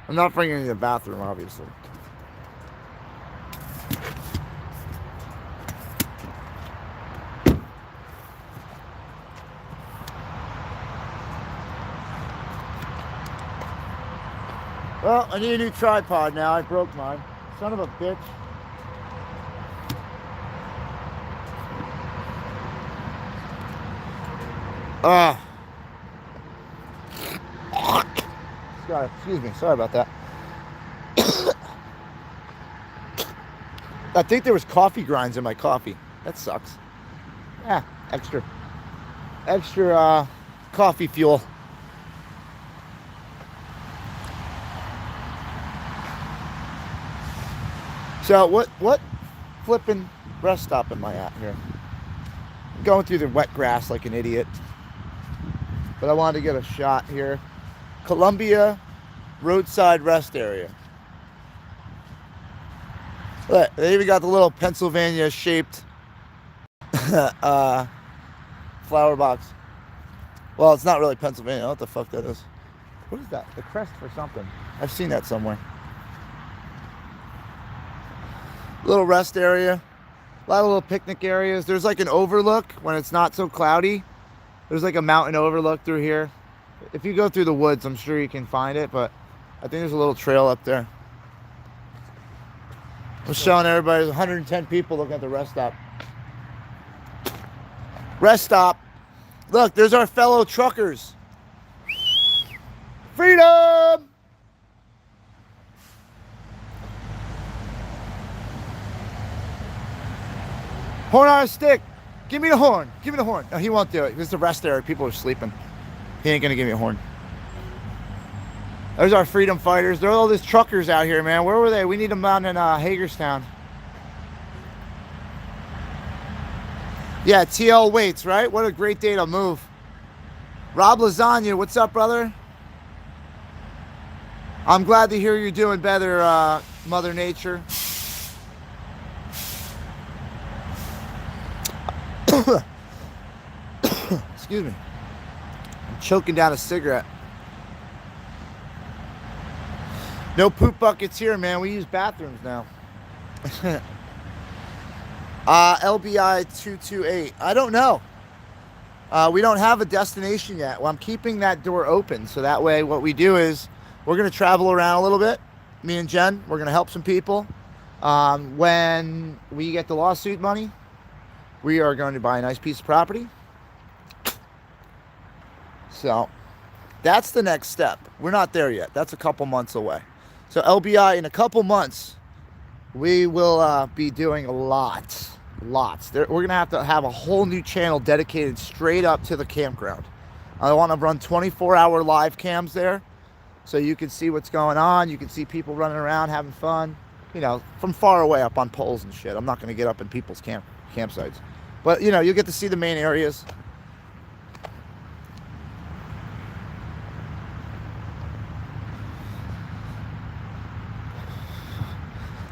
[SPEAKER 1] I'm not bringing you to the bathroom, obviously. Well, I need a new tripod now. I broke mine. Son of a bitch. Excuse me. Sorry about that. I think there was coffee grinds in my coffee. That sucks. Yeah, extra coffee fuel. So what flipping rest stop am I at here? I'm going through the wet grass like an idiot. But I wanted to get a shot here. Columbia roadside rest area. Look, they even got the little Pennsylvania shaped flower box. Well, it's not really Pennsylvania. I don't know what the fuck that is. What is that? The crest for something. I've seen that somewhere. Little rest area. A lot of little picnic areas. There's like an overlook when it's not so cloudy. There's like a mountain overlook through here. If you go through the woods, I'm sure you can find it, but I think there's a little trail up there. I'm showing everybody 110 people looking at the rest stop. Rest stop. Look, there's our fellow truckers. Freedom! Horn on a stick. Give me the horn. Give me the horn. No, he won't do it. This is the rest area. People are sleeping. He ain't going to give me a horn. There's our freedom fighters. There are all these truckers out here, man. Where were they? We need them down in Hagerstown. Yeah, TL waits, right? What a great day to move. Rob Lasagna, what's up, brother? I'm glad to hear you're doing better, Mother Nature. Excuse me. I'm choking down a cigarette. No poop buckets here, man. We use bathrooms now. LBI 228. I don't know. We don't have a destination yet. Well, I'm keeping that door open. So that way what we do is we're going to travel around a little bit. Me and Jen, we're going to help some people. When we get the lawsuit money, we are going to buy a nice piece of property. So that's the next step. We're not there yet. That's a couple months away. So LBI, in a couple months, we will be doing lots. We're going to have a whole new channel dedicated straight up to the campground. I want to run 24-hour live cams there so you can see what's going on. You can see people running around having fun, you know, from far away up on poles and shit. I'm not going to get up in people's campsites. But, you know, you'll get to see the main areas.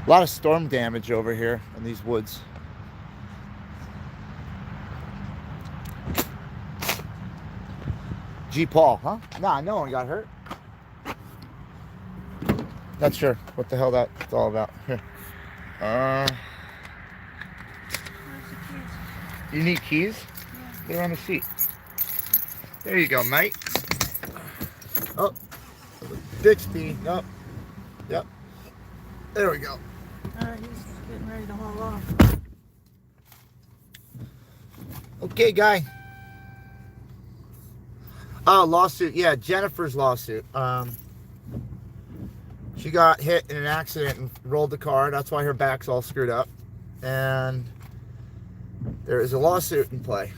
[SPEAKER 1] A lot of storm damage over here in these woods. G. Paul, huh? Nah, no one got hurt. Not sure what the hell that's all about. Here. You need keys? Yeah. They're on the seat. There you go, mate. Oh, Bixby. Oh, yep. There we go.
[SPEAKER 3] Alright, he's getting ready to haul off.
[SPEAKER 1] Okay, guy. Oh, lawsuit. Yeah, Jennifer's lawsuit. She got hit in an accident and rolled the car. That's why her back's all screwed up. And there is a lawsuit in play.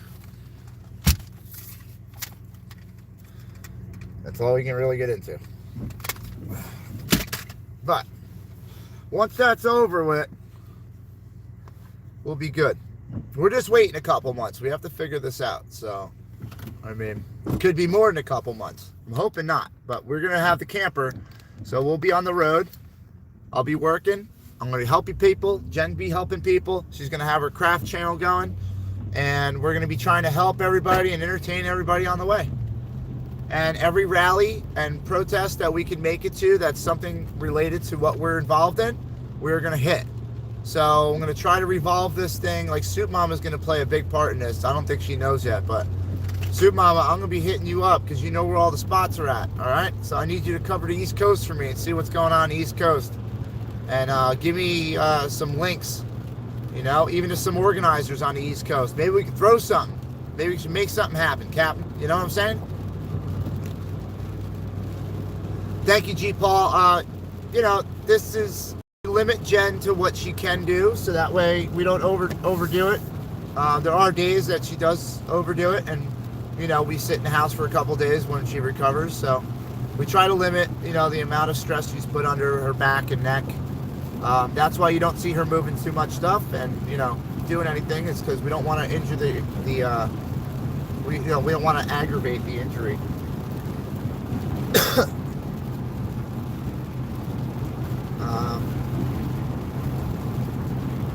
[SPEAKER 1] That's all we can really get into. But once that's over with, we'll be good. We're just waiting a couple months. We have to figure this out. So, I mean, it could be more than a couple months. I'm hoping not. But we're going to have the camper. So we'll be on the road. I'll be working. I'm going to be helping people. Jen be helping people. She's going to have her craft channel going. And we're going to be trying to help everybody and entertain everybody on the way. And every rally and protest that we can make it to that's something related to what we're involved in, we're going to hit. So I'm going to try to revolve this thing. Like Soup Mama's going to play a big part in this. I don't think she knows yet, but Soup Mama, I'm going to be hitting you up because you know where all the spots are at, all right? So I need you to cover the East Coast for me and see what's going on the East Coast. And give me some links, you know, even to some organizers on the East Coast. Maybe we can throw something. Maybe we should make something happen, Captain. You know what I'm saying? Thank you, G. Paul. You know, this is limit Jen to what she can do, so that way we don't overdo it. There are days that she does overdo it, and you know, we sit in the house for a couple days when she recovers. So we try to limit, you know, the amount of stress she's put under her back and neck. That's why you don't see her moving too much stuff and, you know, doing anything. It's because we don't want to injure we don't want to aggravate the injury.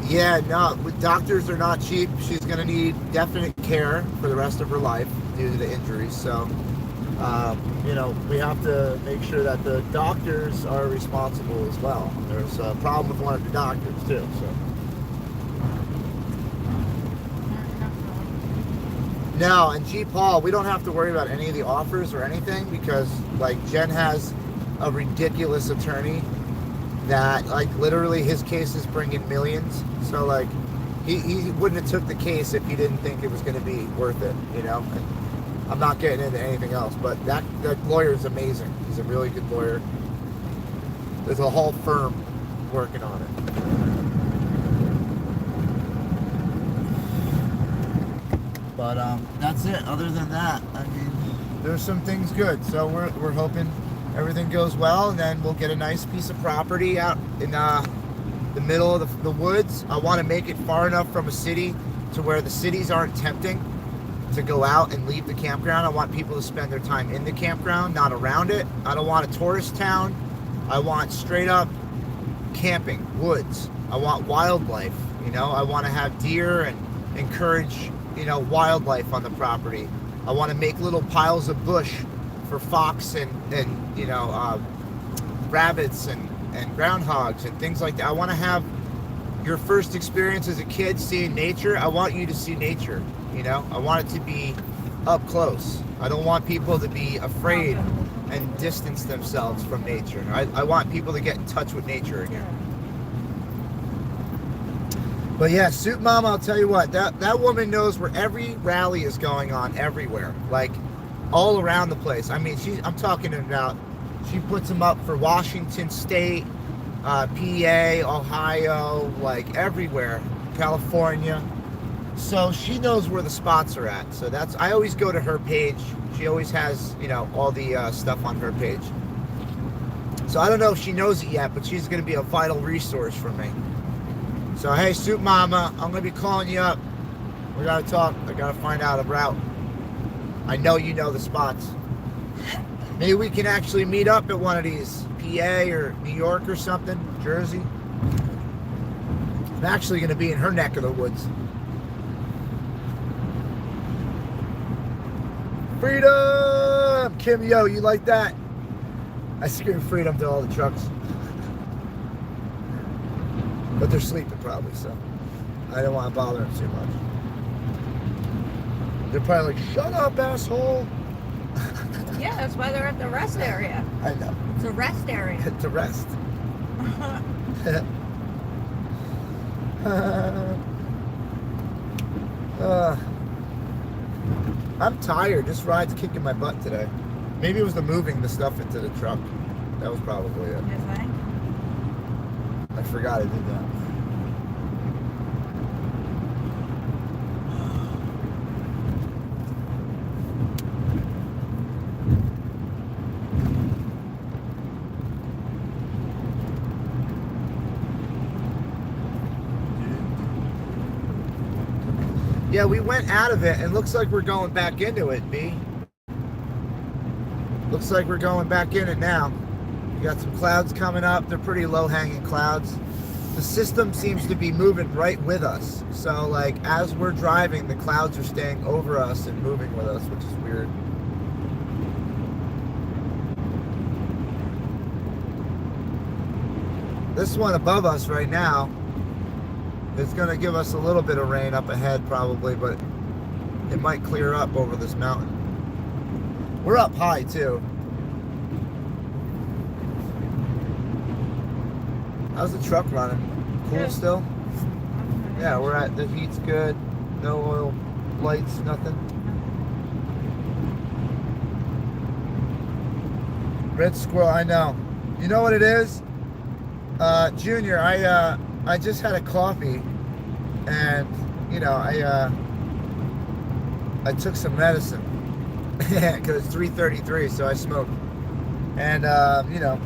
[SPEAKER 1] Yeah, no, doctors are not cheap. She's going to need definite care for the rest of her life due to the injuries. So, you know, we have to make sure that the doctors are responsible as well. There's a problem with one of the doctors too. So, no, and G. Paul, we don't have to worry about any of the offers or anything because, like, Jen has a ridiculous attorney that, like, literally his case is bringing millions. So, like, he wouldn't have took the case if he didn't think it was going to be worth it, you know? And I'm not getting into anything else, but that lawyer is amazing. He's a really good lawyer. There's a whole firm working on it. But that's it. Other than that, I mean, there's some things good. So we're hoping everything goes well, and then we'll get a nice piece of property out in the middle of the woods. I want to make it far enough from a city to where the cities aren't tempting to go out and leave the campground. I want people to spend their time in the campground, not around it. I don't want a tourist town. I want straight up camping, woods. I want wildlife, you know. I want to have deer and encourage, you know, wildlife on the property. I want to make little piles of bush for fox and you know, rabbits and groundhogs and things like that. I want to have your first experience as a kid seeing nature. I want you to see nature, you know. I want it to be up close. I don't want people to be afraid and distance themselves from nature. I want people to get in touch with nature again. But yeah, Soup Mama, I'll tell you what, that woman knows where every rally is going on everywhere, like all around the place. I mean, I'm talking about, she puts them up for Washington State, PA, Ohio, like everywhere, California. So she knows where the spots are at. So I always go to her page. She always has, you know, all the stuff on her page. So I don't know if she knows it yet, but she's going to be a vital resource for me. So hey, Soup Mama, I'm going to be calling you up. We got to talk. I got to find out a route. I know you know the spots. Maybe we can actually meet up at one of these, PA or New York or something, Jersey. I'm actually going to be in her neck of the woods. Freedom! Kim, yo, you like that? I scream freedom to all the trucks. But they're sleeping probably, so I don't want to bother them too much. They're probably like, shut up, asshole.
[SPEAKER 2] Yeah, that's why they're at the rest area.
[SPEAKER 1] I know.
[SPEAKER 2] It's a rest area.
[SPEAKER 1] To rest. I'm tired. This ride's kicking my butt today. Maybe it was the moving the stuff into the truck. That was probably it.
[SPEAKER 2] You think?
[SPEAKER 1] I forgot I did that. Yeah, we went out of it and looks like we're going back into it, B. Looks like we're going back in it now. We got some clouds coming up. They're pretty low-hanging clouds. The system seems to be moving right with us. So, like, as we're driving, the clouds are staying over us and moving with us, which is weird. This one above us right now is going to give us a little bit of rain up ahead probably, but it might clear up over this mountain. We're up high too. How's the truck running? Cool
[SPEAKER 2] Good.
[SPEAKER 1] still? Yeah, we're at, the heat's good. No oil lights, nothing. Red squirrel, I know. You know what it is? Junior, I just had a coffee and, you know, I took some medicine because it's 3:33, so I smoked. And, you know,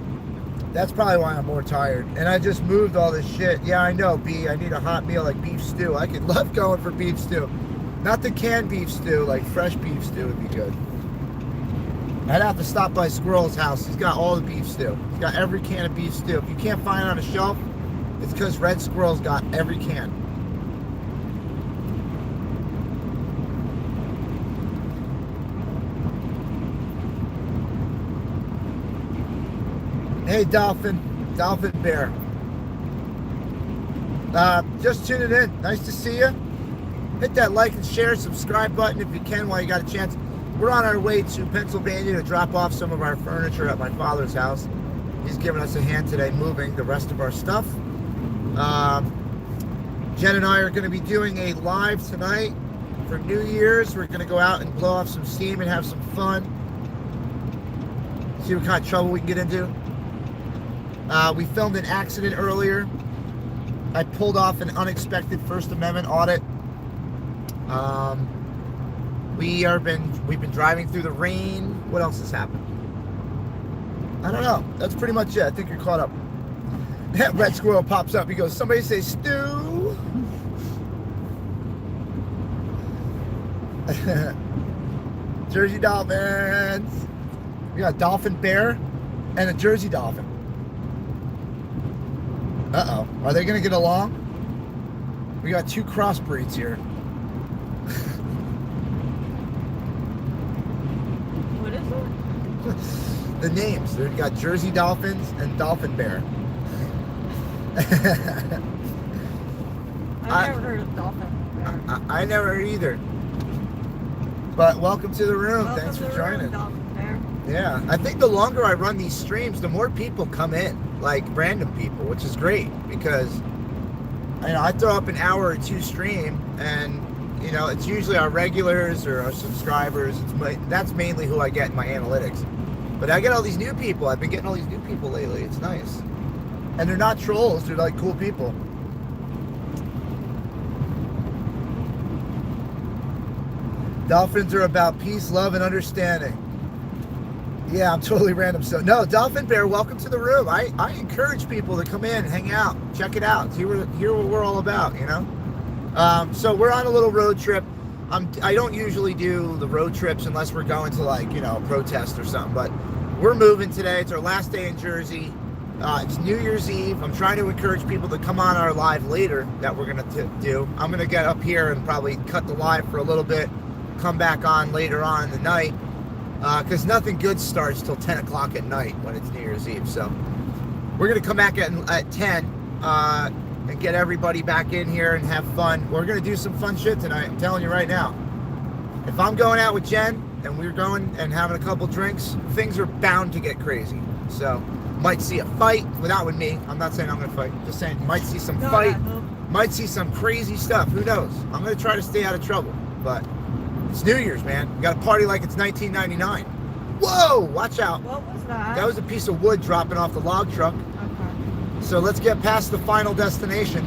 [SPEAKER 1] that's probably why I'm more tired. And I just moved all this shit. Yeah, I know, B. I need a hot meal like beef stew. I could love going for beef stew. Not the canned beef stew, like fresh beef stew would be good. I'd have to stop by Squirrel's house. He's got all the beef stew. He's got every can of beef stew. If you can't find it on a shelf, it's because Red Squirrel's got every can. Hey, Dolphin Bear. Just tuning in. Nice to see you. Hit that like and share, subscribe button if you can while you got a chance. We're on our way to Pennsylvania to drop off some of our furniture at my father's house. He's giving us a hand today moving the rest of our stuff. Jen and I are going to be doing a live tonight for New Year's. We're going to go out and blow off some steam and have some fun. See what kind of trouble we can get into. We filmed an accident earlier. I pulled off an unexpected First Amendment audit. We've been driving through the rain. What else has happened? I don't know. That's pretty much it. I think you're caught up. Red Squirrel pops up. He goes, somebody say stew. Jersey Dolphins. We got a dolphin bear and a Jersey dolphin. Uh-oh. Are they going to get along? We got 2 crossbreeds here.
[SPEAKER 2] What is it?
[SPEAKER 1] The names. They've got Jersey Dolphins and Dolphin Bear.
[SPEAKER 2] I've never heard of dolphin bear.
[SPEAKER 1] I never heard either. But welcome to the room.
[SPEAKER 2] Welcome
[SPEAKER 1] Thanks
[SPEAKER 2] to
[SPEAKER 1] for
[SPEAKER 2] the room,
[SPEAKER 1] joining.
[SPEAKER 2] dolphin bear.
[SPEAKER 1] Yeah, I think the longer I run these streams, the more people come in, like random people, which is great because, you know, I throw up an hour or 2 stream, and you know, it's usually our regulars or our subscribers. That's mainly who I get in my analytics. But I get all these new people. I've been getting all these new people lately. It's nice, and they're not trolls. They're like cool people. Dolphins are about peace, love, and understanding. Yeah, I'm totally random. So no, Dolphin Bear, welcome to the room. I encourage people to come in, hang out, check it out, hear what we're all about, you know. So we're on a little road trip. I don't usually do the road trips unless we're going to, like, you know, a protest or something. But we're moving today. It's our last day in Jersey. It's New Year's Eve. I'm trying to encourage people to come on our live later that we're gonna do. I'm gonna get up here and probably cut the live for a little bit, come back on later on in the night. Because nothing good starts till 10 o'clock at night when it's New Year's Eve. So we're going to come back at 10 and get everybody back in here and have fun. We're going to do some fun shit tonight. I'm telling you right now. If I'm going out with Jen and we're going and having a couple drinks, things are bound to get crazy. So might see a fight, without with me. I'm not saying I'm going to fight. Just saying might see some fight. Might see some crazy stuff. Who knows? I'm going to try to stay out of trouble. But it's New Year's, man. We got to party like it's 1999. Whoa! Watch out.
[SPEAKER 2] What was that?
[SPEAKER 1] That was a piece of wood dropping off the log truck.
[SPEAKER 2] Okay.
[SPEAKER 1] So let's get past the final destination.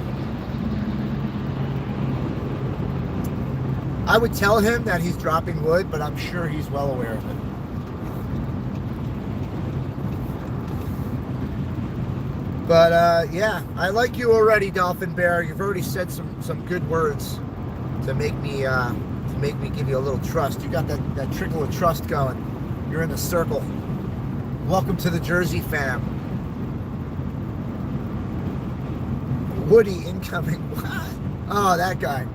[SPEAKER 1] I would tell him that he's dropping wood, but I'm sure he's well aware of it. But yeah, I like you already, Dolphin Bear. You've already said some good words to make me give you a little trust. You got that trickle of trust going. You're in the circle. Welcome to the Jersey fam. Woody incoming. What? Oh, that guy.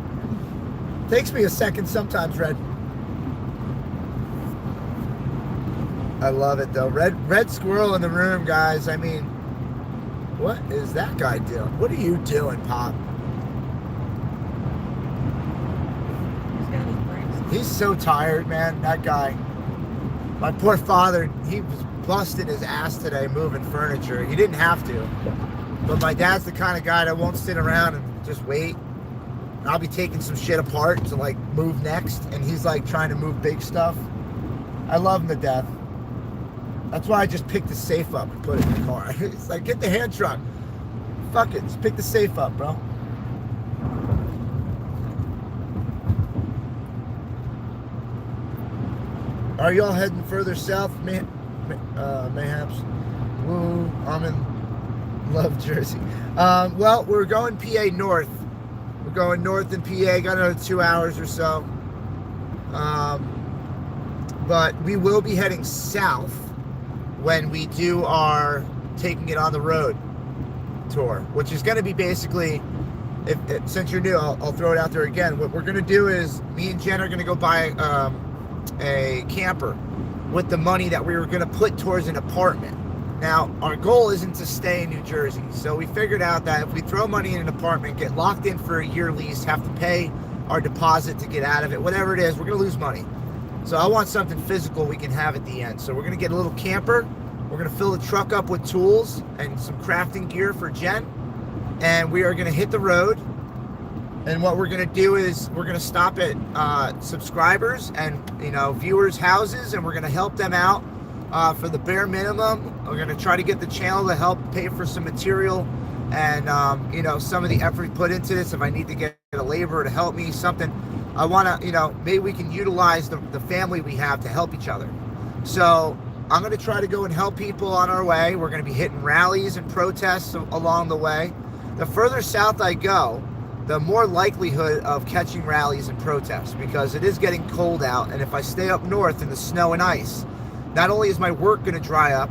[SPEAKER 1] Takes me a second sometimes, Red. I love it though. Red squirrel in the room, guys. I mean, what is that guy doing? What are you doing, Pop? He's so tired, man, that guy. My poor father, he was busting his ass today moving furniture. He didn't have to. But my dad's the kind of guy that won't sit around and just wait. And I'll be taking some shit apart to, like, move next. And he's, like, trying to move big stuff. I love him to death. That's why I just picked the safe up and put it in the car. It's like, get the hand truck. Fuck it, just pick the safe up, bro. Are y'all heading further south, mayhaps? Woo, I'm in love Jersey. Well, we're going PA north. We're going north in PA, got another 2 hours or so. But we will be heading south when we do our Taking It on the Road tour, which is going to be basically, since you're new, I'll throw it out there again. What we're going to do is, me and Jen are going to go buy a camper with the money that we were going to put towards an apartment. Now, our goal isn't to stay in New Jersey, so we figured out that if we throw money in an apartment, get locked in for a year lease, have to pay our deposit to get out of it, whatever it is, we're going to lose money. So I want something physical we can have at the end. So we're going to get a little camper. We're going to fill the truck up with tools and some crafting gear for Jen, and we are going to hit the road. And what we're going to do is we're going to stop at subscribers and, you know, viewers' houses, and we're going to help them out for the bare minimum. We're going to try to get the channel to help pay for some material and, you know, some of the effort put into this. If I need to get a laborer to help me, something, I want to, you know, maybe we can utilize the family we have to help each other. So I'm going to try to go and help people on our way. We're going to be hitting rallies and protests along the way. The further south I go, the more likelihood of catching rallies and protests, because it is getting cold out. And if I stay up north in the snow and ice, not only is my work going to dry up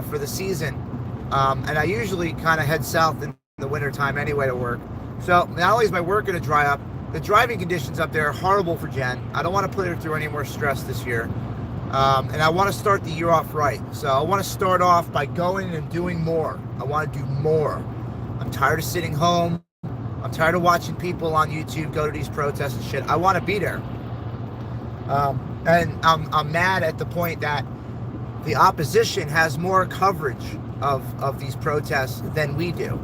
[SPEAKER 1] for the season, And I usually kind of head south in the wintertime anyway to work. So not only is my work going to dry up, the driving conditions up there are horrible for Jen. I don't want to put her through any more stress this year. And I want to start the year off right. So I want to start off by going and doing more. I want to do more. I'm tired of sitting home. I'm tired of watching people on YouTube go to these protests and shit. I want to be there. And I'm mad at the point that the opposition has more coverage of these protests than we do.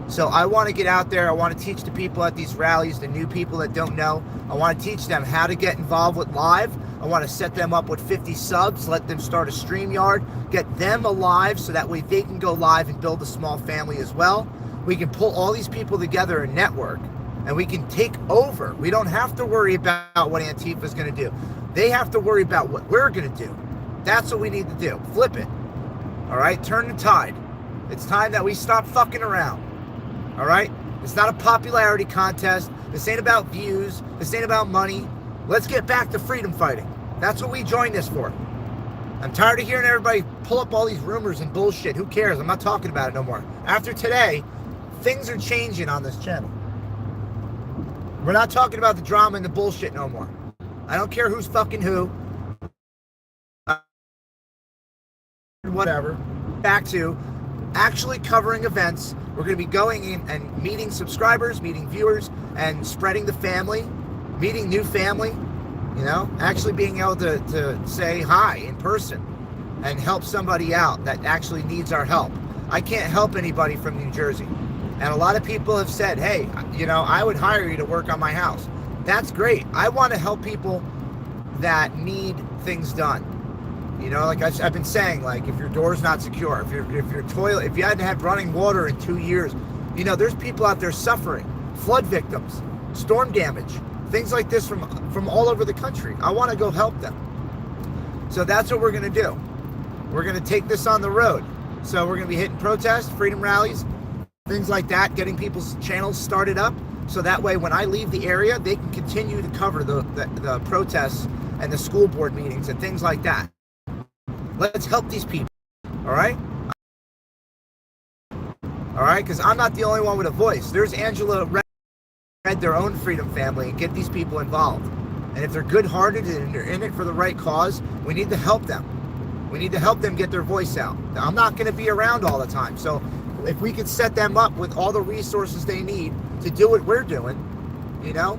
[SPEAKER 1] So I want to get out there. I want to teach the people at these rallies, the new people that don't know. I want to teach them how to get involved with live. I want to set them up with 50 subs, let them start a StreamYard, get them alive so that way they can go live and build a small family as well. We can pull all these people together and network, and we can take over. We don't have to worry about what Antifa is going to do. They have to worry about what we're going to do. That's what we need to do. Flip it. All right? Turn the tide. It's time that we stop fucking around. All right? It's not a popularity contest. This ain't about views. This ain't about money. Let's get back to freedom fighting. That's what we joined this for. I'm tired of hearing everybody pull up all these rumors and bullshit. Who cares? I'm not talking about it no more. After today, things are changing on this channel. We're not talking about the drama and the bullshit no more. I don't care who's fucking who. Whatever. Back to actually covering events. We're going to be going in and meeting subscribers, meeting viewers, and spreading the family, meeting new family, you know, actually being able to say hi in person and help somebody out that actually needs our help. I can't help anybody from New Jersey. And a lot of people have said, hey, you know, I would hire you to work on my house. That's great. I want to help people that need things done. You know, like I've been saying, like if your door's not secure, if your toilet, if you hadn't had running water in 2 years, you know, there's people out there suffering, flood victims, storm damage, things like this from all over the country. I want to go help them. So that's what we're going to do. We're going to take this on the road. So we're going to be hitting protests, freedom rallies, things like that, getting people's channels started up. So that way, when I leave the area, they can continue to cover the protests and the school board meetings and things like that. Let's help these people, all right? All right, because I'm not the only one with a voice. There's Angela read their own freedom family and get these people involved. And if they're good-hearted and they're in it for the right cause, we need to help them. We need to help them get their voice out. Now, I'm not going to be around all the time, so if we could set them up with all the resources they need to do what we're doing, you know,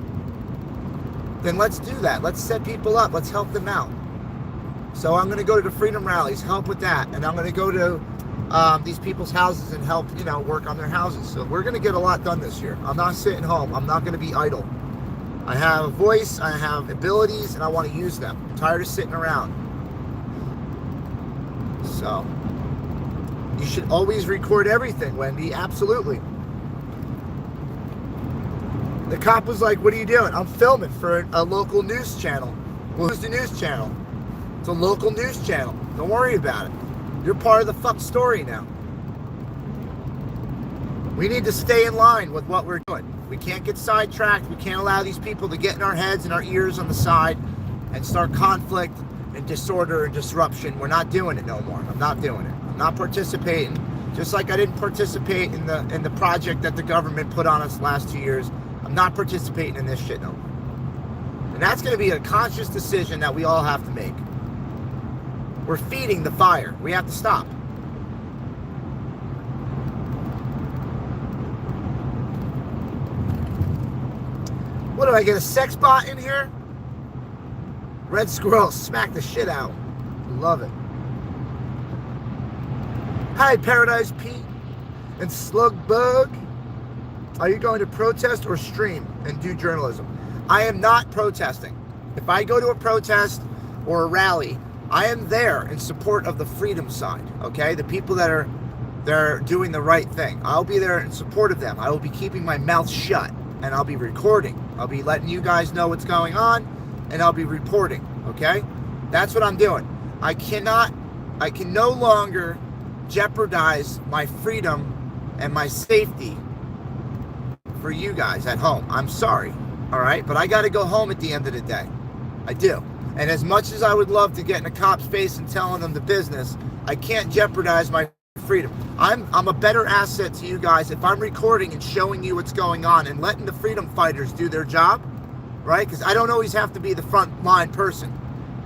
[SPEAKER 1] then let's do that. Let's set people up. Let's help them out. So I'm going to go to the freedom rallies, help with that. And I'm going to go to these people's houses and help, you know, work on their houses. So we're going to get a lot done this year. I'm not sitting home. I'm not going to be idle. I have a voice, I have abilities, and I want to use them. I'm tired of sitting around. So you should always record everything, Wendy. Absolutely. The cop was like, what are you doing? I'm filming for a local news channel. Well, who's the news channel? It's a local news channel. Don't worry about it. You're part of the fuck story now. We need to stay in line with what we're doing. We can't get sidetracked. We can't allow these people to get in our heads and our ears on the side and start conflict and disorder and disruption. We're not doing it no more. I'm not doing it. I'm not participating. Just like I didn't participate in the project that the government put on us last 2 years. I'm not participating in this shit no more. And that's going to be a conscious decision that we all have to make. We're feeding the fire. We have to stop. What do I get, a sex bot in here? Red squirrel, smack the shit out. Love it. Hi, Paradise Pete and Slug Bug. Are you going to protest or stream and do journalism? I am not protesting. If I go to a protest or a rally, I am there in support of the freedom side, okay? The people that are doing the right thing. I'll be there in support of them. I will be keeping my mouth shut, and I'll be recording. I'll be letting you guys know what's going on, and I'll be reporting, okay? That's what I'm doing. I can no longer jeopardize my freedom and my safety for you guys at home. I'm sorry, all right? But I got to go home at the end of the day. I do. And as much as I would love to get in a cop's face and telling them the business, I can't jeopardize my freedom. I'm a better asset to you guys if I'm recording and showing you what's going on and letting the freedom fighters do their job, right? Because I don't always have to be the front line person.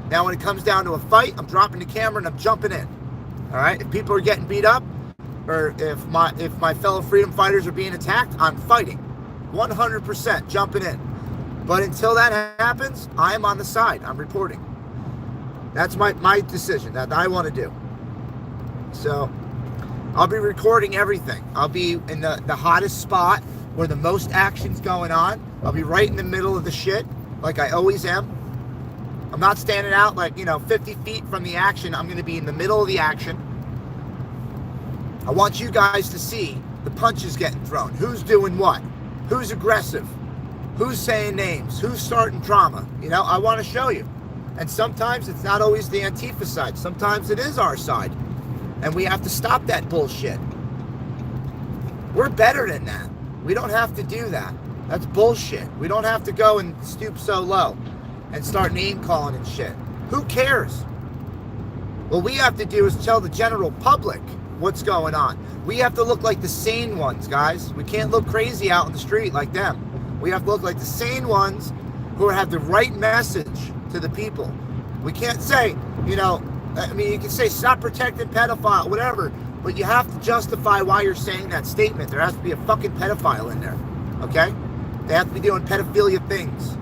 [SPEAKER 1] Now, when it comes down to a fight, I'm dropping the camera and I'm jumping in. All right? If people are getting beat up, or if my fellow freedom fighters are being attacked, I'm fighting. 100% jumping in. But until that happens, I am on the side. I'm reporting. That's my decision that I want to do. So I'll be recording everything. I'll be in the hottest spot where the most action's going on. I'll be right in the middle of the shit, like I always am. I'm not standing out like, 50 feet from the action. I'm going to be in the middle of the action. I want you guys to see the punches getting thrown. Who's doing what? Who's aggressive? Who's saying names? Who's starting drama? I want to show you. And sometimes it's not always the Antifa side. Sometimes it is our side. And we have to stop that bullshit. We're better than that. We don't have to do that. That's bullshit. We don't have to go and stoop so low and start name calling and shit. Who cares? What we have to do is tell the general public what's going on. We have to look like the sane ones, guys. We can't look crazy out in the street like them. We have to look like the sane ones who have the right message to the people. We can't say, you can say stop protecting pedophile, whatever, but you have to justify why you're saying that statement. There has to be a fucking pedophile in there, okay? They have to be doing pedophilia things.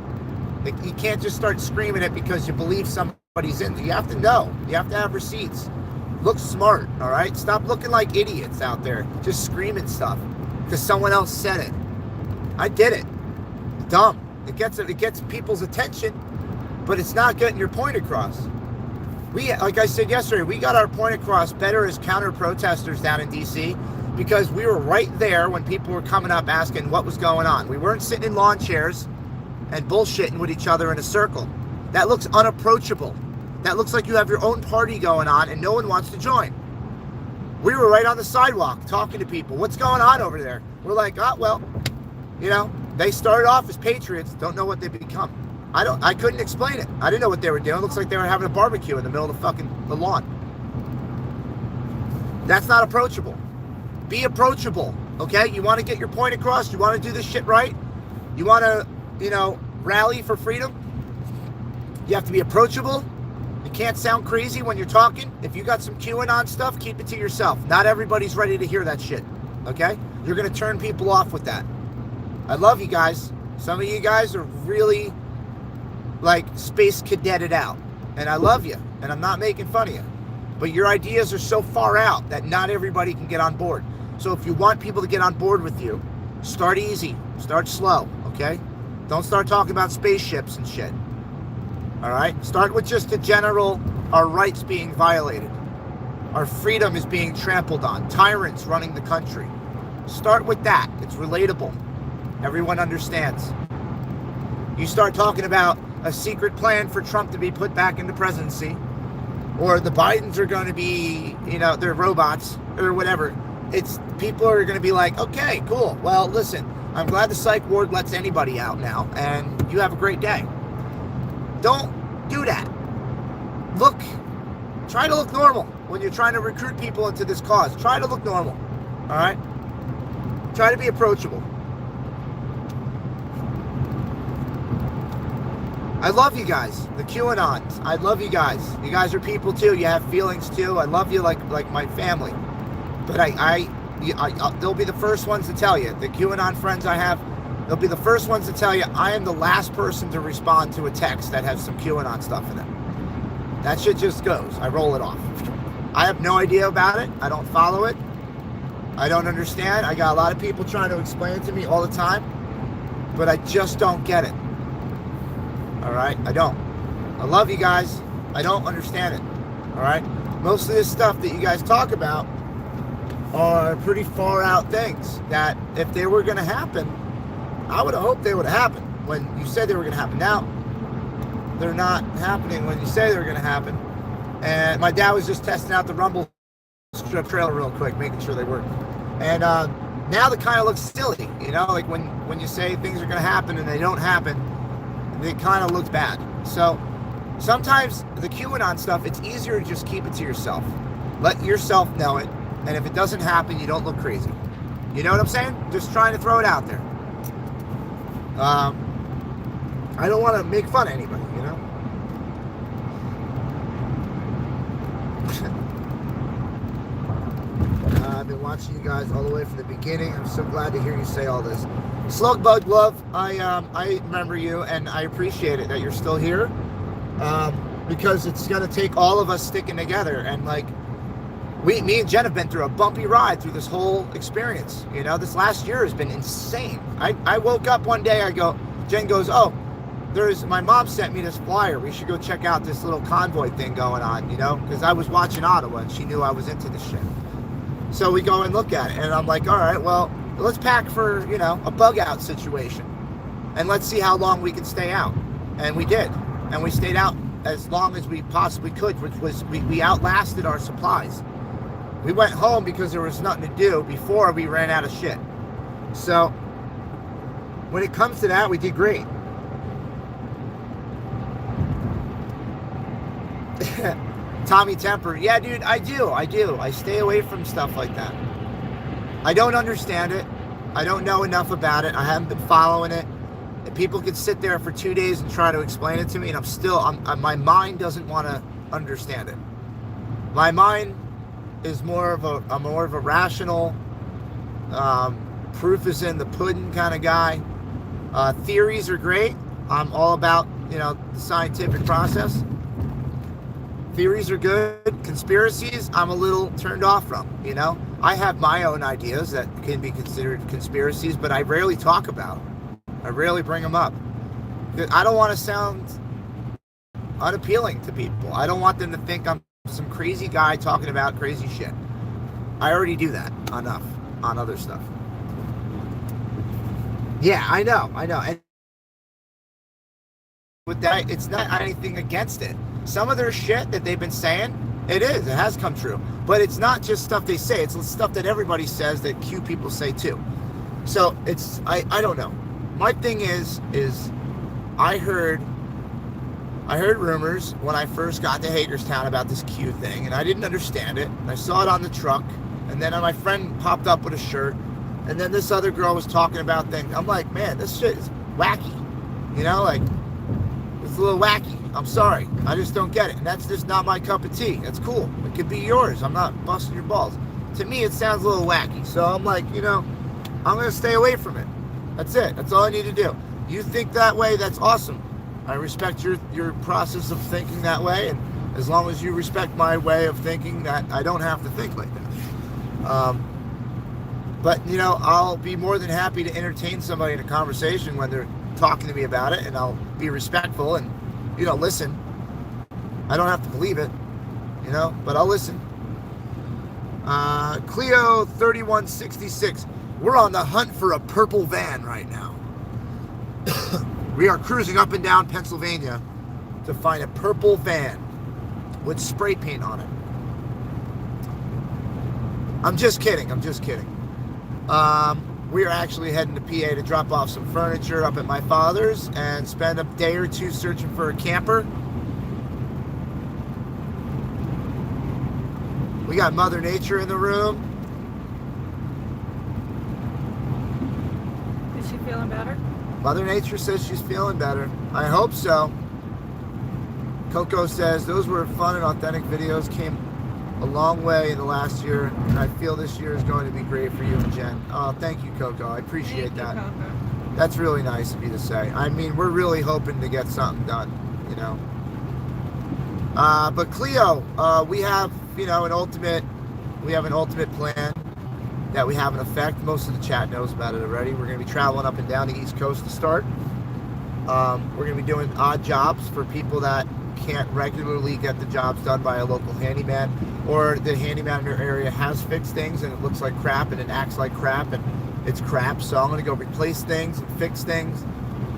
[SPEAKER 1] You can't just start screaming it because you believe somebody's in there. You have to know. You have to have receipts. Look smart, all right? Stop looking like idiots out there just screaming stuff because someone else said it. I did it. Dumb. It gets people's attention, but it's not getting your point across. Like I said yesterday, we got our point across better as counter-protesters down in D.C. because we were right there when people were coming up asking what was going on. We weren't sitting in lawn chairs and bullshitting with each other in a circle. That looks unapproachable. That looks like you have your own party going on and no one wants to join. We were right on the sidewalk talking to people. What's going on over there? We're like, they started off as patriots, don't know what they've become. I couldn't explain it. I didn't know what they were doing. It looks like they were having a barbecue in the middle of the lawn. That's not approachable. Be approachable, okay? You want to get your point across? You want to do this shit right? You want to, rally for freedom? You have to be approachable. You can't sound crazy when you're talking. If you got some QAnon stuff, keep it to yourself. Not everybody's ready to hear that shit, okay? You're going to turn people off with that. I love you guys. Some of you guys are really like space cadeted out. And I love you. And I'm not making fun of you. But your ideas are so far out that not everybody can get on board. So if you want people to get on board with you, start easy. Start slow, okay? Don't start talking about spaceships and shit. All right? Start with just the general, our rights being violated. Our freedom is being trampled on. Tyrants running the country. Start with that. It's relatable. Everyone understands. You start talking about a secret plan for Trump to be put back into presidency, or the Bidens are going to be, they're robots, or whatever. People are going to be like, okay, cool. Well, listen, I'm glad the psych ward lets anybody out now, and you have a great day. Don't do that. Try to look normal when you're trying to recruit people into this cause. Try to look normal, all right? Try to be approachable. I love you guys, the QAnons. I love you guys. You guys are people too. You have feelings too. I love you like my family. But they'll be the first ones to tell you. The QAnon friends I have, they'll be the first ones to tell you I am the last person to respond to a text that has some QAnon stuff in it. That shit just goes. I roll it off. I have no idea about it. I don't follow it. I don't understand. I got a lot of people trying to explain it to me all the time, but I just don't get it. All right? I don't. I love you guys. I don't understand it. All right? Most of this stuff that you guys talk about are pretty far out things that if they were going to happen, I would have hoped they would have happened when you said they were going to happen. Now, they're not happening when you say they're going to happen. And my dad was just testing out the Rumble strip trailer real quick, making sure they work. And now they kind of look silly, like when you say things are going to happen and they don't happen, it kind of looks bad. So sometimes the QAnon stuff, it's easier to just keep it to yourself. Let yourself know it. And if it doesn't happen, you don't look crazy. You know what I'm saying? Just trying to throw it out there. I don't want to make fun of anybody, you know? I've been watching you guys all the way from the beginning. I'm so glad to hear you say all this. Slugbug Love, I remember you, and I appreciate it that you're still here, because it's going to take all of us sticking together. And like, me and Jen have been through a bumpy ride through this whole experience. You know, this last year has been insane. I woke up one day, Jen goes, oh, my mom sent me this flyer. We should go check out this little convoy thing going on, you know, because I was watching Ottawa and she knew I was into this shit. So we go and look at it, and I'm like, all right, well, let's pack for, you know, a bug out situation, and let's see how long we can stay out. And we did, and we stayed out as long as we possibly could, which was we outlasted our supplies. We went home because there was nothing to do before we ran out of shit. So when it comes to that, we did great. Tommy Temper, yeah, dude, I do. I stay away from stuff like that. I don't understand it. I don't know enough about it. I haven't been following it. And people could sit there for 2 days and try to explain it to me, and my mind doesn't want to understand it. My mind is more of a rational, proof is in the pudding kind of guy. Theories are great. I'm all about, you know, the scientific process. Theories are good. Conspiracies, I'm a little turned off from, you know. I have my own ideas that can be considered conspiracies, but I rarely talk about them. I rarely bring them up. I don't want to sound unappealing to people. I don't want them to think I'm some crazy guy talking about crazy shit. I already do that enough on other stuff. Yeah, I know. And with that, it's not anything against it. Some of their shit that they've been saying, it has come true. But it's not just stuff they say, it's stuff that everybody says that Q people say too. So it's, I don't know. My thing is I heard rumors when I first got to Hagerstown about this Q thing, and I didn't understand it. I saw it on the truck, and then my friend popped up with a shirt, and then this other girl was talking about things. I'm like, man, this shit is wacky. You know, like, it's a little wacky. I'm sorry. I just don't get it. And that's just not my cup of tea. That's cool. It could be yours. I'm not busting your balls. To me, it sounds a little wacky. So I'm like, you know, I'm going to stay away from it. That's it. That's all I need to do. You think that way, that's awesome. I respect your process of thinking that way. And as long as you respect my way of thinking, that I don't have to think like that. But, you know, I'll be more than happy to entertain somebody in a conversation when they're talking to me about it, and I'll be respectful and, you know, listen. I don't have to believe it, you know, but I'll listen. Cleo 3166. We're on the hunt for a purple van right now. We are cruising up and down Pennsylvania to find a purple van with spray paint on it. I'm just kidding. We are actually heading to PA to drop off some furniture up at my father's and spend a day or two searching for a camper. We got Mother Nature in the room.
[SPEAKER 3] Is she feeling better?
[SPEAKER 1] Mother Nature says she's feeling better. I hope so. Coco says, those were fun and authentic videos, came a long way in the last year, and I feel this year is going to be great for you and Jen. Oh, thank you, Coco. I appreciate that.
[SPEAKER 3] Coco.
[SPEAKER 1] That's really nice of you to say. I mean, we're really hoping to get something done, you know. But Cleo, we have, you know, an ultimate plan that we have in effect. Most of the chat knows about it already. We're going to be traveling up and down the East Coast to start. We're going to be doing odd jobs for people that can't regularly get the jobs done by a local handyman, or the handyman in their area has fixed things and it looks like crap and it acts like crap and it's crap. So I'm going to go replace things and fix things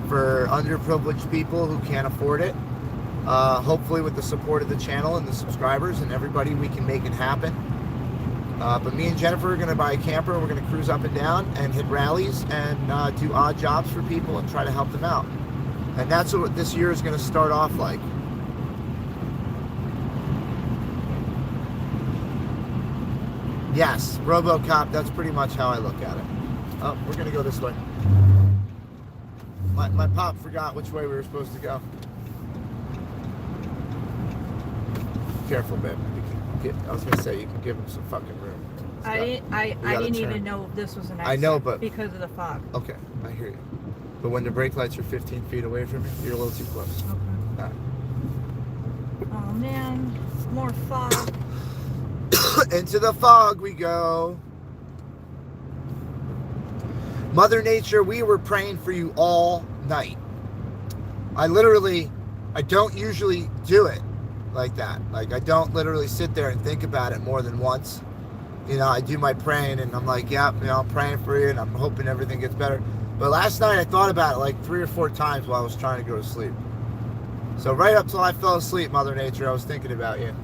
[SPEAKER 1] for underprivileged people who can't afford it. Hopefully with the support of the channel and the subscribers and everybody, we can make it happen. But me and Jennifer are going to buy a camper. We're going to cruise up and down and hit rallies and do odd jobs for people and try to help them out. And that's what this year is going to start off like. Yes, RoboCop, that's pretty much how I look at it. Oh, we're going to go this way. My pop forgot which way we were supposed to go. Careful, babe. I was going to say, you can give him some fucking room.
[SPEAKER 2] I didn't even know this was an exit.
[SPEAKER 1] I know, but...
[SPEAKER 2] because of the fog.
[SPEAKER 1] Okay, I hear you. But when the brake lights are 15 feet away from you, you're a little too close.
[SPEAKER 2] Okay.
[SPEAKER 1] All right.
[SPEAKER 2] Oh, man. More fog.
[SPEAKER 1] Into the fog we go. Mother Nature, we were praying for you all night. I don't usually do it like that. Like, I don't literally sit there and think about it more than once. You know, I do my praying and I'm like, yeah, you know, I'm praying for you and I'm hoping everything gets better. But last night I thought about it like 3 or 4 times while I was trying to go to sleep. So right up till I fell asleep, Mother Nature, I was thinking about you.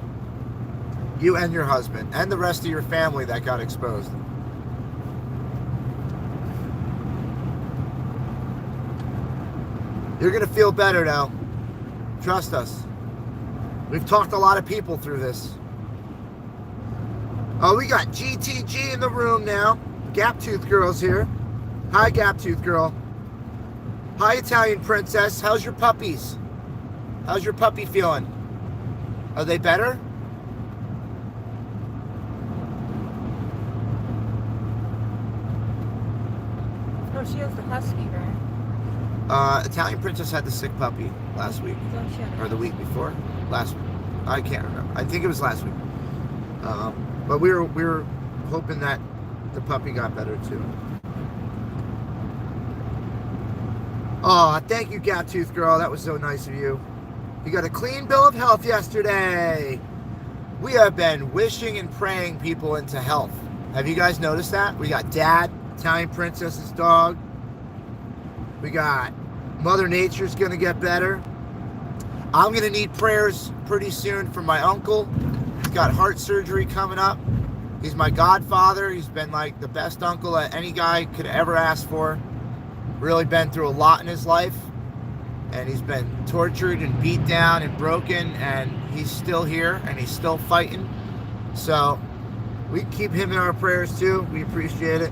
[SPEAKER 1] You and your husband and the rest of your family that got exposed. You're going to feel better now. Trust us. We've talked a lot of people through this. Oh, we got GTG in the room now. Gap Tooth Girl's here. Hi, Gap Tooth Girl. Hi, Italian Princess. How's your puppies? How's your puppy feeling? Are they better?
[SPEAKER 2] Oh, she has the husky, right?
[SPEAKER 1] Italian Princess had the sick puppy last week. Or the week before? Last week. I can't remember. I think it was last week. But we were hoping that the puppy got better too. Oh, thank you, Gap Tooth Girl. That was so nice of you. You got a clean bill of health yesterday. We have been wishing and praying people into health. Have you guys noticed that? We got Dad, Italian Princess's dog. We got Mother Nature's gonna get better. I'm gonna need prayers pretty soon for my uncle. He's got heart surgery coming up. He's my godfather. He's been like the best uncle that any guy could ever ask for. Really been through a lot in his life. And he's been tortured and beat down and broken. And he's still here and he's still fighting. So we keep him in our prayers too. We appreciate it.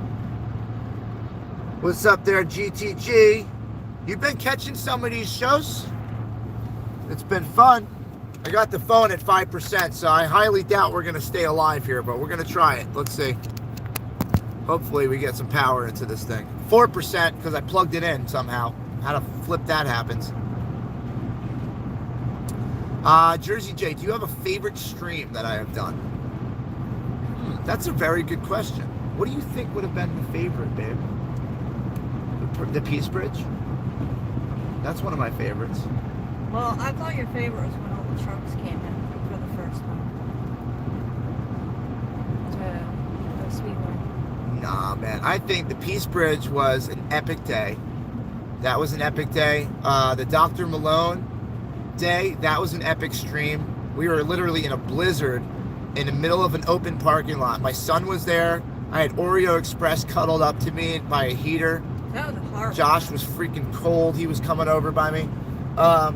[SPEAKER 1] What's up there, GTG? You've been catching some of these shows? It's been fun. I got the phone at 5%, so I highly doubt we're going to stay alive here, but we're going to try it. Let's see. Hopefully we get some power into this thing. 4% because I plugged it in somehow. How to flip that happens. Jersey J, do you have a favorite stream that I have done? That's a very good question. What do you think would have been the favorite, babe? The Peace Bridge? That's one of my favorites.
[SPEAKER 2] Well, I thought your favorite was when all the trucks came in for the first time. To the Speedway.
[SPEAKER 1] Nah, man. I think the Peace Bridge was an epic day. That was an epic day. The Dr. Malone day, that was an epic stream. We were literally in a blizzard in the middle of an open parking lot. My son was there. I had Oreo Express cuddled up to me by a heater.
[SPEAKER 2] That was horrible.
[SPEAKER 1] Josh was freaking cold. He was coming over by me.
[SPEAKER 2] I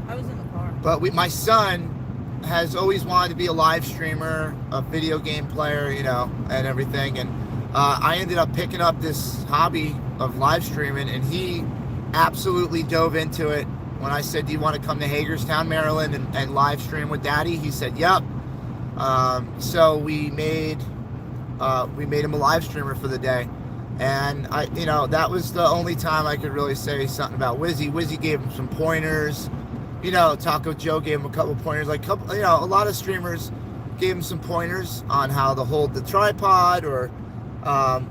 [SPEAKER 2] was in the car.
[SPEAKER 1] But my son has always wanted to be a live streamer, a video game player, you know, and everything. And I ended up picking up this hobby of live streaming, and he absolutely dove into it. When I said, do you want to come to Hagerstown, Maryland and live stream with Daddy? He said, yep. So we made him a live streamer for the day. And that was the only time I could really say something about Wizzy. Wizzy gave him some pointers. You know, Taco Joe gave him a couple pointers. A lot of streamers gave him some pointers on how to hold the tripod or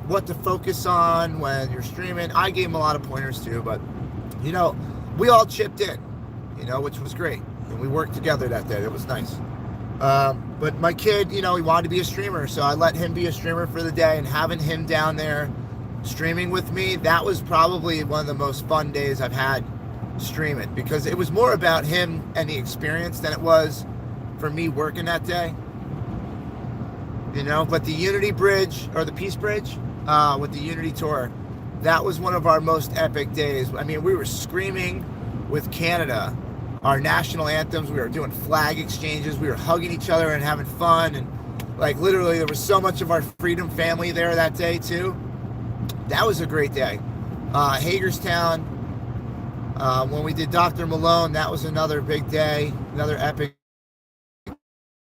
[SPEAKER 1] what to focus on when you're streaming. I gave him a lot of pointers too, but we all chipped in, which was great. And we worked together that day. It was nice. But my kid, he wanted to be a streamer, so I let him be a streamer for the day, and having him down there streaming with me, that was probably one of the most fun days I've had streaming, because it was more about him and the experience than it was for me working that day. But the Unity Bridge, or the Peace Bridge, with the Unity Tour, that was one of our most epic days. I mean, we were screaming with Canada, our national anthems. We were doing flag exchanges. We were hugging each other and having fun. And Like literally, there was so much of our freedom family there that day too. That was a great day. Hagerstown, when we did Dr. Malone, that was another big day, another epic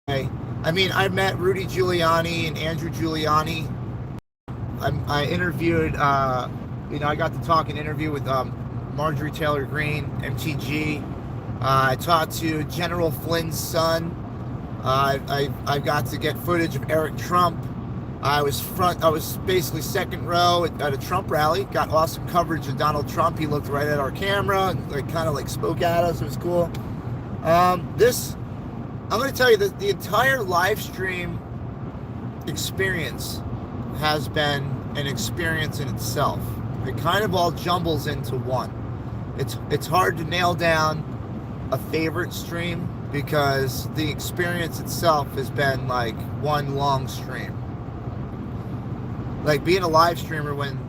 [SPEAKER 1] day. I mean, I met Rudy Giuliani and Andrew Giuliani. I interviewed, I got to talk and interview with Marjorie Taylor Greene, MTG. I talked to General Flynn's son. I got to get footage of Eric Trump. I was basically second row at a Trump rally. Got awesome coverage of Donald Trump. He looked right at our camera and kind of spoke at us. It was cool. I'm going to tell you that the entire live stream experience has been an experience in itself. It kind of all jumbles into one. It's hard to nail down a favorite stream because the experience itself has been one long stream. Being a live streamer, when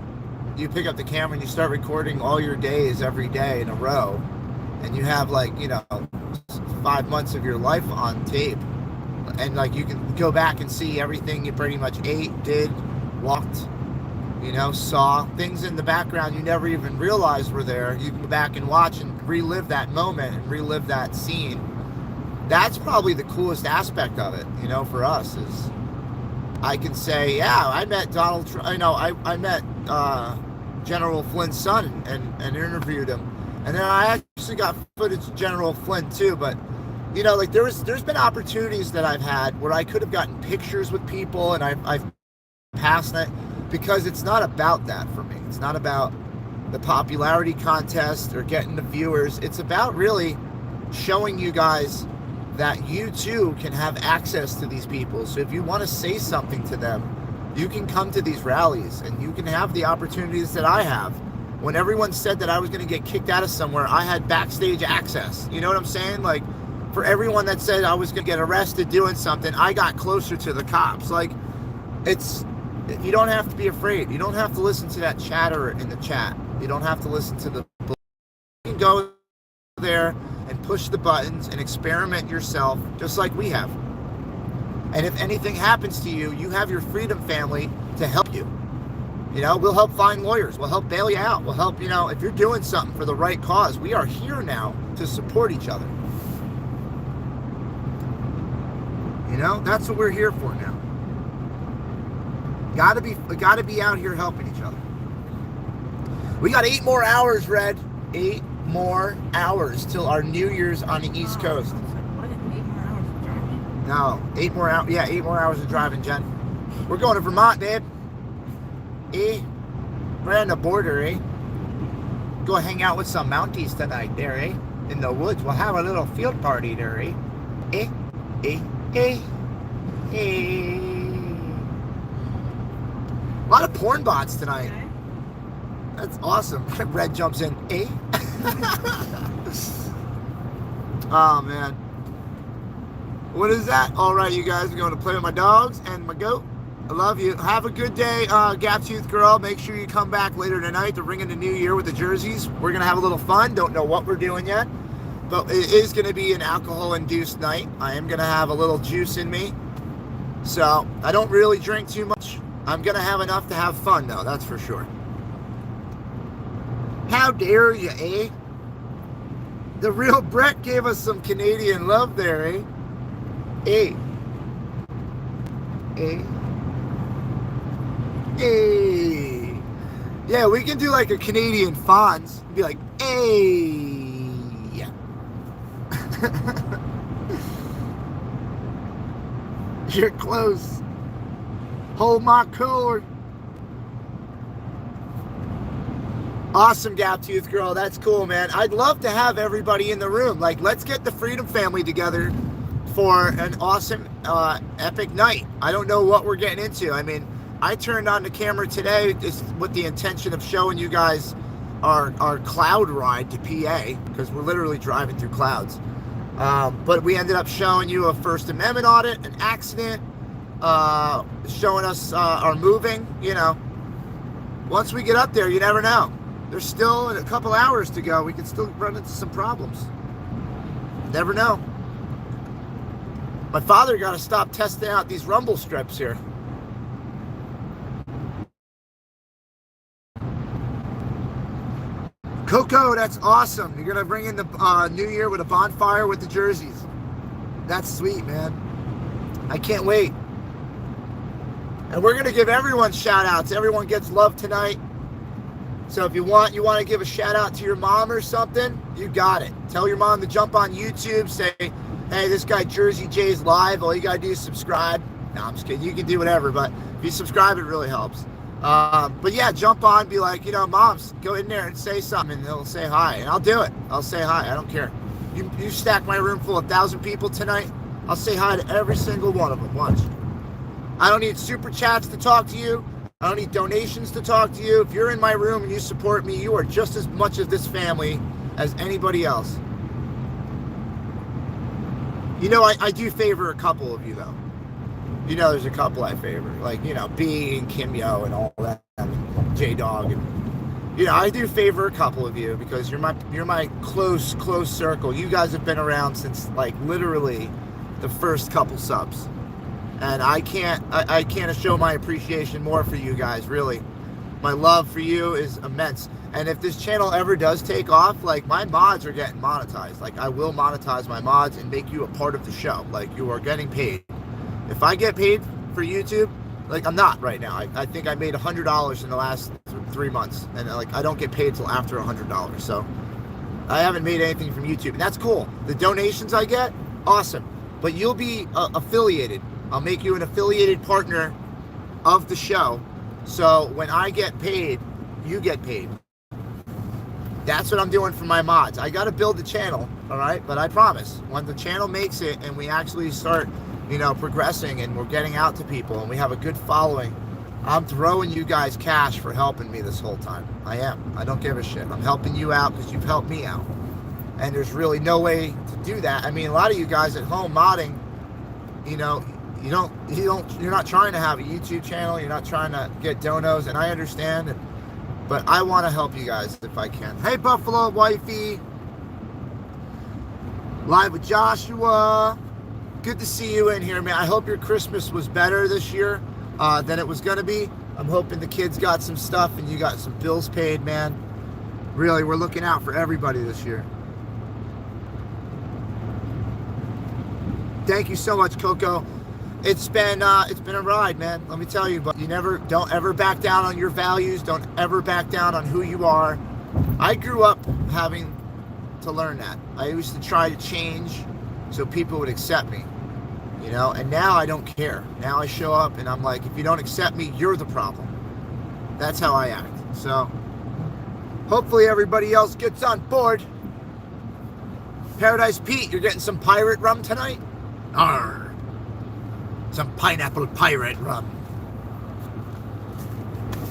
[SPEAKER 1] you pick up the camera and you start recording all your days every day in a row, and you have 5 months of your life on tape, and you can go back and see everything you pretty much ate, did, walked, saw things in the background you never even realized were there. You can go back and watch and relive that moment and relive that scene. That's probably the coolest aspect of it, for us, is I can say, yeah, I met Donald Trump. I met General Flynn's son and interviewed him. And then I actually got footage of General Flynn too. But, there's been opportunities that I've had where I could have gotten pictures with people, and I've passed that, because it's not about that for me. It's not about the popularity contest or getting the viewers. It's about really showing you guys that you too can have access to these people. So if you want to say something to them, you can come to these rallies and you can have the opportunities that I have. When everyone said that I was going to get kicked out of somewhere, I had backstage access. You know what I'm saying? For everyone that said I was going to get arrested doing something, I got closer to the cops. You don't have to be afraid. You don't have to listen to that chatter in the chat. You don't have to listen to the... You can go there and push the buttons and experiment yourself, just like we have. And if anything happens to you, you have your freedom family to help you. We'll help find lawyers. We'll help bail you out. We'll help, if you're doing something for the right cause. We are here now to support each other. That's what we're here for now. Gotta be out here helping each other. We got 8 more hours, Red. 8 more hours till our New Year's on the East Coast.
[SPEAKER 3] What, 8 more hours of driving?
[SPEAKER 1] No, 8 more hours. Yeah, 8 more hours of driving, Jen. We're going to Vermont, babe. Right on the border, Go hang out with some Mounties tonight there, in the woods. We'll have a little field party there, A lot of porn bots tonight.
[SPEAKER 3] Okay.
[SPEAKER 1] That's awesome. Red jumps in. Oh, man. What is that? All right, you guys are going to play with my dogs and my goat. I love you. Have a good day, Gap Tooth Girl. Make sure you come back later tonight to ring in the new year with the jerseys. We're going to have a little fun. Don't know what we're doing yet, but it is going to be an alcohol-induced night. I am going to have a little juice in me. So I don't really drink too much. I'm going to have enough to have fun, though. That's for sure. How dare you, The real Brett gave us some Canadian love there, Hey. Yeah, we can do a Canadian Fonz. Be like, Yeah. You're close. Hold my cooler. Awesome, Gap Tooth Girl. That's cool, man. I'd love to have everybody in the room. Let's get the Freedom family together for an awesome, epic night. I don't know what we're getting into. I mean, I turned on the camera today just with the intention of showing you guys our cloud ride to PA, because we're literally driving through clouds. But we ended up showing you a First Amendment audit, an accident, showing us our moving. Once we get up there, you never know. There's still a couple hours to go. We could still run into some problems. Never know. My father got to stop testing out these rumble strips here. Coco, that's awesome. You're going to bring in the new year with a bonfire with the jerseys. That's sweet, man. I can't wait. And we're going to give everyone shout outs. Everyone gets love tonight. So if you want to give a shout out to your mom or something, you got it. Tell your mom to jump on YouTube, say, hey, this guy Jersey Jay's live. All you got to do is subscribe. No, I'm just kidding. You can do whatever, but if you subscribe, it really helps. But yeah, jump on, be like, moms, go in there and say something, and they'll say hi, and I'll do it. I'll say hi. I don't care. You stack my room full of 1,000 people tonight, I'll say hi to every single one of them. Watch. I don't need super chats to talk to you. I don't need donations to talk to you. If you're in my room and you support me, you are just as much of this family as anybody else. I do favor a couple of you, though. There's a couple I favor, like, B and Kim Yo and all that, and J-Dog, and, I do favor a couple of you because you're my close circle. You guys have been around since, like, literally the first couple subs, and I can't show my appreciation more for you guys, really. My love for you is immense, and if this channel ever does take off, like, my mods are getting monetized. Like, I will monetize my mods and make you a part of the show. Like, you are getting paid. If I get paid for YouTube, like, I'm not right now. I think I made $100 in the last 3 months, and like, I don't get paid till after $100. So I haven't made anything from YouTube, and that's cool. The donations I get, awesome. But you'll be affiliated. I'll make you an affiliated partner of the show. So when I get paid, you get paid. That's what I'm doing for my mods. I got to build the channel, all right? But I promise, when the channel makes it and we actually start progressing and we're getting out to people and we have a good following, I'm throwing you guys cash for helping me this whole time. I am. I don't give a shit. I'm helping you out because you've helped me out. And there's really no way to do that. I mean, a lot of you guys at home modding, you're not trying to have a YouTube channel. You're not trying to get donos, and I understand. But I want to help you guys if I can. Hey, Buffalo Wifey. Live with Joshua. Good to see you in here, man. I hope your Christmas was better this year than it was going to be. I'm hoping the kids got some stuff and you got some bills paid, man. Really, we're looking out for everybody this year. Thank you so much, Coco. It's been a ride, man. Let me tell you, but don't ever back down on your values. Don't ever back down on who you are. I grew up having to learn that. I used to try to change so people would accept me, and now I don't care. Now I show up and I'm like, if you don't accept me, you're the problem. That's how I act. So hopefully everybody else gets on board. Paradise Pete, you're getting some pirate rum tonight? Arr. Some pineapple pirate rum.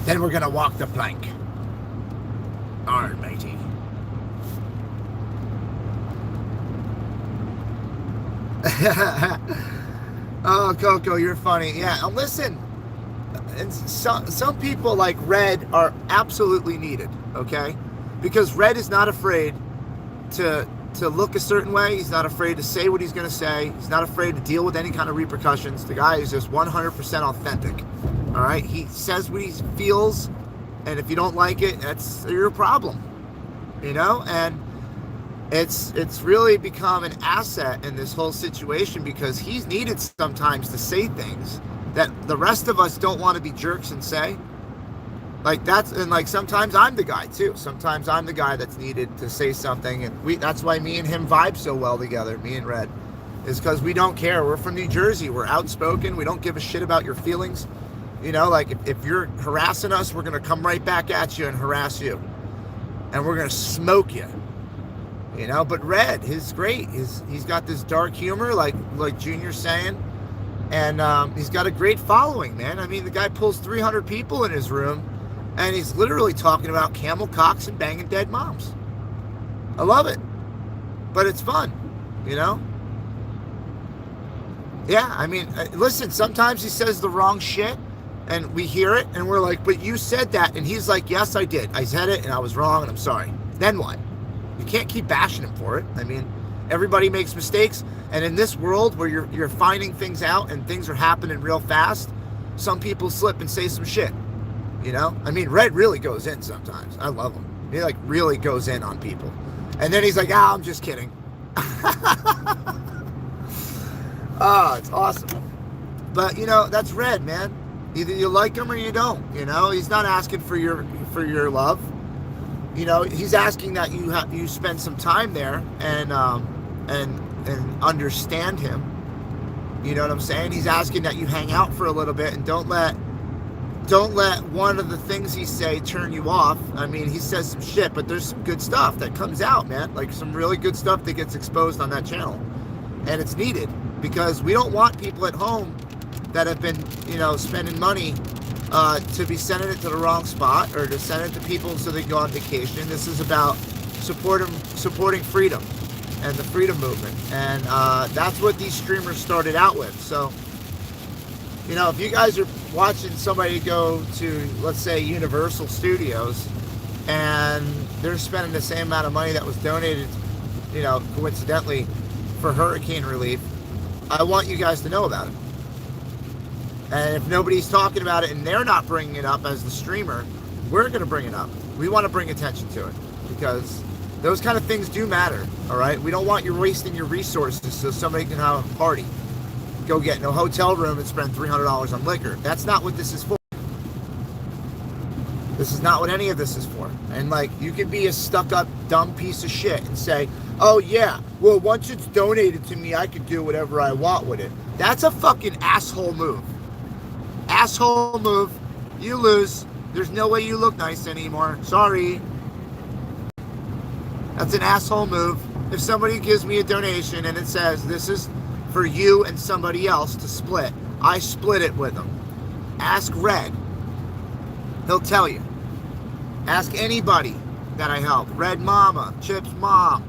[SPEAKER 1] Then we're gonna walk the plank. Arr, matey. Oh, Coco, you're funny. Yeah, listen. And some people like Red are absolutely needed, okay? Because Red is not afraid to look a certain way. He's not afraid to say what he's going to say. He's not afraid to deal with any kind of repercussions. The guy is just 100% authentic, all right? He says what he feels, and if you don't like it, that's your problem, And it's really become an asset in this whole situation because he's needed sometimes to say things that the rest of us don't want to be jerks and say. And sometimes I'm the guy too. Sometimes I'm the guy that's needed to say something, and that's why me and him vibe so well together, me and Red, is because we don't care. We're from New Jersey. We're outspoken. We don't give a shit about your feelings. If you're harassing us, we're gonna come right back at you and harass you, and we're gonna smoke you. But Red, he's great. He's got this dark humor, like Junior's saying, and he's got a great following, man. I mean, the guy pulls 300 people in his room. And he's literally talking about camel cocks and banging dead moms. I love it. But it's fun, Yeah, I mean, listen, sometimes he says the wrong shit, and we hear it, and we're like, but you said that. And he's like, yes, I did. I said it, and I was wrong, and I'm sorry. Then what? You can't keep bashing him for it. I mean, Everybody makes mistakes, and in this world where you're finding things out and things are happening real fast, some people slip and say some shit. You know, I mean, Red really goes in sometimes. I love him. He like really goes in on people, and then he's like, I'm just kidding. Oh, it's awesome. But you know, that's Red, man. Either you like him or you don't. You know, he's not asking for your love. You know, he's asking that you spend some time there and understand him. You know what I'm saying? He's asking that you hang out for a little bit and don't let one of the things he say turn you off. I mean, he says some shit, but there's some good stuff that comes out, man. Like some really good stuff that gets exposed on that channel. And it's needed because we don't want people at home that have been, you know, spending money to be sending it to the wrong spot or to send it to people so they can go on vacation. This is about supporting freedom and the freedom movement. And that's what these streamers started out with. So, you know, if you guys are watching somebody go to, let's say, Universal Studios, and they're spending the same amount of money that was donated, you know, coincidentally, for hurricane relief, I want you guys to know about it. And if nobody's talking about it and they're not bringing it up as the streamer, we're going to bring it up. We want to bring attention to it because those kind of things do matter, all right? We don't want you wasting your resources so somebody can have a party. Go get in a hotel room and spend $300 on liquor. That's not what this is for. This is not what any of this is for. And like, you could be a stuck-up dumb piece of shit and say, oh yeah, well once it's donated to me, I can do whatever I want with it. That's a fucking asshole move. Asshole move. You lose. There's no way you look nice anymore. Sorry. That's an asshole move. If somebody gives me a donation and it says this is for you and somebody else to split, I split it with them. Ask Red. He'll tell you. Ask anybody that I helped. Red Mama, Chip's mom,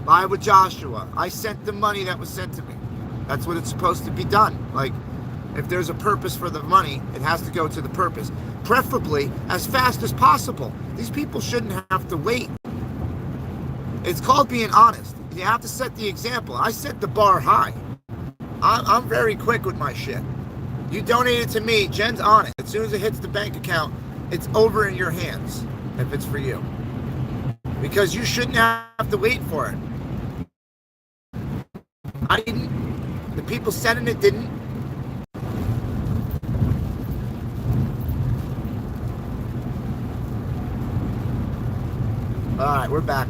[SPEAKER 1] Buy with Joshua. I sent the money that was sent to me. That's what it's supposed to be done. Like, if there's a purpose for the money, it has to go to the purpose. Preferably as fast as possible. These people shouldn't have to wait. It's called being honest. You have to set the example. I set the bar high. I'm very quick with my shit. You donate it to me, Jen's on it. As soon as it hits the bank account, it's over in your hands if it's for you. Because you shouldn't have to wait for it. I didn't. The people sending it didn't. Alright, we're back.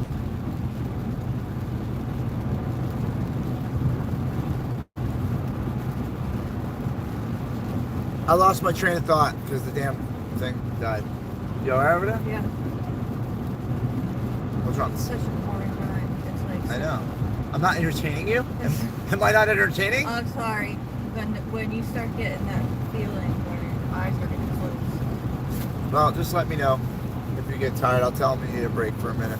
[SPEAKER 1] I lost my train of thought because the damn thing died. You alright over there?
[SPEAKER 2] Yeah.
[SPEAKER 1] What's wrong?
[SPEAKER 2] It's such a boring ride. It's like
[SPEAKER 1] I know. I'm not entertaining you? Am I not entertaining?
[SPEAKER 2] I'm sorry. When you start getting that feeling where your eyes are getting closed.
[SPEAKER 1] Well, just let me know. If you get tired, I'll tell them you need a break for a minute.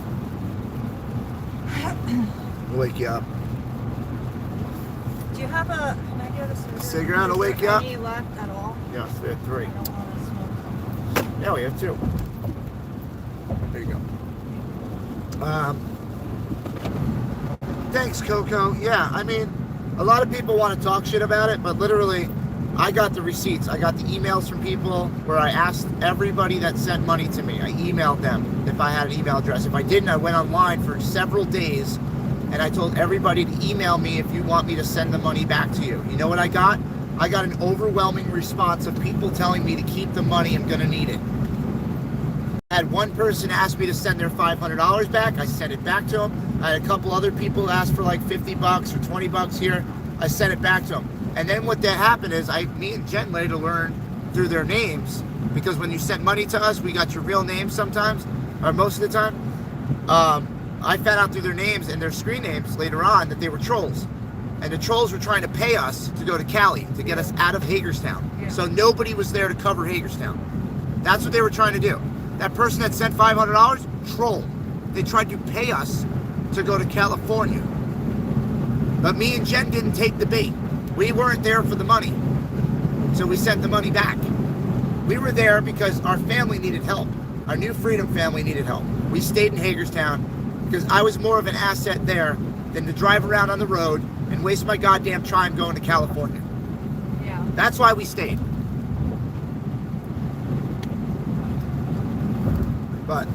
[SPEAKER 1] We'll wake you up.
[SPEAKER 2] Do you have a... Can I get a cigarette?
[SPEAKER 1] Cigarette will wake you up?
[SPEAKER 2] Any left at all?
[SPEAKER 1] Yes, we have 3.
[SPEAKER 2] I don't want to smoke.
[SPEAKER 1] Yeah, we have 2. There you go. Thanks, Coco. Yeah, I mean, a lot of people want to talk shit about it, but literally, I got the receipts. I got the emails from people where I asked everybody that sent money to me. I emailed them if I had an email address. If I didn't, I went online for several days, and I told everybody to email me if you want me to send the money back to you. You know what I got? I got an overwhelming response of people telling me to keep the money. I'm going to need it. I had one person ask me to send their $500 back. I sent it back to them. I had a couple other people ask for like $50 or $20 here. I sent it back to them. And then what that happened is me and Jen later learned through their names, because when you sent money to us, we got your real names sometimes, or most of the time. I found out through their names and their screen names later on that they were trolls. And the trolls were trying to pay us to go to Cali, to get us out of Hagerstown.
[SPEAKER 2] Yeah.
[SPEAKER 1] So nobody was there to cover Hagerstown. That's what they were trying to do. That person that sent $500, troll. They tried to pay us to go to California. But me and Jen didn't take the bait. We weren't there for the money. So we sent the money back. We were there because our family needed help. Our New Freedom family needed help. We stayed in Hagerstown because I was more of an asset there than to drive around on the road and waste my goddamn time going to California.
[SPEAKER 2] Yeah.
[SPEAKER 1] That's why we stayed. But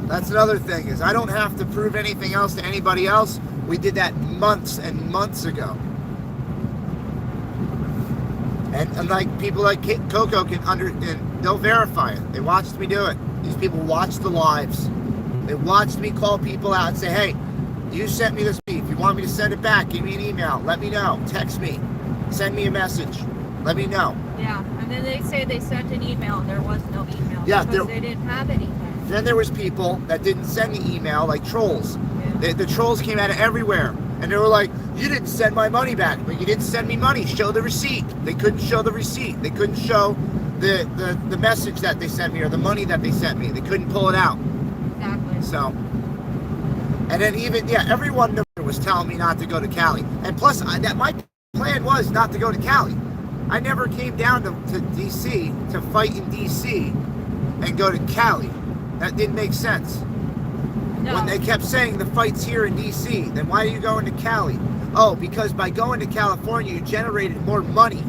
[SPEAKER 1] that's another thing, is I don't have to prove anything else to anybody else. We did that months and months ago. And like people like Coco and they'll verify it. They watched me do it. These people watched the lives. They watched me call people out and say, hey, you sent me this beef. If you want me to send it back, give me an email. Let me know. Text me. Send me a message. Let me know.
[SPEAKER 2] Yeah, and then they say they sent an email and there was no email.
[SPEAKER 1] Yeah,
[SPEAKER 2] because they didn't have anything.
[SPEAKER 1] Then there was people that didn't send the email, like trolls.
[SPEAKER 2] Yeah.
[SPEAKER 1] The trolls came out of everywhere. And they were like, you didn't send my money back. But you didn't send me money. Show the receipt. They couldn't show the receipt. They couldn't show the message that they sent me or the money that they sent me. They couldn't pull it out.
[SPEAKER 2] Exactly.
[SPEAKER 1] So, and then even, everyone was telling me not to go to Cali. And plus, my plan was not to go to Cali. I never came down to D.C. to fight in D.C. and go to Cali. That didn't make sense.
[SPEAKER 2] No.
[SPEAKER 1] When they kept saying the fight's here in D.C., then why are you going to Cali? Oh, because by going to California, you generated more money.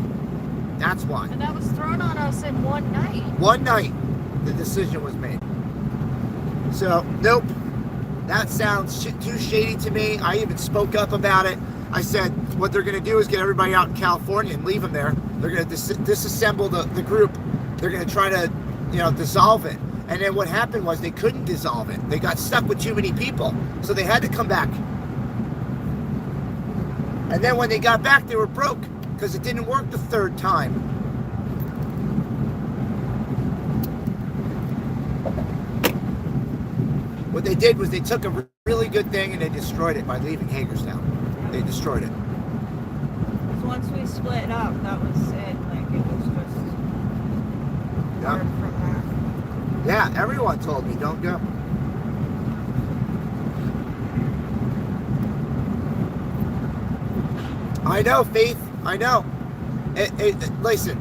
[SPEAKER 1] That's why.
[SPEAKER 2] And that was thrown on us in one night.
[SPEAKER 1] One night, the decision was made. So, nope. That sounds too shady to me. I even spoke up about it. I said what they're going to do is get everybody out in California and leave them there. They're going to disassemble the group. They're going to try to, dissolve it. And then what happened was they couldn't dissolve it. They got stuck with too many people. So they had to come back. And then when they got back, they were broke because it didn't work the third time. What they did was they took a really good thing and they destroyed it by leaving Hagerstown. They destroyed it.
[SPEAKER 2] Because once we split up, that was it. Like, it was just hard from there.
[SPEAKER 1] Yeah, everyone told me, don't go. I know, Faith. I know. Listen,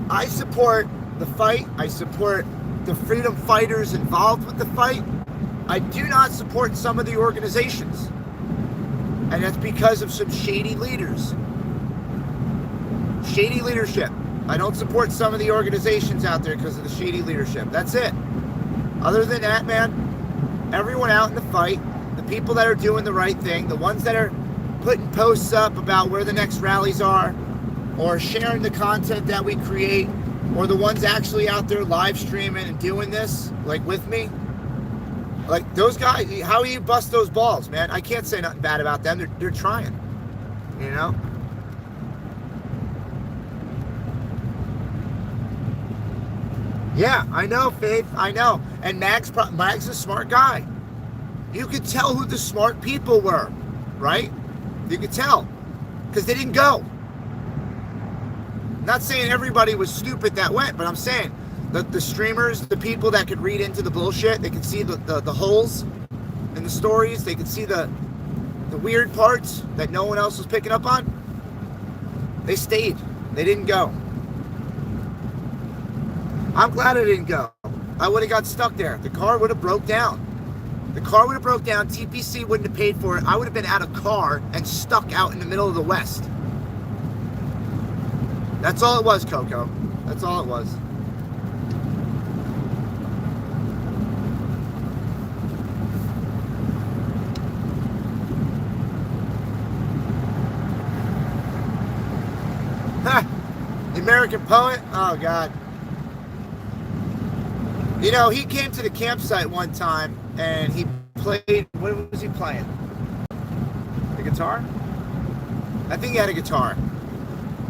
[SPEAKER 1] I support the fight. I support the freedom fighters involved with the fight. I do not support some of the organizations. And that's because of some shady leaders. Shady leadership. I don't support some of the organizations out there because of the shady leadership. That's it. Other than that, man, everyone out in the fight, the people that are doing the right thing, the ones that are putting posts up about where the next rallies are, or sharing the content that we create, or the ones actually out there live streaming and doing this, like with me, like those guys, how do you bust those balls, man? I can't say nothing bad about them. They're trying, you know? Yeah, I know, Faith. I know. And Mag's a smart guy. You could tell who the smart people were, right? You could tell. Because they didn't go. Not saying everybody was stupid that went, but I'm saying the streamers, the people that could read into the bullshit, they could see the holes in the stories, they could see the weird parts that no one else was picking up on. They stayed. They didn't go. I'm glad I didn't go. I would have got stuck there. The car would have broke down. The car would have broke down. TPC wouldn't have paid for it. I would have been out of car and stuck out in the middle of the West. That's all it was, Coco. That's all it was. Ha! The American poet? Oh, God. You know, he came to the campsite one time and he played, what was he playing? The guitar? I think he had a guitar.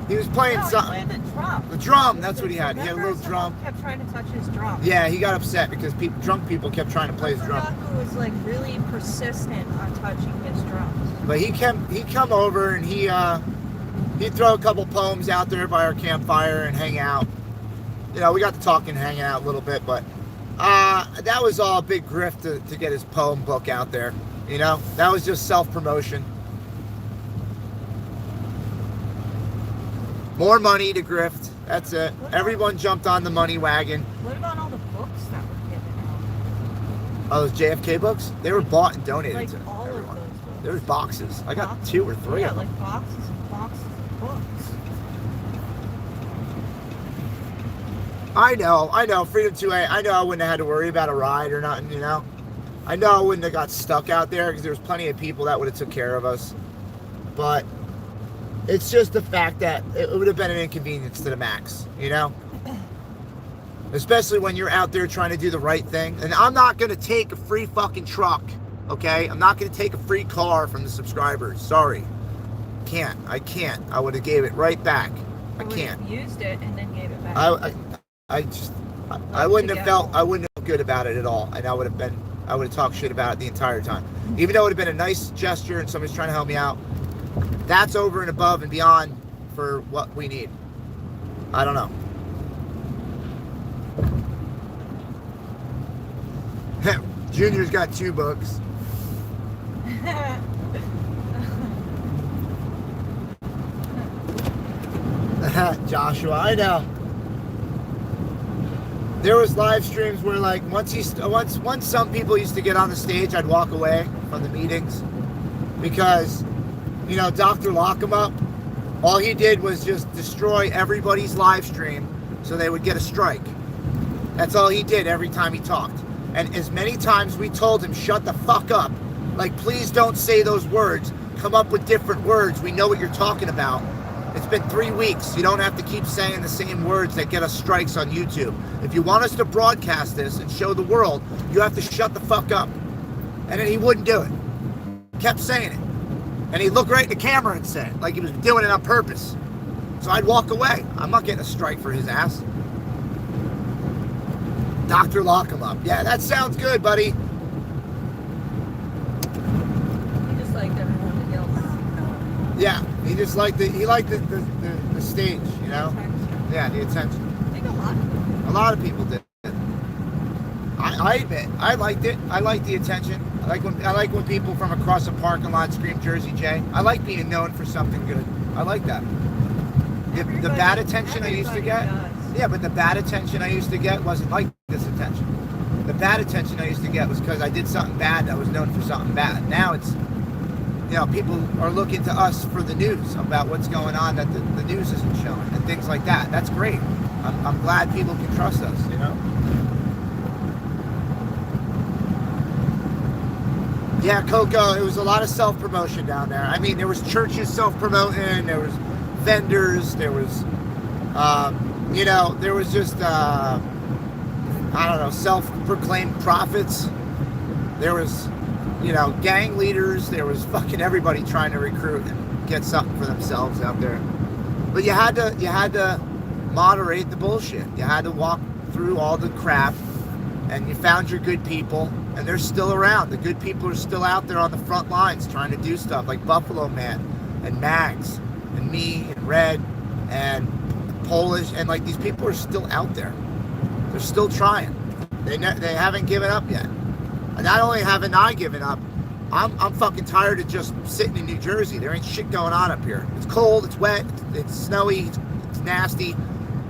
[SPEAKER 1] He was playing something.
[SPEAKER 2] The drum.
[SPEAKER 1] The drum, that's what he had. He had a little drum.
[SPEAKER 2] Kept trying to touch his drum.
[SPEAKER 1] Yeah, he got upset because drunk people kept trying to play his drum.
[SPEAKER 2] Who was like really persistent on touching his drums.
[SPEAKER 1] But he come over and he'd throw a couple poems out there by our campfire and hang out. You know, we got to talk and hang out a little bit, but that was all a big grift to get his poem book out there. You know, that was just self-promotion. More money to grift. That's it. Everyone jumped on the money wagon.
[SPEAKER 2] What about all the books that were given out?
[SPEAKER 1] Oh, those JFK books? They were bought and donated
[SPEAKER 2] Like
[SPEAKER 1] to
[SPEAKER 2] all
[SPEAKER 1] everyone.
[SPEAKER 2] of
[SPEAKER 3] books?
[SPEAKER 1] There's boxes. I got
[SPEAKER 3] Boxes?
[SPEAKER 1] 2 or 3
[SPEAKER 3] Yeah,
[SPEAKER 1] of them.
[SPEAKER 3] like boxes and boxes of books.
[SPEAKER 1] I know, Freedom 2A, I know I wouldn't have had to worry about a ride or nothing, you know? I know I wouldn't have got stuck out there because there was plenty of people that would have took care of us. But it's just the fact that it would have been an inconvenience to the max, you know? Especially when you're out there trying to do the right thing. And I'm not going to take a free fucking truck, okay? I'm not going to take a free car from the subscribers. Sorry. I can't. I would have gave it right back. I can't.
[SPEAKER 2] Used it and then gave it back.
[SPEAKER 1] I wouldn't have felt good about it at all. And I would have talked shit about it the entire time. Even though it would have been a nice gesture and somebody's trying to help me out, that's over and above and beyond for what we need. I don't know. Junior's got 2 books. Joshua, I know. There was live streams where, like, once some people used to get on the stage, I'd walk away from the meetings because, you know, Dr. Lockemup, all he did was just destroy everybody's live stream so they would get a strike. That's all he did every time he talked. And as many times we told him, shut the fuck up. Like, please don't say those words. Come up with different words. We know what you're talking about. It's been 3 weeks. You don't have to keep saying the same words that get us strikes on YouTube. If you want us to broadcast this and show the world, you have to shut the fuck up. And then he wouldn't do it. Kept saying it. And he'd look right at the camera and say it, like he was doing it on purpose. So I'd walk away. I'm not getting a strike for his ass. Dr. Lockemup. Yeah, that sounds good, buddy.
[SPEAKER 2] He just liked everyone to yell.
[SPEAKER 1] Yeah, he just liked the stage, you know? Yeah, the attention.
[SPEAKER 2] I think a
[SPEAKER 1] lot of people did. I admit, I liked it. I liked the attention. I like when people from across the parking lot scream Jersey J. I like being known for something good. I like that. The bad attention I used to get.
[SPEAKER 2] Does.
[SPEAKER 1] Yeah, but the bad attention I used to get wasn't like this attention. The bad attention I used to get was because I did something bad that was known for something bad. Now it's, you know, people are looking to us for the news about what's going on that the news isn't showing and things like that. That's great. I'm glad people can trust us, you know? Yeah, Coco, it was a lot of self-promotion down there. I mean, there was churches self-promoting, there was vendors, there was, you know, there was just, I don't know, self-proclaimed prophets. There was, you know, gang leaders. There was fucking everybody trying to recruit and get something for themselves out there. But you had to moderate the bullshit. You had to walk through all the crap, and you found your good people, and they're still around. The good people are still out there on the front lines trying to do stuff like Buffalo Man and Mags and me and Red and Polish, and like these people are still out there. They're still trying. They haven't given up yet. And not only haven't I given up, I'm fucking tired of just sitting in New Jersey. There ain't shit going on up here. It's cold, it's wet, it's snowy, it's nasty.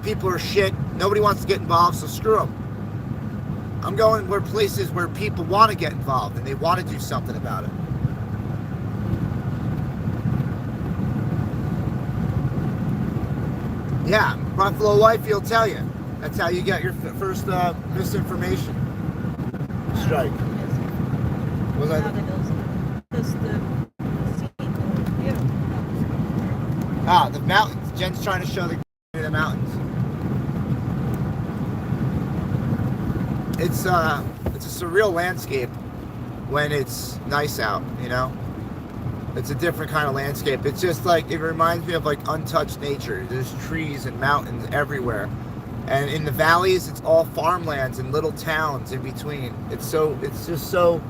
[SPEAKER 1] People are shit. Nobody wants to get involved, so screw them. I'm going where places where people want to get involved and they want to do something about it. Yeah, Buffalo Wifey will tell you. That's how you get your first misinformation strike. Was that? The mountains. Jen's trying to show the mountains. It's a surreal landscape when it's nice out, you know? It's a different kind of landscape. It's just like, it reminds me of like untouched nature. There's trees and mountains everywhere. And in the valleys, it's all farmlands and little towns in between. It's just so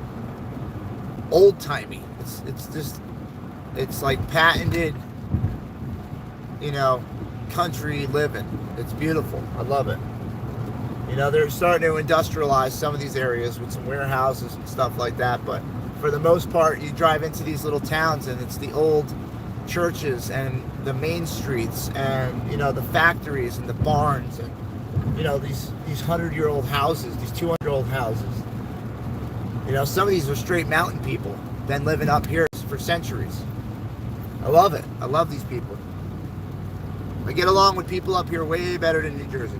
[SPEAKER 1] old-timey. It's like patented, you know, country living. It's beautiful. I love it. You know, they're starting to industrialize some of these areas with some warehouses and stuff like that, but for the most part, you drive into these little towns and it's the old churches and the main streets and, you know, the factories and the barns and, you know, these 100-year-old houses, these 200-year-old houses. You know, some of these are straight mountain people. been living up here for centuries. I love it. I love these people. I get along with people up here way better than New Jersey.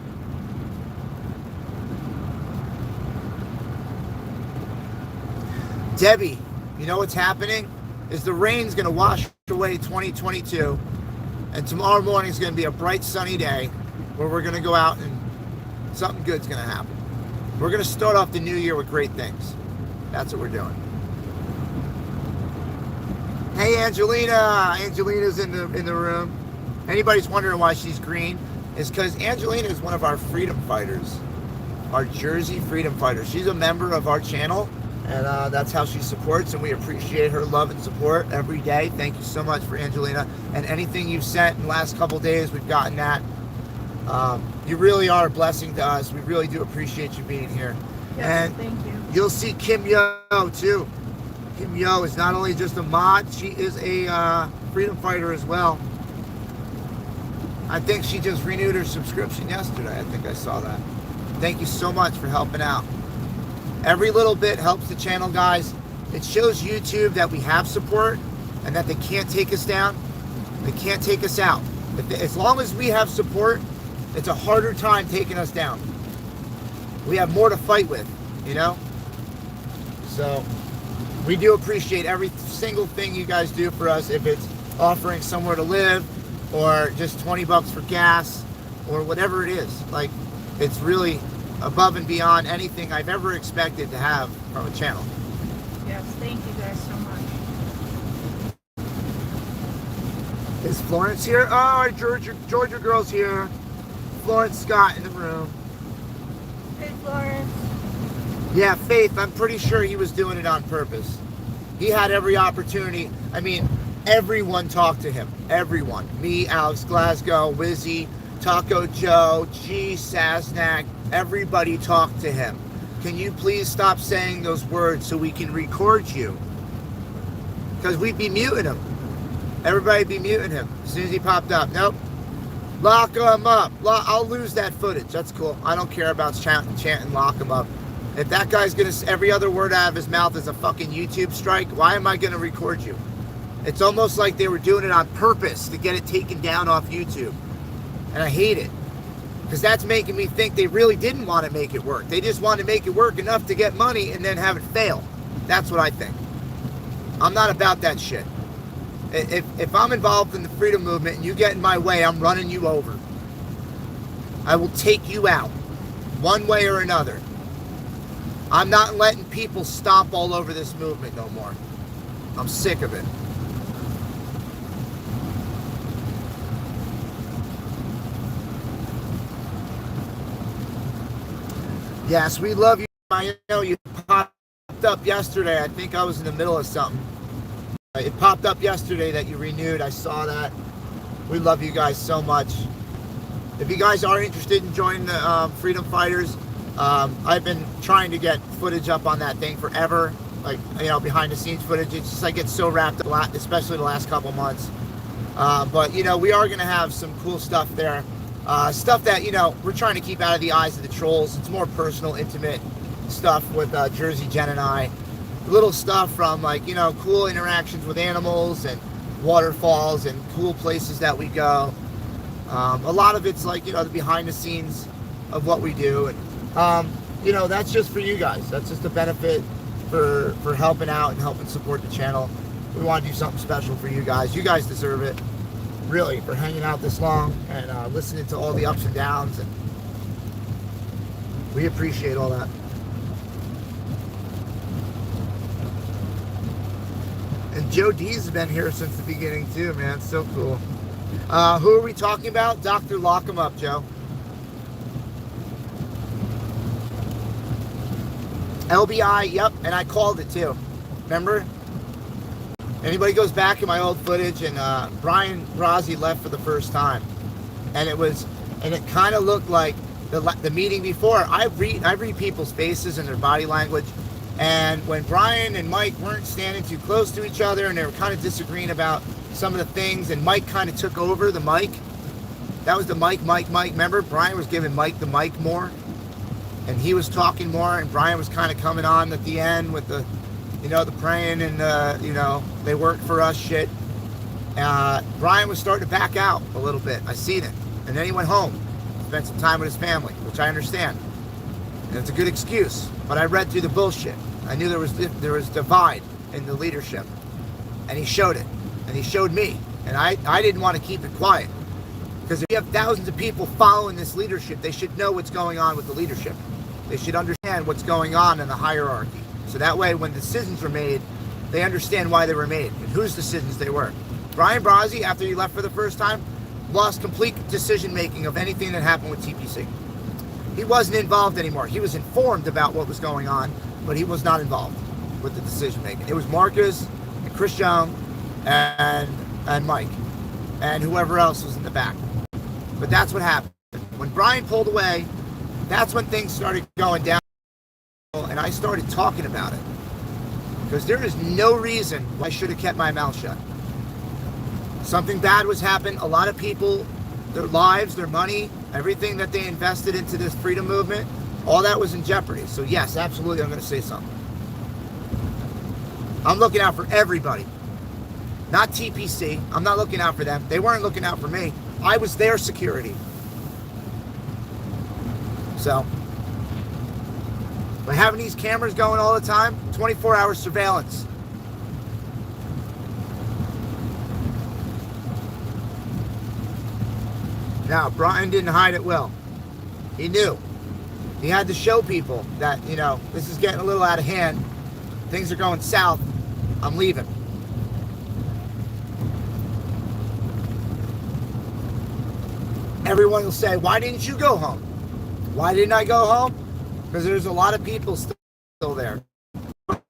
[SPEAKER 1] Debbie, you know what's happening? Is the rain's going to wash away 2022, and tomorrow morning is going to be a bright sunny day where we're going to go out and something good's going to happen. We're going to start off the new year with great things. That's what we're doing. Hey, Angelina. Angelina's in the room. Anybody's wondering why she's green, is because Angelina is one of our freedom fighters, our Jersey freedom fighters. She's a member of our channel, and that's how she supports, and we appreciate her love and support every day. Thank you so much for Angelina, and anything you've sent in the last couple days, we've gotten that. You really are a blessing to us. We really do appreciate you being here.
[SPEAKER 2] Yes,
[SPEAKER 1] and
[SPEAKER 2] thank you.
[SPEAKER 1] You'll see Kim Yo too. Kim Yo is not only just a mod, she is a freedom fighter as well. I think she just renewed her subscription yesterday. I think I saw that. Thank you so much for helping out. Every little bit helps the channel, guys. It shows YouTube that we have support and that they can't take us down. They can't take us out. As long as we have support, it's a harder time taking us down. We have more to fight with, you know? So we do appreciate every single thing you guys do for us. If it's offering somewhere to live, or just 20 bucks for gas, or whatever it is. Like, it's really above and beyond anything I've ever expected to have from a channel.
[SPEAKER 2] Yes, thank you guys so much.
[SPEAKER 1] Is Florence here? Oh, Georgia girl's here. Florence Scott in the room.
[SPEAKER 2] Hey, Florence.
[SPEAKER 1] Yeah, Faith, I'm pretty sure he was doing it on purpose. He had every opportunity. I mean, everyone talked to him. Everyone. Me, Alex Glasgow, Wizzy, Taco Joe, G, Sasnak. Everybody talked to him. Can you please stop saying those words so we can record you? Because we'd be muting him. Everybody'd be muting him as soon as he popped up. Nope. Lock him up. I'll lose that footage. That's cool. I don't care about chanting lock him up. If that guy's going to, every other word out of his mouth is a fucking YouTube strike, why am I going to record you? It's almost like they were doing it on purpose to get it taken down off YouTube. And I hate it. Because that's making me think they really didn't want to make it work. They just wanted to make it work enough to get money and then have it fail. That's what I think. I'm not about that shit. If I'm involved in the freedom movement and you get in my way, I'm running you over. I will take you out. One way or another. I'm not letting people stomp all over this movement no more. I'm sick of it. Yes, we love you. I know you popped up yesterday. I think I was in the middle of something. It popped up yesterday that you renewed. I saw that. We love you guys so much. If you guys are interested in joining the Freedom Fighters, I've been trying to get footage up on that thing forever. Like, you know, behind the scenes footage. It's just I get so wrapped up, especially the last couple months. But, you know, we are going to have some cool stuff there. Stuff that, you know, we're trying to keep out of the eyes of the trolls. It's more personal, intimate stuff with Jersey Jen and I. Little stuff from, like, you know, cool interactions with animals and waterfalls and cool places that we go. A lot of it's like, you know, the behind the scenes of what we do. And, you know, that's just for you guys. That's just a benefit for helping out and helping support the channel. We want to do something special for you guys. You guys deserve it. Really, for hanging out this long and listening to all the ups and downs, and we appreciate all that. And Joe D's been here since the beginning too, man. So cool. Who are we talking about? Dr. Lock 'em Up, Joe. LBI, yep, and I called it too. Remember? Anybody goes back in my old footage, and Brian Rossi left for the first time, and it kind of looked like the meeting before. I read people's faces and their body language, and when Brian and Mike weren't standing too close to each other, and they were kind of disagreeing about some of the things, and Mike kind of took over the mic. That was the Mike. Remember, Brian was giving Mike the mic more, and he was talking more, and Brian was kind of coming on at the end with the, you know, the praying and you know, they work for us shit. Brian was starting to back out a little bit. I seen it. And then he went home, spent some time with his family, which I understand. And it's a good excuse. But I read through the bullshit. I knew there was divide in the leadership. And he showed it. And he showed me. And I didn't want to keep it quiet. Because if you have thousands of people following this leadership, they should know what's going on with the leadership. They should understand what's going on in the hierarchy. So that way, when decisions were made, they understand why they were made and whose decisions they were. Brian Brazzi, after he left for the first time, lost complete decision-making of anything that happened with TPC. He wasn't involved anymore. He was informed about what was going on, but he was not involved with the decision-making. It was Marcus and Chris Young and Mike and whoever else was in the back. But that's what happened. When Brian pulled away, that's when things started going down, and I started talking about it. Because there is no reason why I should have kept my mouth shut. Something bad was happening. A lot of people, their lives, their money, everything that they invested into this freedom movement, all that was in jeopardy. So yes, absolutely, I'm going to say something. I'm looking out for everybody. Not TPC. I'm not looking out for them. They weren't looking out for me. I was their security. So, by having these cameras going all the time, 24-hour surveillance. Now, Brian didn't hide it well. He knew. He had to show people that, you know, this is getting a little out of hand. Things are going south. I'm leaving. Everyone will say, why didn't you go home? Why didn't I go home? Because there's a lot of people still there. And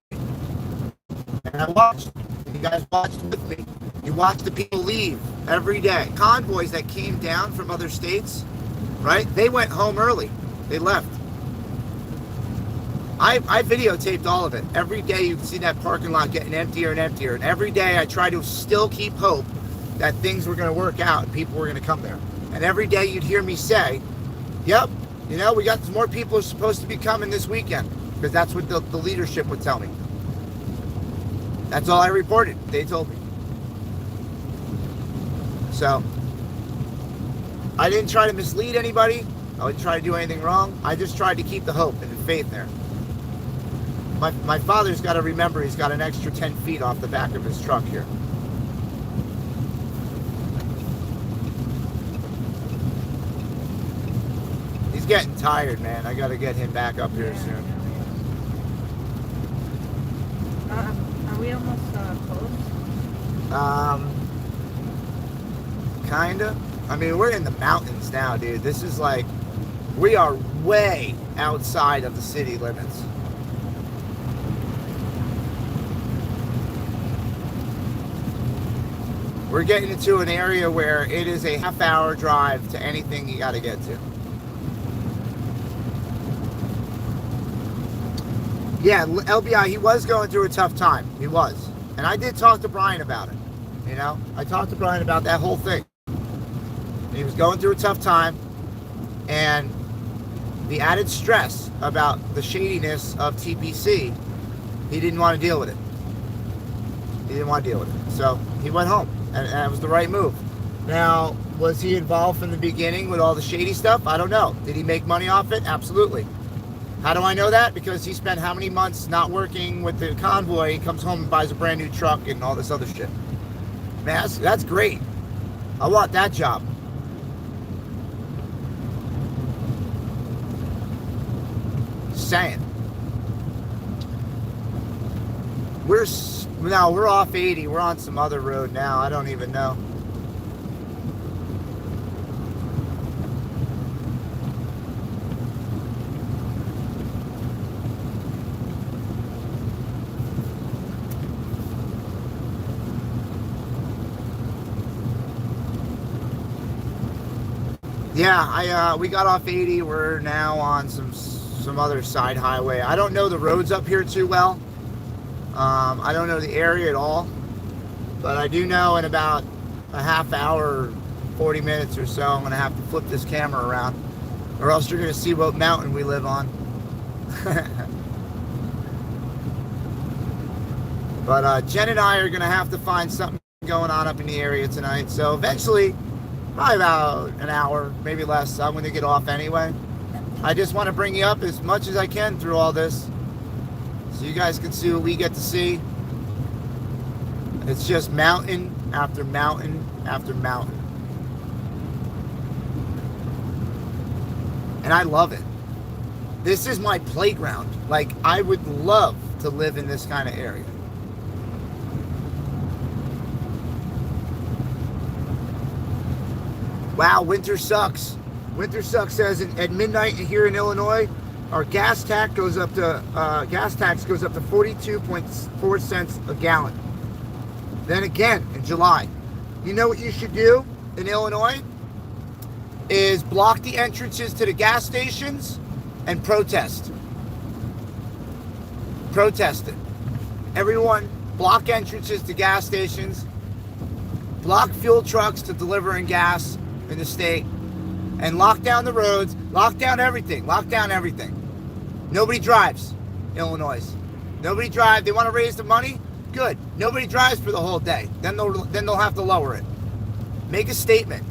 [SPEAKER 1] I watched. You guys watched with me. You watched the people leave every day. Convoys that came down from other states, right? They went home early. They left. I videotaped all of it. Every day you can see that parking lot getting emptier and emptier. And every day I try to still keep hope that things were going to work out and people were going to come there. And every day you'd hear me say, yep, you know, we got some more people supposed to be coming this weekend. Because that's what the leadership would tell me. That's all I reported. They told me. So, I didn't try to mislead anybody. I didn't try to do anything wrong. I just tried to keep the hope and the faith there. My father's got to remember he's got an extra 10 feet off the back of his truck here. He's getting tired, man. I got to get him back up here soon.
[SPEAKER 3] Are we almost close?
[SPEAKER 1] Kinda. I mean, we're in the mountains now, dude. This is like, we are way outside of the city limits. We're getting into an area where it is a half-hour drive to anything you got to get to. Yeah, LBI, he was going through a tough time. He was. And I did talk to Brian about it. You know, I talked to Brian about that whole thing. He was going through a tough time, and the added stress about the shadiness of TPC, he didn't want to deal with it. He didn't want to deal with it. So he went home, and it was the right move. Now, was he involved from the beginning with all the shady stuff? I don't know. Did he make money off it? Absolutely. How do I know that? Because he spent how many months not working with the convoy. He comes home and buys a brand new truck and all this other shit. Man, that's great. I want that job. Saying. We're off 80. We're on some other road now. I don't even know. Yeah, we got off 80. We're now on some other side highway. I don't know the roads up here too well. I don't know the area at all. But I do know in about a half hour, 40 minutes or so, I'm going to have to flip this camera around. Or else you're going to see what mountain we live on. But Jen and I are going to have to find something going on up in the area tonight. So eventually, probably about an hour, maybe less, I'm going to get off anyway. I just want to bring you up as much as I can through all this, so you guys can see what we get to see. It's just mountain after mountain after mountain. And I love it. This is my playground. Like, I would love to live in this kind of area. Wow, winter sucks. Winter sucks says at midnight here in Illinois, our gas tax goes up to 42.4 cents a gallon. Then again in July. You know what you should do in Illinois? Is block the entrances to the gas stations and protest. Protest it. Everyone, block entrances to gas stations, block fuel trucks to delivering gas in the state, and lock down the roads, lock down everything. Nobody drives, Illinois. Nobody drives. They want to raise the money? Good. Nobody drives for the whole day. Then they'll have to lower it. Make a statement.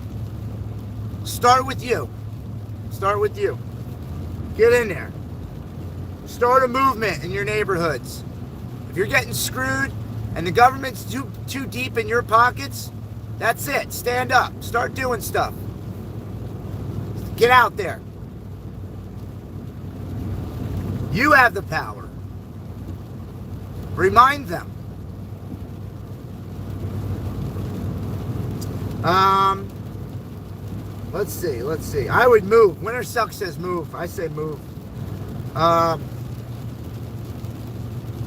[SPEAKER 1] Start with you. Start with you. Get in there. Start a movement in your neighborhoods. If you're getting screwed and the government's too deep in your pockets, that's it. Stand up. Start doing stuff. Get out there. You have the power. Remind them. Let's see. I would move. Winter Sucks says move. I say move.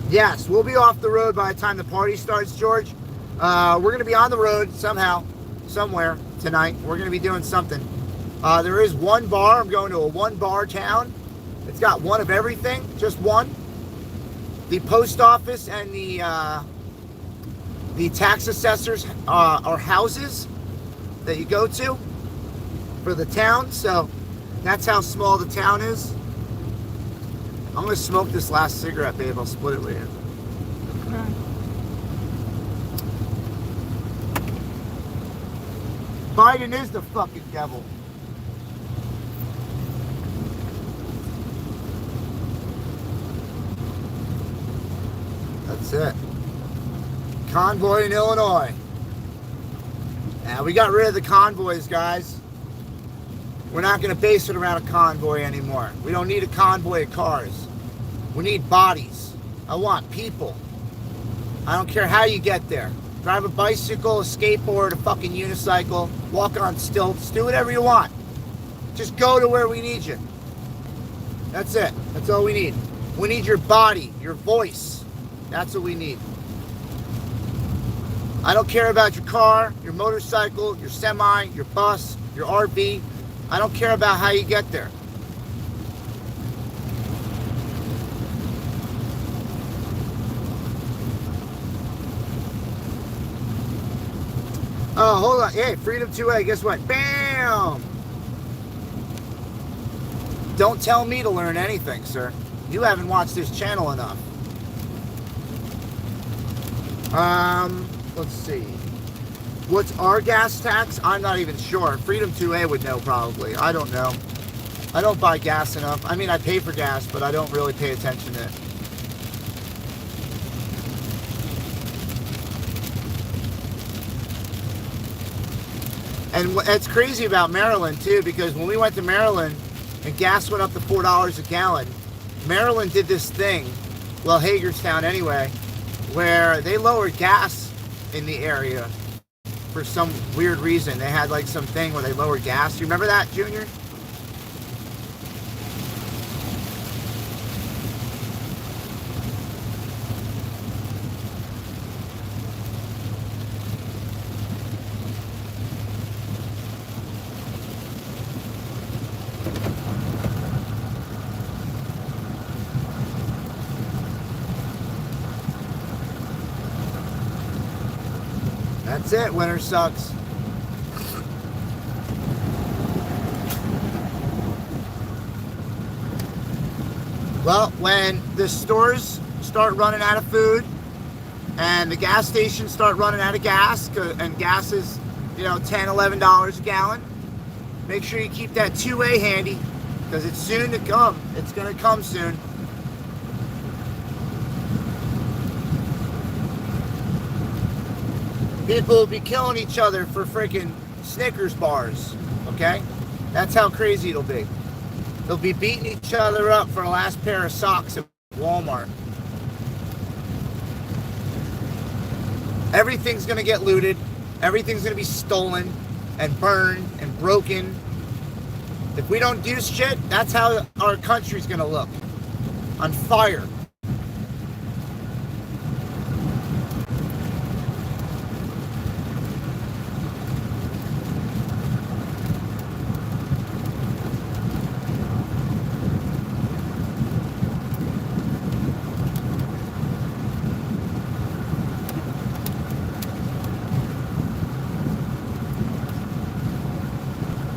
[SPEAKER 1] Yes, we'll be off the road by the time the party starts, George. We're going to be on the road somehow, somewhere tonight. We're going to be doing something. There is one bar. I'm going to a one-bar town. It's got one of everything, just one. The post office and the tax assessors are houses that you go to for the town. So that's how small the town is. I'm going to smoke this last cigarette, babe. I'll split it with you.
[SPEAKER 3] Okay.
[SPEAKER 1] Biden is the fucking devil. That's it. Convoy in Illinois. Yeah, we got rid of the convoys, guys. We're not going to base it around a convoy anymore. We don't need a convoy of cars. We need bodies. I want people. I don't care how you get there. Drive a bicycle, a skateboard, a fucking unicycle, walk on stilts, do whatever you want. Just go to where we need you. That's it. That's all we need. We need your body, your voice. That's what we need. I don't care about your car, your motorcycle, your semi, your bus, your RV. I don't care about how you get there. Oh, hold on. Hey, Freedom 2A, guess what? Bam! Don't tell me to learn anything, sir. You haven't watched this channel enough. Let's see. What's our gas tax? I'm not even sure. Freedom 2A would know probably. I don't know. I don't buy gas enough. I mean, I pay for gas, but I don't really pay attention to it. And it's crazy about Maryland, too, because when we went to Maryland and gas went up to $4 a gallon, Maryland did this thing, well, Hagerstown anyway, where they lowered gas in the area for some weird reason. They had like some thing where they lowered gas. Do you remember that, Junior? That's it. Winter sucks. Well, when the stores start running out of food and the gas stations start running out of gas, and gas is, you know, $10, $11 a gallon, make sure you keep that 2A handy, because it's soon to come. It's going to come soon. People will be killing each other for freaking Snickers bars, okay? That's how crazy it'll be. They'll be beating each other up for the last pair of socks at Walmart. Everything's going to get looted. Everything's going to be stolen and burned and broken. If we don't do shit, that's how our country's going to look. On fire.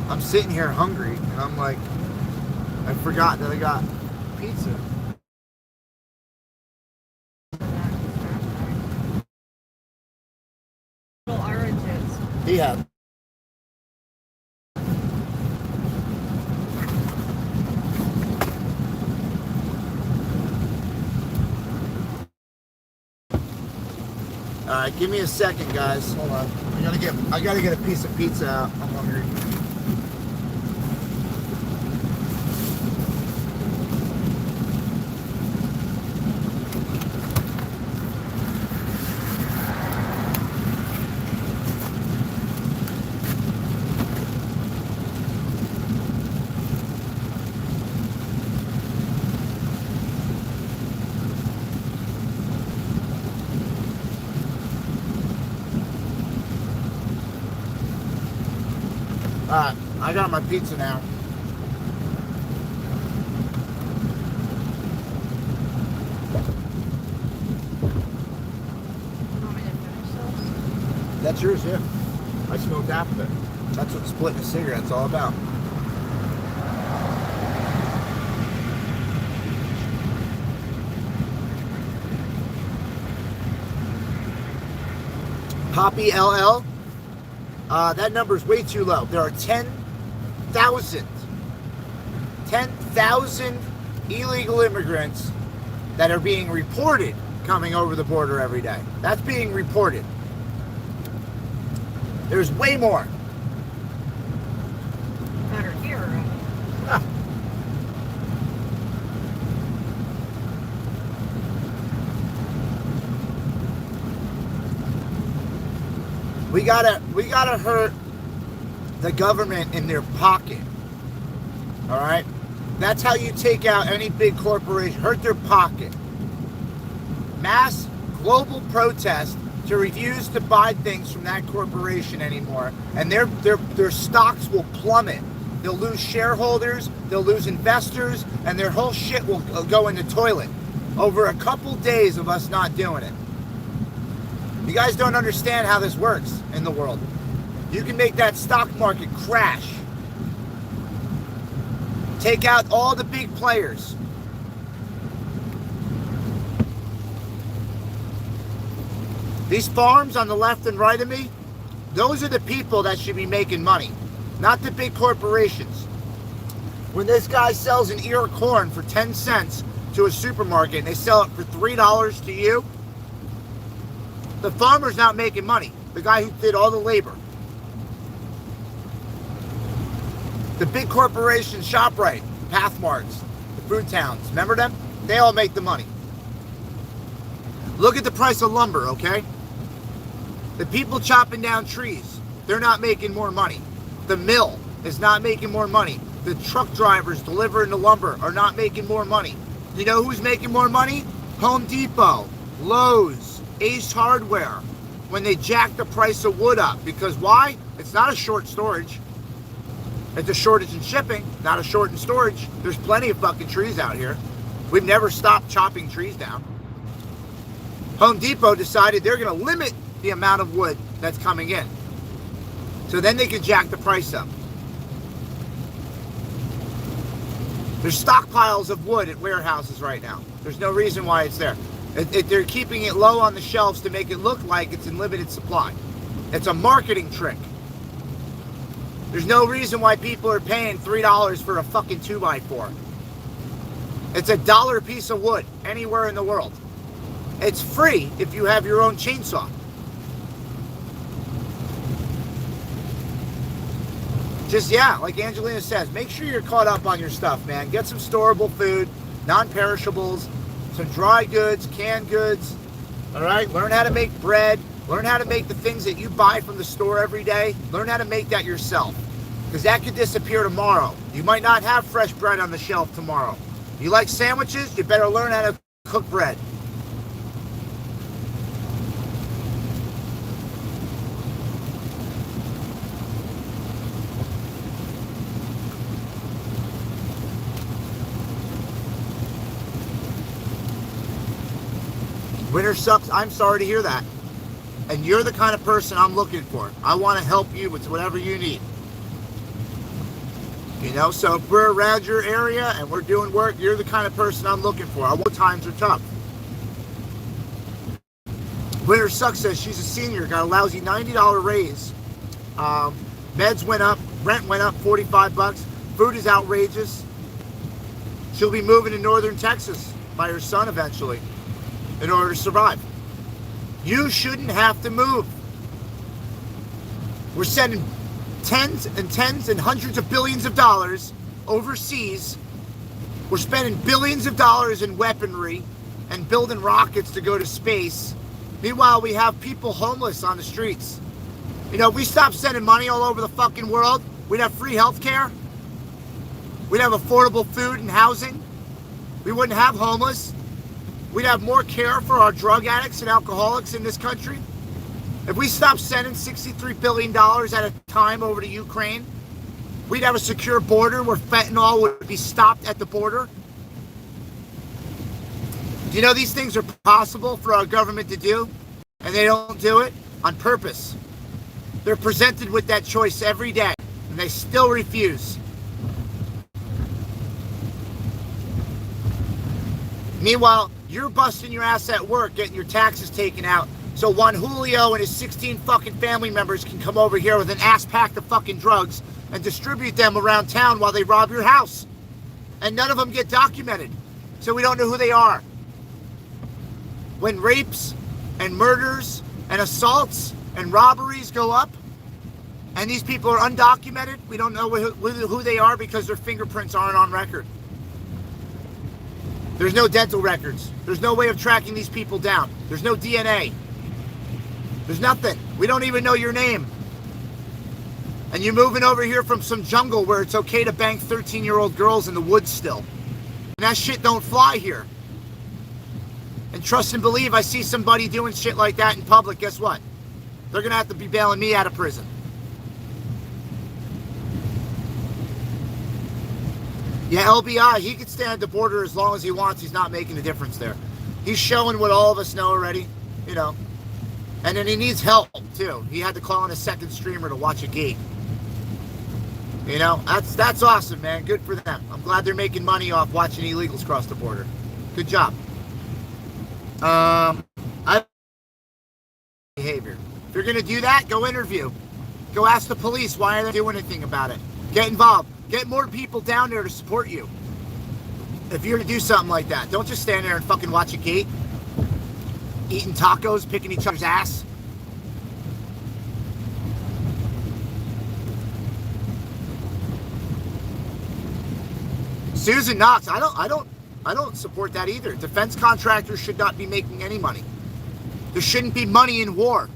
[SPEAKER 1] I'm sitting here hungry, and I'm like, I forgot that I got pizza.
[SPEAKER 2] Little oranges.
[SPEAKER 1] Yeah. All right, give me a second, guys. Hold on. I gotta get a piece of pizza out. I'm hungry. Alright, I got my pizza now.
[SPEAKER 2] You want me to finish those?
[SPEAKER 1] That's yours, yeah. I smoked half of it. That's what splitting a cigarette's all about. Poppy LL. That number is way too low. There are 10,000 illegal immigrants that are being reported coming over the border every day. That's being reported. There's way more.
[SPEAKER 2] Better here, right?
[SPEAKER 1] Ah. We gotta hurt the government in their pocket. All right, that's how you take out any big corporation. Hurt their pocket. Mass global protest to refuse to buy things from that corporation anymore, and their stocks will plummet. They'll lose shareholders, they'll lose investors, and their whole shit will go in the toilet over a couple days of us not doing it. You guys don't understand how this works in the world. You can make that stock market crash. Take out all the big players. These farms on the left and right of me, those are the people that should be making money, not the big corporations. When this guy sells an ear of corn for 10 cents to a supermarket and they sell it for $3 to you, the farmer's not making money. The guy who did all the labor. The big corporations, ShopRite, Pathmarks, the food towns, remember them? They all make the money. Look at the price of lumber, okay? The people chopping down trees, they're not making more money. The mill is not making more money. The truck drivers delivering the lumber are not making more money. You know who's making more money? Home Depot, Lowe's, Ace Hardware, when they jack the price of wood up. Because why? It's not a short storage. It's a shortage in shipping, not a short in storage. There's plenty of fucking trees out here. We've never stopped chopping trees down. Home Depot decided they're going to limit the amount of wood that's coming in. So then they can jack the price up. There's stockpiles of wood at warehouses right now. There's no reason why it's there. They're keeping it low on the shelves to make it look like it's in limited supply. It's a marketing trick. There's no reason why people are paying $3 for a fucking 2x4. It's $1 a piece of wood anywhere in the world. It's free if you have your own chainsaw. Just, yeah, like Angelina says, make sure you're caught up on your stuff, man. Get some storable food, non-perishables, some dry goods, canned goods. All right? Learn how to make bread. Learn how to make the things that you buy from the store every day. Learn how to make that yourself. Because that could disappear tomorrow. You might not have fresh bread on the shelf tomorrow. You like sandwiches? You better learn how to cook bread. Winter sucks. I'm sorry to hear that. And you're the kind of person I'm looking for. I want to help you with whatever you need. You know, so if we're around your area and we're doing work, you're the kind of person I'm looking for. I know times are tough. Winter sucks says she's a senior, got a lousy $90 raise. Meds went up, rent went up $45. Food is outrageous. She'll be moving to northern Texas by her son eventually in order to survive. You shouldn't have to move. We're sending tens and hundreds of billions of dollars overseas. We're spending billions of dollars in weaponry and building rockets to go to space. Meanwhile, we have people homeless on the streets. You know, if we stopped sending money all over the fucking world, we'd have free health care. We'd have affordable food and housing. We wouldn't have homeless. We'd have more care for our drug addicts and alcoholics in this country. If we stopped sending $63 billion at a time over to Ukraine, we'd have a secure border where fentanyl would be stopped at the border. Do you know these things are possible for our government to do? And they don't do it on purpose. They're presented with that choice every day, and they still refuse. Meanwhile, you're busting your ass at work, getting your taxes taken out, so Juan Julio and his 16 fucking family members can come over here with an ass packed of fucking drugs and distribute them around town while they rob your house. And none of them get documented, so we don't know who they are. When rapes and murders and assaults and robberies go up, and these people are undocumented, we don't know who they are because their fingerprints aren't on record. There's no dental records. There's no way of tracking these people down. There's no DNA. There's nothing. We don't even know your name. And you're moving over here from some jungle where it's okay to bang 13-year-old girls in the woods still. And that shit don't fly here. And trust and believe, I see somebody doing shit like that in public, guess what? They're going to have to be bailing me out of prison. Yeah, LBI, he could stay at the border as long as he wants. He's not making a difference there. He's showing what all of us know already, you know. And then he needs help, too. He had to call in a second streamer to watch a gate. You know, that's awesome, man. Good for them. I'm glad they're making money off watching illegals cross the border. Good job. Behavior. If you're going to do that, go interview. Go ask the police why are they doing anything about it. Get involved. Get more people down there to support you. If you're going to do something like that, don't just stand there and fucking watch a gate. Eating tacos, picking each other's ass. Susan Knox, I don't support that either. Defense contractors should not be making any money. There shouldn't be money in war.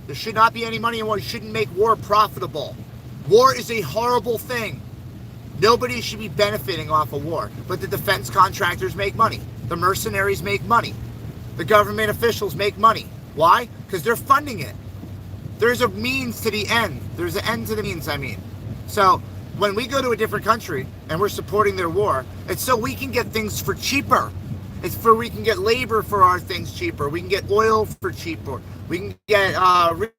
[SPEAKER 1] There should not be any money in war. You shouldn't make war profitable. War is a horrible thing. Nobody should be benefiting off of war. But the defense contractors make money. The mercenaries make money. The government officials make money. Why? Because they're funding it. There's a means to the end. There's an end to the means, I mean. So when we go to a different country and we're supporting their war, it's so we can get things for cheaper. It's for we can get labor for our things cheaper. We can get oil for cheaper. We can get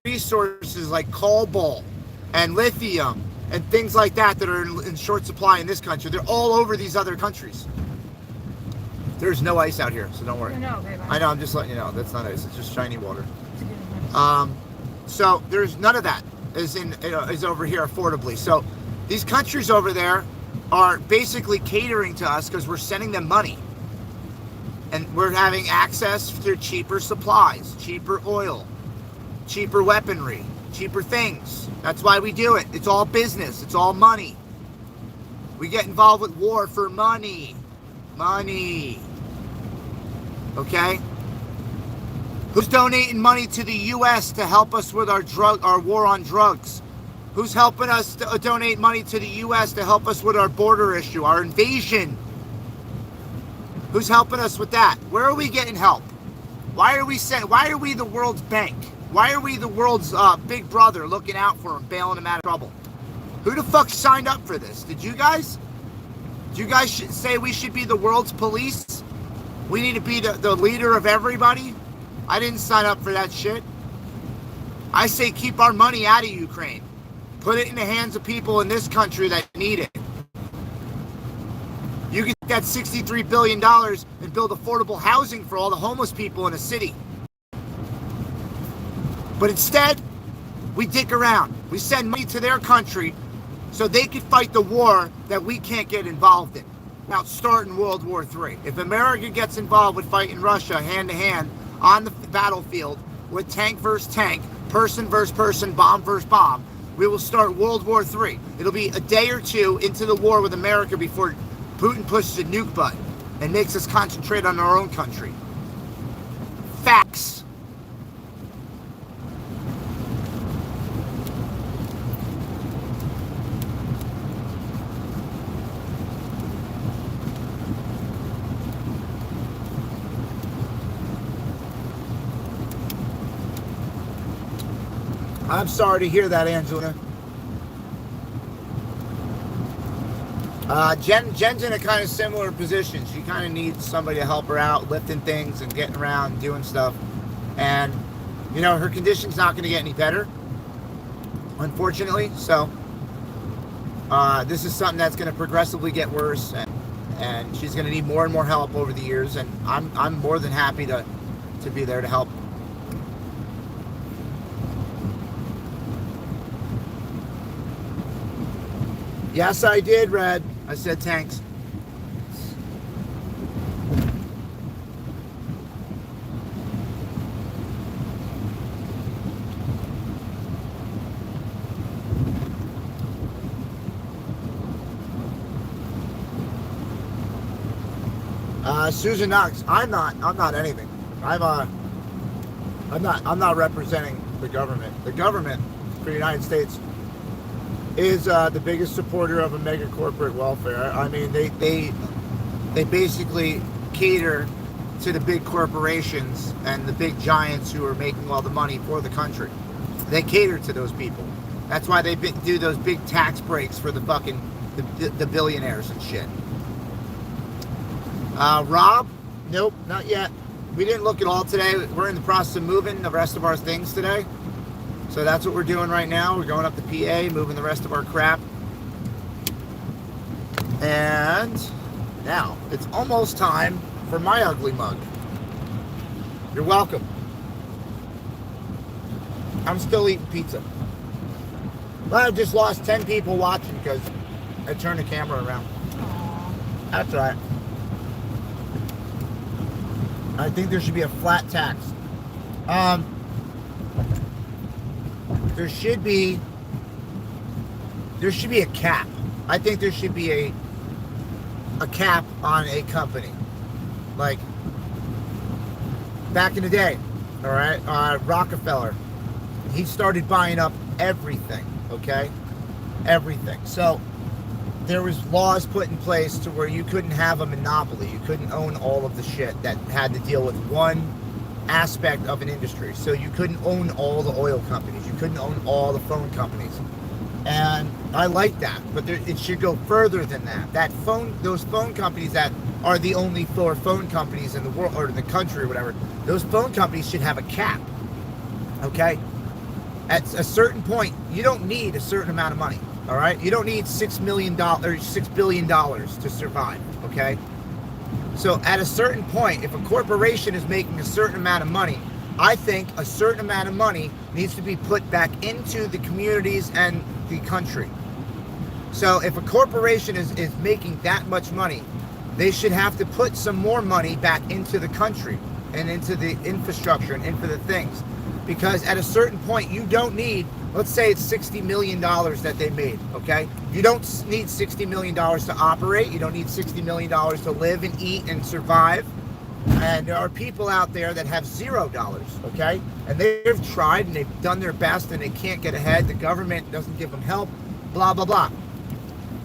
[SPEAKER 1] resources like cobalt and lithium and things like that that are in short supply in this country. They're all over these other countries. There's no ice out here, so don't worry.
[SPEAKER 3] No, babe.
[SPEAKER 1] I know, I'm just letting you know. That's not ice. It's just shiny water.
[SPEAKER 3] It's getting nice.
[SPEAKER 1] So there's none of that is over here affordably. So these countries over there are basically catering to us because we're sending them money. And we're having access to cheaper supplies, cheaper oil, cheaper weaponry, cheaper things. That's why we do it. It's all business. It's all money. We get involved with war for money. Money. Okay? Who's donating money to the U.S. to help us with our war on drugs? Who's helping us to donate money to the U.S. to help us with our border issue, our invasion? Who's helping us with that? Where are we getting help? Why are we the world's bank? Why are we the world's big brother looking out for them, bailing them out of trouble? Who the fuck signed up for this? Did you guys? Did you guys say we should be the world's police? We need to be the leader of everybody? I didn't sign up for that shit. I say keep our money out of Ukraine. Put it in the hands of people in this country that need it. You can take that $63 billion and build affordable housing for all the homeless people in a city. But instead, we dick around. We send money to their country so they can fight the war that we can't get involved in. Now, starting World War III. If America gets involved with fighting Russia hand to hand on the battlefield with tank versus tank, person versus person, bomb versus bomb, we will start World War III. It'll be a day or two into the war with America before Putin pushes a nuke button and makes us concentrate on our own country. Facts. I'm sorry to hear that, Angela. Jen's in a kind of similar position. She kind of needs somebody to help her out, lifting things and getting around, doing stuff. And, you know, her condition's not going to get any better, unfortunately. So, this is something that's going to progressively get worse. And she's going to need more and more help over the years. And I'm more than happy to be there to help. Yes, I did, Red. I said tanks. Susan Knox. I'm not anything. I'm not representing the government. The government for the United States is the biggest supporter of a mega corporate welfare. I mean, they basically cater to the big corporations and the big giants who are making all the money for the country. They cater to those people. That's why they do those big tax breaks for the fucking the billionaires and shit. Rob, nope, not yet. We didn't look at all today. We're in the process of moving the rest of our things today. So that's what we're doing right now. We're going up to PA, moving the rest of our crap. And now it's almost time for my ugly mug. You're welcome. I'm still eating pizza. But I just lost 10 people watching because I turned the camera around. That's all right. I think there should be a flat tax. There should be a cap. I think there should be a cap on a company. Like back in the day, all right, Rockefeller, he started buying up everything, okay? Everything. So there was laws put in place to where you couldn't have a monopoly. You couldn't own all of the shit that had to deal with one aspect of an industry. So you couldn't own all the oil companies. You couldn't own all the phone companies. And I like that, but it should go further than that. Those phone companies that are the only four phone companies in the world or in the country or whatever, those phone companies should have a cap. Okay? At a certain point, you don't need a certain amount of money. All right? You don't need $6 billion to survive. Okay? So at a certain point, if a corporation is making a certain amount of money, I think a certain amount of money needs to be put back into the communities and the country. So if a corporation is making that much money, they should have to put some more money back into the country and into the infrastructure and into the things. Because at a certain point, you don't need, let's say it's $60 million that they made, okay? You don't need $60 million to operate. You don't need $60 million to live and eat and survive. And there are people out there that have $0, okay? And they've tried and they've done their best and they can't get ahead. The government doesn't give them help, blah, blah, blah.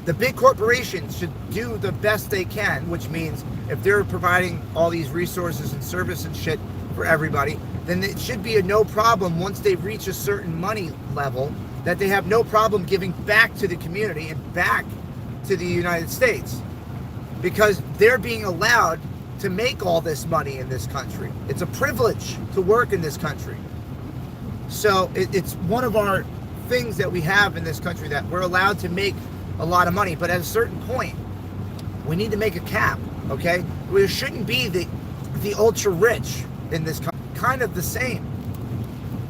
[SPEAKER 1] The big corporations should do the best they can, which means if they're providing all these resources and service and shit for everybody, then it should be a no problem once they reach a certain money level that they have no problem giving back to the community and back to the United States, because they're being allowed to make all this money in this country. It's a privilege to work in this country. So it's one of our things that we have in this country, that we're allowed to make a lot of money, but at a certain point we need to make a cap, okay? There shouldn't be the ultra rich in this country. Kind of the same.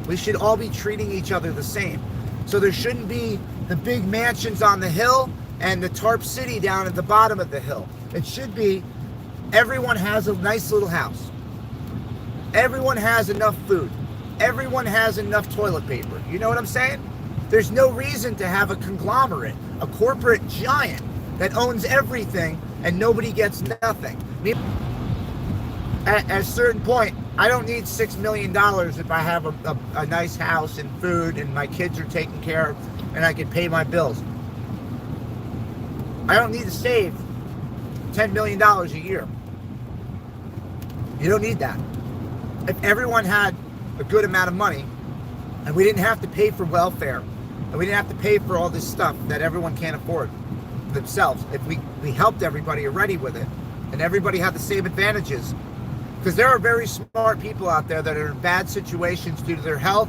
[SPEAKER 1] We should all be treating each other the same. So there shouldn't be the big mansions on the hill and the tarp city down at the bottom of the hill. It should be everyone has a nice little house. Everyone has enough food. Everyone has enough toilet paper. You know what I'm saying? There's no reason to have a conglomerate, a corporate giant that owns everything and nobody gets nothing. At a certain point, I don't need $6 million if I have a nice house and food and my kids are taken care of and I can pay my bills. I don't need to save $10 million a year. You don't need that. If everyone had a good amount of money and we didn't have to pay for welfare and we didn't have to pay for all this stuff that everyone can't afford themselves, if we helped everybody already with it and everybody had the same advantages. Because there are very smart people out there that are in bad situations due to their health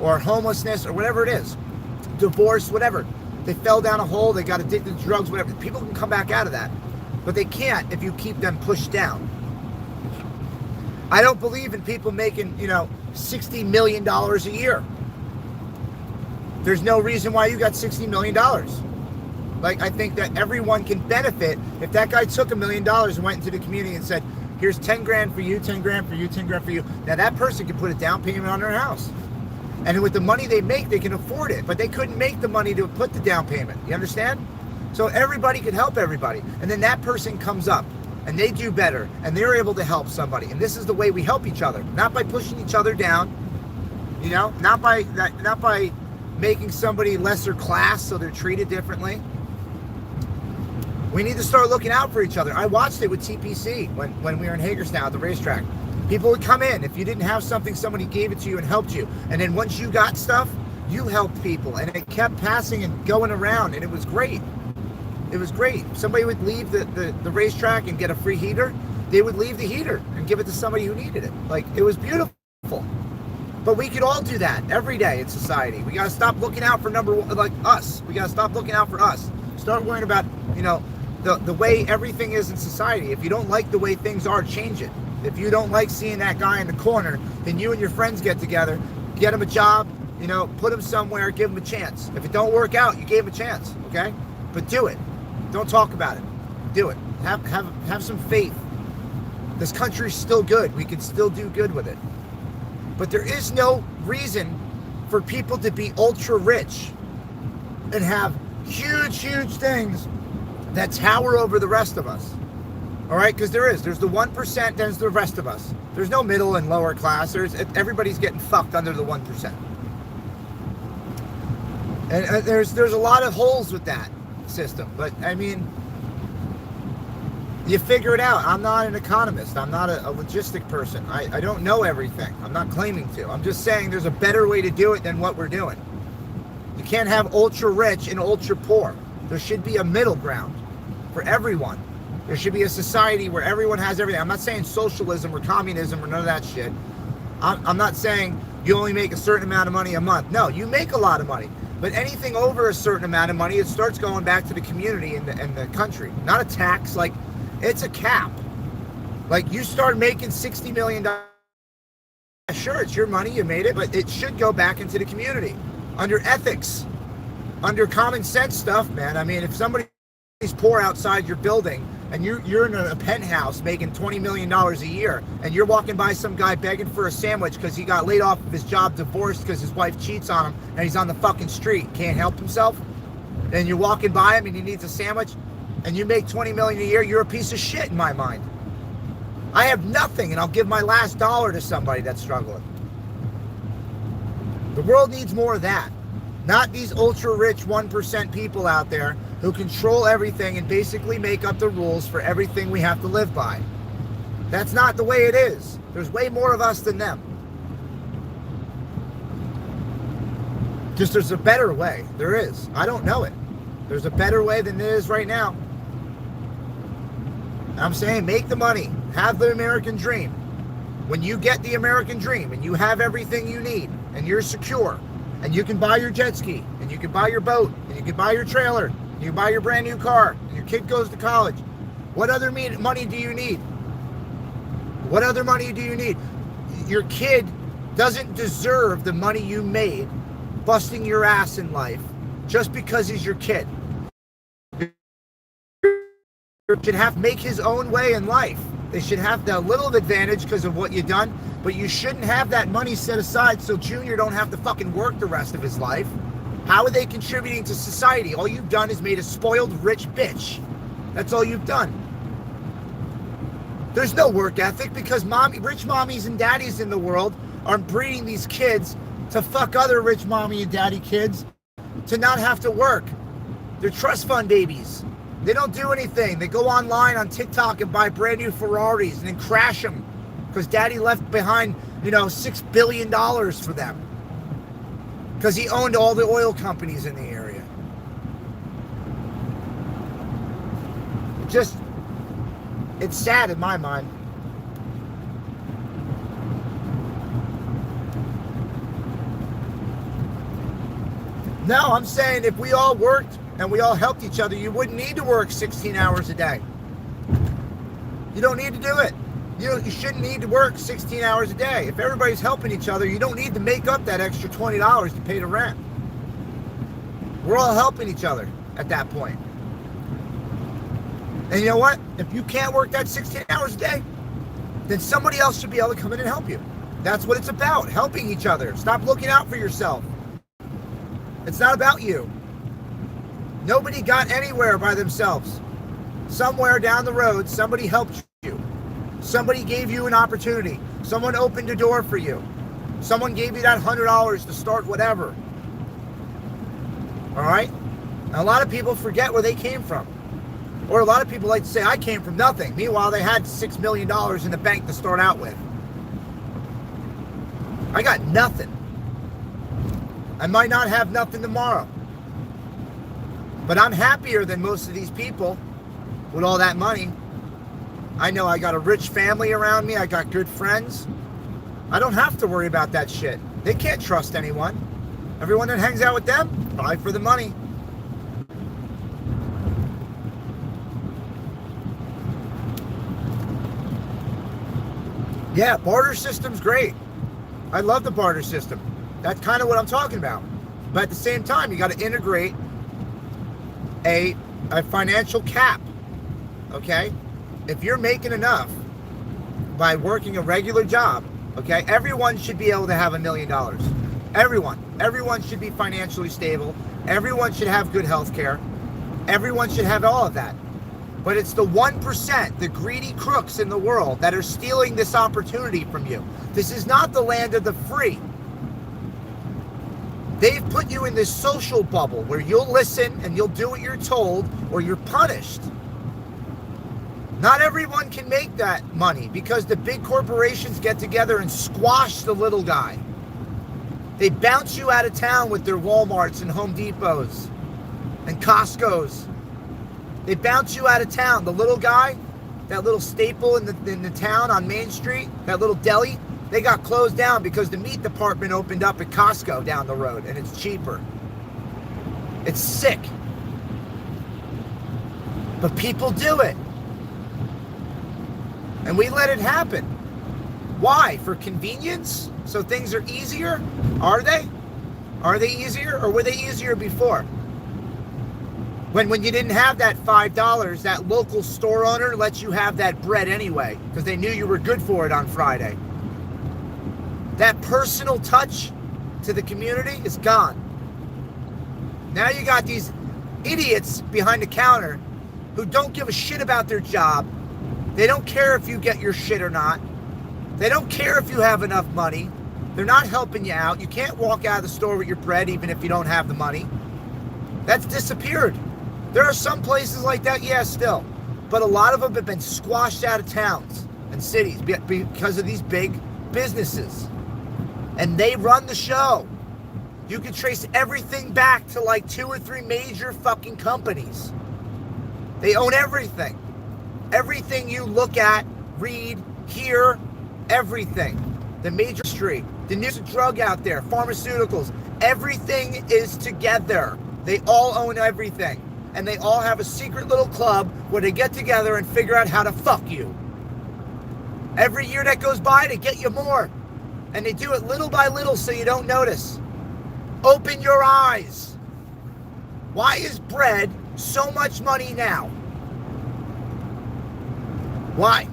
[SPEAKER 1] or homelessness or whatever it is, divorce, whatever. They fell down a hole, they got addicted to drugs, whatever. People can come back out of that, but they can't if you keep them pushed down. I don't believe in people making, $60 million a year. There's no reason why you got $60 million. Like, I think that everyone can benefit if that guy took $1 million and went into the community and said, here's 10 grand for you, 10 grand for you, 10 grand for you. Now that person can put a down payment on their house. And with the money they make, they can afford it. But they couldn't make the money to put the down payment. You understand? So everybody can help everybody. And then that person comes up and they do better and they're able to help somebody. And this is the way we help each other. Not by pushing each other down, not by making somebody lesser class so they're treated differently. We need to start looking out for each other. I watched it with TPC when we were in Hagerstown at the racetrack. People would come in. If you didn't have something, somebody gave it to you and helped you. And then once you got stuff, you helped people. And it kept passing and going around. And it was great. It was great. Somebody would leave the racetrack and get a free heater. They would leave the heater and give it to somebody who needed it. Like, it was beautiful. But we could all do that every day in society. We got to stop looking out for number one, like us. We got to stop looking out for us. Start worrying about, the way everything is in society. If you don't like the way things are, change it. If you don't like seeing that guy in the corner, then you and your friends get together, get him a job, put him somewhere, give him a chance. If it don't work out, you gave him a chance, okay? But do it. Don't talk about it. Do it. Have some faith. This country's still good. We can still do good with it. But there is no reason for people to be ultra rich and have huge, huge things that tower over the rest of us. All right? Because there's the 1%, there's the rest of us. There's no middle and lower class. Everybody's getting fucked under the 1%. And there's a lot of holes with that system. But, you figure it out. I'm not an economist. I'm not a logistic person. I don't know everything. I'm not claiming to. I'm just saying there's a better way to do it than what we're doing. You can't have ultra rich and ultra poor. There should be a middle ground for everyone. There should be a society where everyone has everything. I'm not saying socialism or communism or none of that shit. I'm not saying you only make a certain amount of money a month. No, you make a lot of money. But anything over a certain amount of money, it starts going back to the community and the country. Not a tax, it's a cap. Like, you start making $60 million. Sure, it's your money, you made it, but it should go back into the community under ethics, under common sense stuff, man. I mean, if somebody's poor outside your building and you're in a penthouse making $20 million a year and you're walking by some guy begging for a sandwich because he got laid off of his job, divorced because his wife cheats on him, and he's on the fucking street, can't help himself, and you're walking by him and he needs a sandwich, and you make $20 million a year, you're a piece of shit in my mind. I have nothing, and I'll give my last dollar to somebody that's struggling. The world needs more of that. Not these ultra-rich 1% people out there who control everything and basically make up the rules for everything we have to live by. That's not the way it is. There's way more of us than them. Just there's a better way. There is. I don't know it. There's a better way than there is right now. I'm saying make the money. Have the American dream. When you get the American dream and you have everything you need and you're secure and you can buy your jet ski and you can buy your boat and you can buy your trailer and you buy your brand new car and your kid goes to college, what other money do you need? What other money do you need? Your kid doesn't deserve the money you made busting your ass in life just because he's your kid. Should have make his own way in life. They should have that little advantage because of what you've done, but you shouldn't have that money set aside so Junior don't have to fucking work the rest of his life. How are they contributing to society? All you've done is made a spoiled rich bitch. That's all you've done. There's no work ethic because rich mommies and daddies in the world are breeding these kids to fuck other rich mommy and daddy kids to not have to work. They're trust fund babies. They don't do anything. They go online on TikTok and buy brand new Ferraris and then crash them because daddy left behind, $6 billion for them because he owned all the oil companies in the area. It's sad in my mind. No, I'm saying if we all worked and we all helped each other, you wouldn't need to work 16 hours a day. You don't need to do it. You shouldn't need to work 16 hours a day. If everybody's helping each other, you don't need to make up that extra $20 to pay the rent. We're all helping each other at that point. And you know what? If you can't work that 16 hours a day, then somebody else should be able to come in and help you. That's what it's about, helping each other. Stop looking out for yourself. It's not about you. Nobody got anywhere by themselves. Somewhere down the road, somebody helped you. Somebody gave you an opportunity. Someone opened a door for you. Someone gave you that $100 to start whatever. All right? And a lot of people forget where they came from. Or a lot of people like to say, I came from nothing. Meanwhile, they had $6 million in the bank to start out with. I got nothing. I might not have nothing tomorrow. But I'm happier than most of these people with all that money. I know I got a rich family around me. I got good friends. I don't have to worry about that shit. They can't trust anyone. Everyone that hangs out with them, probably for the money. Yeah, barter system's great. I love the barter system. That's kind of what I'm talking about. But at the same time, you got to integrate a financial cap, okay? If you're making enough by working a regular job, okay, everyone should be able to have $1 million. Everyone should be financially stable. Everyone should have good health care. Everyone should have all of that. But it's the 1%, the greedy crooks in the world that are stealing this opportunity from you. This is not the land of the free. They've put you in this social bubble where you'll listen and you'll do what you're told or you're punished. Not everyone can make that money because the big corporations get together and squash the little guy. They bounce you out of town with their Walmarts and Home Depots and Costco's. They bounce you out of town. The little guy, that little staple in the town on Main Street, that little deli, they got closed down because the meat department opened up at Costco down the road and it's cheaper. It's sick. But people do it. And we let it happen. Why? For convenience? So things are easier? Are they? Are they easier, or were they easier before? When you didn't have that $5, that local store owner lets you have that bread anyway, because they knew you were good for it on Friday. That personal touch to the community is gone. Now you got these idiots behind the counter who don't give a shit about their job. They don't care if you get your shit or not. They don't care if you have enough money. They're not helping you out. You can't walk out of the store with your bread even if you don't have the money. That's disappeared. There are some places like that, yeah, still. But a lot of them have been squashed out of towns and cities because of these big businesses. And they run the show. You can trace everything back to like 2 or 3 major fucking companies. They own everything. Everything you look at, read, hear, everything. The major industry, the news of drug out there, pharmaceuticals, everything is together. They all own everything. And they all have a secret little club where they get together and figure out how to fuck you. Every year that goes by, they get you more. And they do it little by little so you don't notice. Open your eyes. Why is bread so much money now? Why?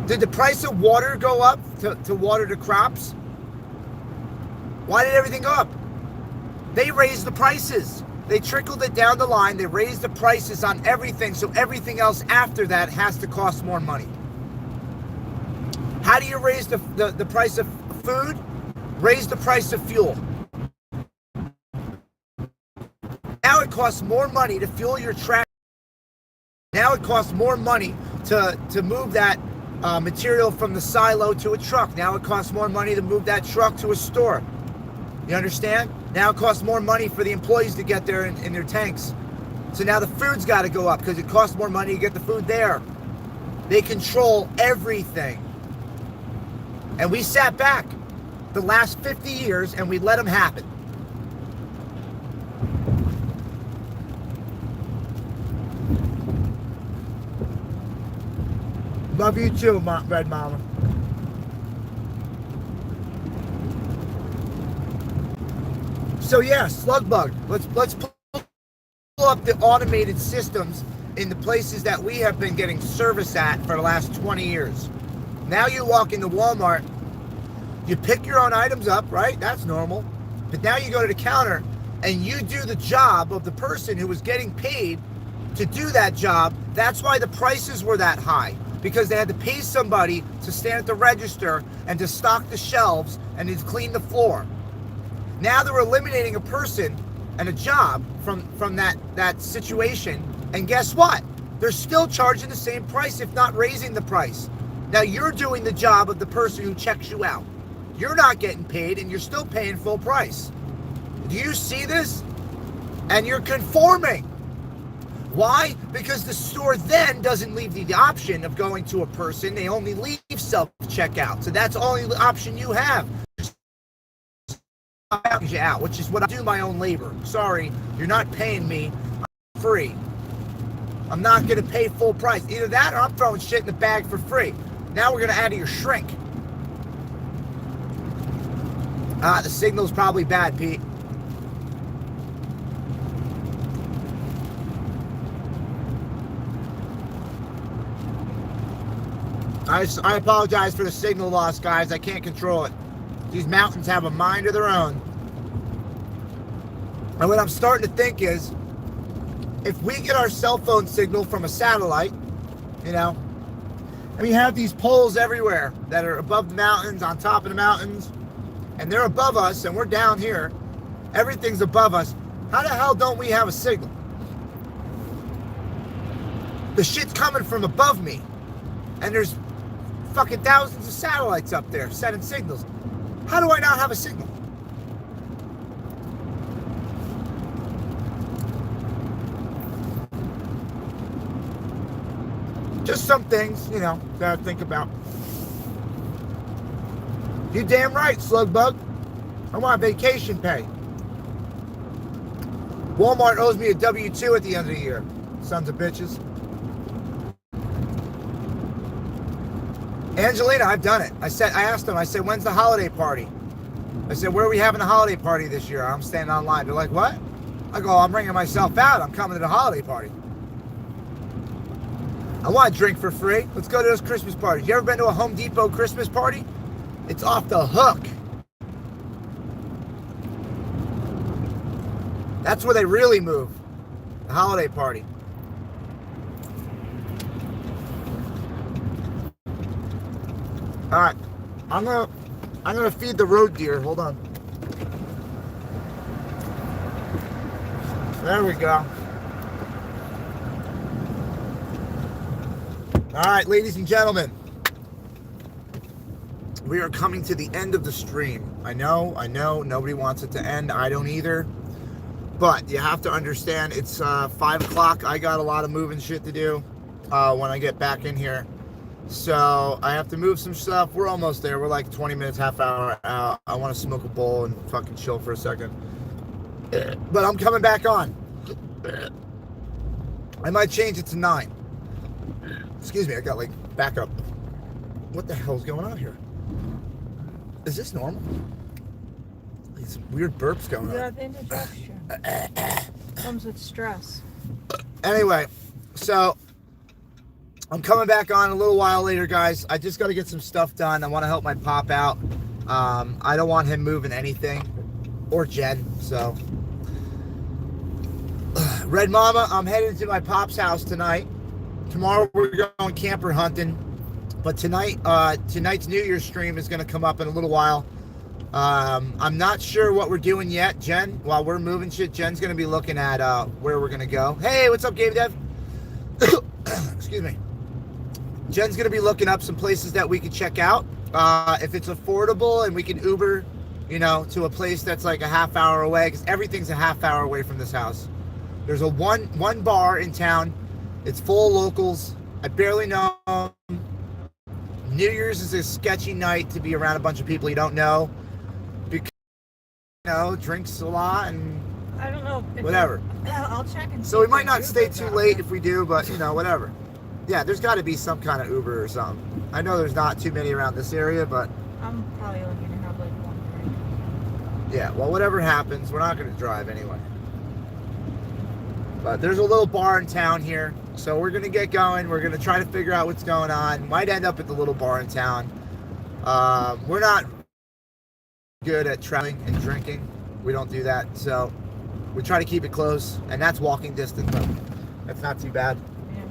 [SPEAKER 1] Did the price of water go up to water the crops? Why did everything go up? They raised the prices. They trickled it down the line. They raised the prices on everything, so everything else after that has to cost more money. How do you raise the price of food? Raise the price of fuel. Now it costs more money to fuel your tractor. Now it costs more money to move that material from the silo to a truck. Now it costs more money to move that truck to a store. You understand? Now it costs more money for the employees to get there in their tanks. So now the food's got to go up because it costs more money to get the food there. They control everything. And we sat back the last 50 years and we let them happen. Love you too, Red Mama. So yeah, slug bug. Let's pull up the automated systems in the places that we have been getting service at for the last 20 years. Now you walk into Walmart, you pick your own items up, right? That's normal. But now you go to the counter and you do the job of the person who was getting paid to do that job. That's why the prices were that high, because they had to pay somebody to stand at the register and to stock the shelves and to clean the floor. Now they're eliminating a person and a job from that situation, and guess what? They're still charging the same price, if not raising the price. Now you're doing the job of the person who checks you out. You're not getting paid and you're still paying full price. Do you see this? And you're conforming. Why? Because the store then doesn't leave the option of going to a person. They only leave self-checkout. So that's the only option you have. You out, which is what I do, my own labor. Sorry, you're not paying me. I'm free. I'm not going to pay full price. Either that or I'm throwing shit in the bag for free. Now we're going to add to your shrink. The signal's probably bad, Pete. I apologize for the signal loss, guys. I can't control it. These mountains have a mind of their own. And what I'm starting to think is, if we get our cell phone signal from a satellite, and we have these poles everywhere that are above the mountains, on top of the mountains, and they're above us, and we're down here. Everything's above us. How the hell don't we have a signal? The shit's coming from above me, and there's fucking thousands of satellites up there sending signals. How do I not have a signal? Just some things, that I think about. You damn right, Slugbug. I want vacation pay. Walmart owes me a W-2 at the end of the year. Sons of bitches. Angelina, I've done it. I asked them, I said, when's the holiday party? I said, where are we having a holiday party this year? I'm standing online. They're like, what? I go, I'm bringing myself out. I'm coming to the holiday party. I want to drink for free. Let's go to those Christmas parties. You ever been to a Home Depot Christmas party? It's off the hook. That's where they really move. The holiday party. All right, I'm gonna feed the road deer. Hold on. There we go. All right, ladies and gentlemen, we are coming to the end of the stream. I know, nobody wants it to end. I don't either. But you have to understand, it's 5 o'clock. I got a lot of moving shit to do when I get back in here. So I have to move some stuff. We're almost there. We're like 20 minutes, half hour out. I want to smoke a bowl and fucking chill for a second. But I'm coming back on. I might change it to 9. Excuse me, I got like backup. What the hell's going on here? Is this normal? These weird burps going on.
[SPEAKER 3] You have indigestion. Comes with stress.
[SPEAKER 1] Anyway, so I'm coming back on a little while later, guys. I just got to get some stuff done. I want to help my pop out. I don't want him moving anything, or Jen. So, Red Mama, I'm heading to my pop's house tonight. Tomorrow we're going camper hunting, but tonight's New Year's stream is going to come up in a little while. I'm not sure what we're doing yet, Jen. While we're moving shit, Jen's going to be looking at where we're going to go. Hey, what's up, Gabe Dev? Excuse me. Jen's going to be looking up some places that we could check out. If it's affordable and we can Uber, to a place that's like a half hour away, because everything's a half hour away from this house. There's a one bar in town. It's full of locals. I barely know them. New Year's is a sketchy night to be around a bunch of people you don't know. Because, drinks a lot and
[SPEAKER 3] I don't know.
[SPEAKER 1] whatever.
[SPEAKER 3] I'll check and see.
[SPEAKER 1] So we
[SPEAKER 3] if
[SPEAKER 1] might not
[SPEAKER 3] Uber
[SPEAKER 1] stay
[SPEAKER 3] got
[SPEAKER 1] too
[SPEAKER 3] it.
[SPEAKER 1] late if we do, but, whatever. Yeah, there's got to be some kind of Uber or something. I know there's not too many around this area, but
[SPEAKER 3] I'm probably only going to have like one drink.
[SPEAKER 1] yeah, well, whatever happens, we're not going to drive anyway. But there's a little bar in town here, so we're going to get going. We're going to try to figure out what's going on. Might end up at the little bar in town. We're not good at traveling and drinking. We don't do that, so we try to keep it close, and that's walking distance. That's not too bad.
[SPEAKER 3] Yeah.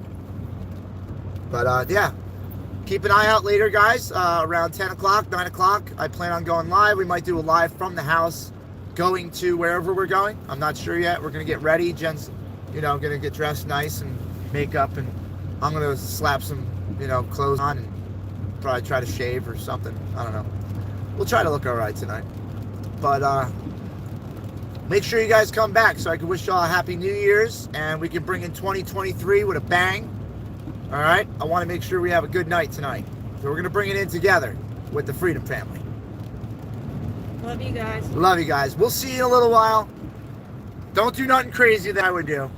[SPEAKER 1] But yeah, keep an eye out later, guys. Around 10 o'clock, 9 o'clock, I plan on going live. We might do a live from the house, going to wherever we're going. I'm not sure yet. We're going to get ready. Jen's, going to get dressed nice and makeup, and I'm going to slap some, clothes on and probably try to shave or something. I don't know. We'll try to look all right tonight. But make sure you guys come back so I can wish y'all a happy New Year's, and we can bring in 2023 with a bang. All right? I want to make sure we have a good night tonight. So we're going to bring it in together with the Freedom Family.
[SPEAKER 3] Love you guys.
[SPEAKER 1] Love you guys. We'll see you in a little while. Don't do nothing crazy that I would do.